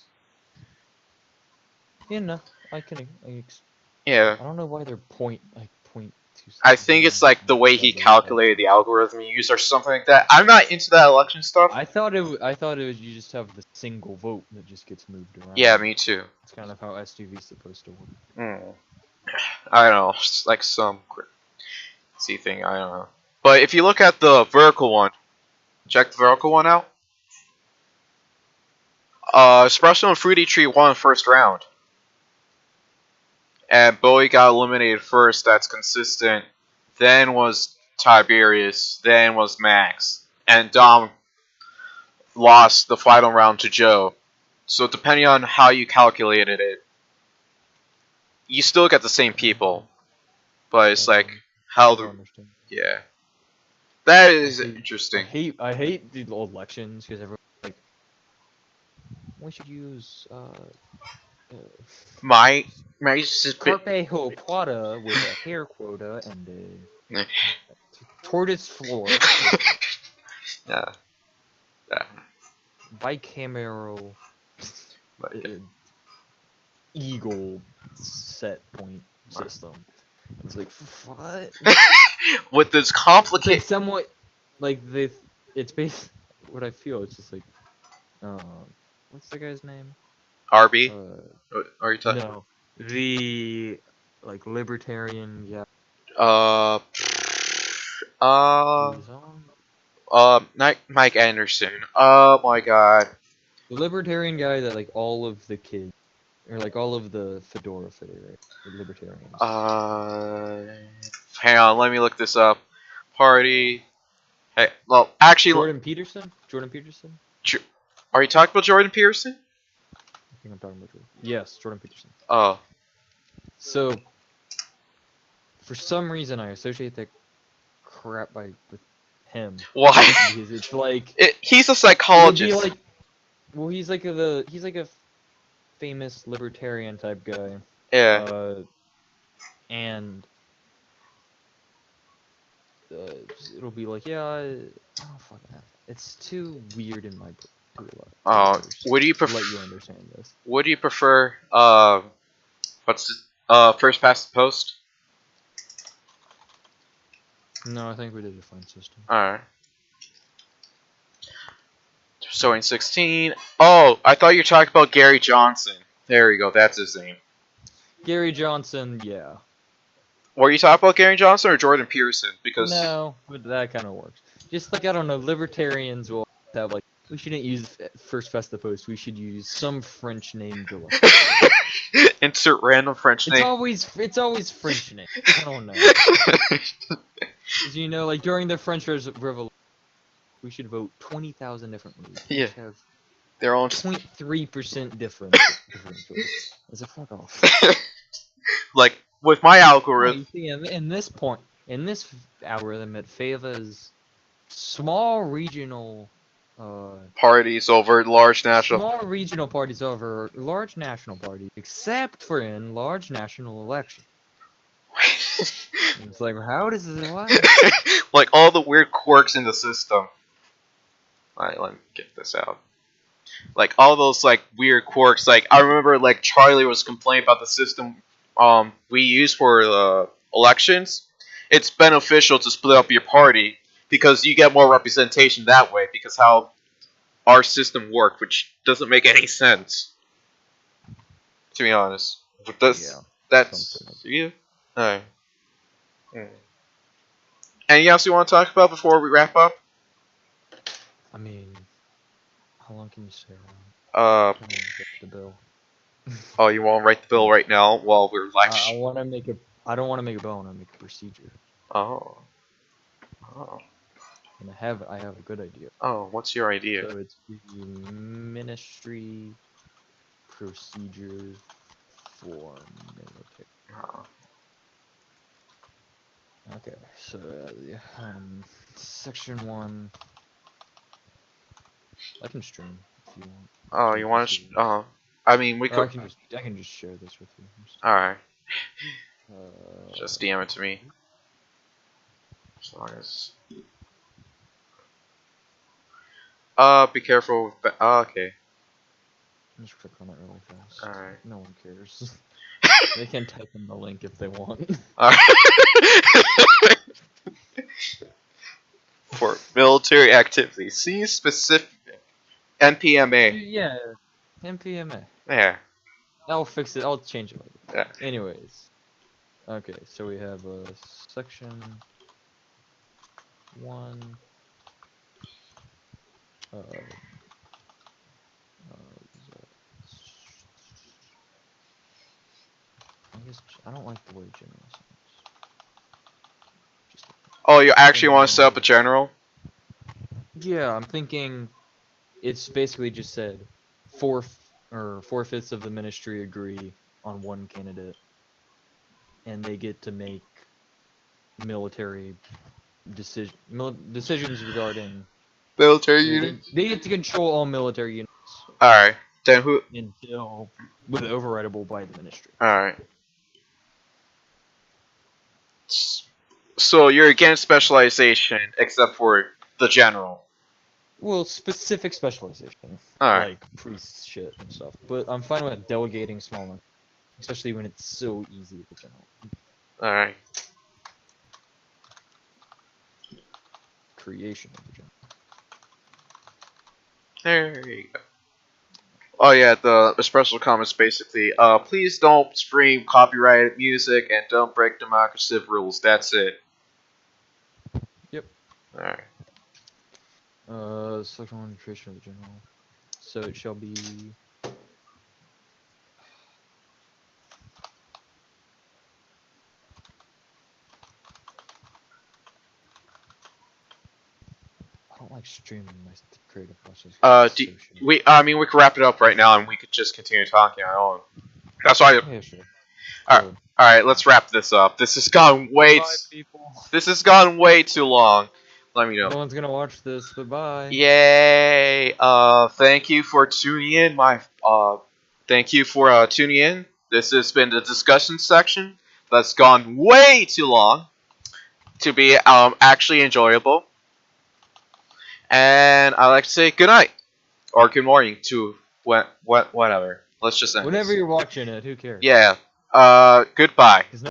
yeah, no, I Yeah. don't know why they're point 2. I think it's like the way he calculated the algorithm he used or something like that. I'm not into that election stuff. I thought it was you just have the single vote that just gets moved around. Yeah, me too. It's kind of how STV is supposed to work. I don't know, it's like some crazy thing, I don't know. But if you look at the vertical one, check the vertical one out. Espresso and Fruity Tree won the first round. And Bowie got eliminated first, that's consistent. Then was Tiberius, then was Max. And Dom lost the final round to Joe. So depending on how you calculated it, you still get the same people. But it's like how the yeah. That is interesting. I hate the elections because everyone's like, we should use My Carpe Quota with a hair quota and a tortoise floor. Yeah. Bicameral eagle set point system. It's like what? With this complicated, It's like somewhat like it's based. What I feel it's just like, what's the guy's name? RB. Are you talking? No, the like libertarian guy. Mike Anderson. Oh my God. The libertarian guy that like all of the kids, or like all of the Fedora Federation, the libertarians. Hang on, let me look this up. Party. Hey, well, actually, Jordan Peterson. Are you talking about Jordan Peterson? I think I'm talking about Jordan. Yes, Jordan Peterson. Oh. So, for some reason, I associate that crap with him. Why? Because it's like he's a psychologist. Like, well, he's like a famous libertarian type guy. Yeah. And it'll be like, yeah, oh fuck that. It's too weird in my book. Would you prefer? Let you understand this. Would you prefer? What's first past the post? No, I think we did a fine system. Alright. Sewing 16. Oh, I thought you were talking about Gary Johnson. There we go, that's his name. Gary Johnson, yeah. Were you talking about Gary Johnson or Jordan Peterson? Because No, but that kind of works. Just like, I don't know, libertarians will have like, we shouldn't use first past the post, we should use some French name to insert random French It's name. always French name. I don't know. 'Cause, you know, like during the French Revolution, we should vote 20,000 different ways. Yeah. Each have Their own 0.3% difference. As a fuck off. like with my algorithm. You see, in this algorithm, it favors small regional Parties over large national. small regional parties over large national parties, except for in large national elections. It's like, how does this what? Like all the weird quirks in the system. Alright, let me get this out. Like all those like weird quirks. Like I remember like Charlie was complaining about the system we use for the elections. It's beneficial to split up your party because you get more representation that way because how our system worked, which doesn't make any sense. To be honest. But that's you? Alright. Anything else you want to talk about before we wrap up? I mean, how long can you stay around? The bill. Oh, you want to write the bill right now while we're live? I want to make a. I don't want to make a bill. I want to make a procedure. Oh. And I have a good idea. Oh, what's your idea? So it's the ministry procedure for military. Oh. Okay, so section 1. I can stream if you want. Oh, you want to? I mean, we could. I can just share this with you. All right. Just DM it to me. As long as. Be careful with. Okay. Just click on it really fast. All right. No one cares. They can type in the link if they want. All right. For military activities, see specific NPMA. Yeah, NPMA. Yeah. I'll fix it. I'll change it later. Yeah. Anyways. Okay, so we have section 1. I don't like the word general. Oh, you actually want to set up a general? Yeah, I'm thinking it's basically just said 4/5 of the ministry agree on one candidate, and they get to make military decisions regarding Military units? They get to control all military units. Alright. Then who? Until with overridable by the ministry. Alright. So you're against specialization except for the general. Well, specific specialization. Alright. Like priest shit and stuff. But I'm fine with delegating smaller. Especially when it's so easy at the general. Alright. Creation of the general. There you go. Oh yeah, the special comments basically, please don't stream copyrighted music and don't break Democraciv rules. That's it. Yep. Alright. Section 1, creation of the general. So it shall be. I don't like streaming my creative process. I mean, we could wrap it up right now and we could just continue talking our own. That's why. Yeah, sure. Alright, let's wrap this up. This has gone way. This has gone way too long. Let me know. No one's gonna watch this. Goodbye. Yay! Thank you for tuning in. Thank you for tuning in. This has been the discussion section. That's gone way too long to be actually enjoyable. And I like to say good night or good morning to whatever. Let's just end. Whenever you're watching it, who cares? Yeah. Goodbye.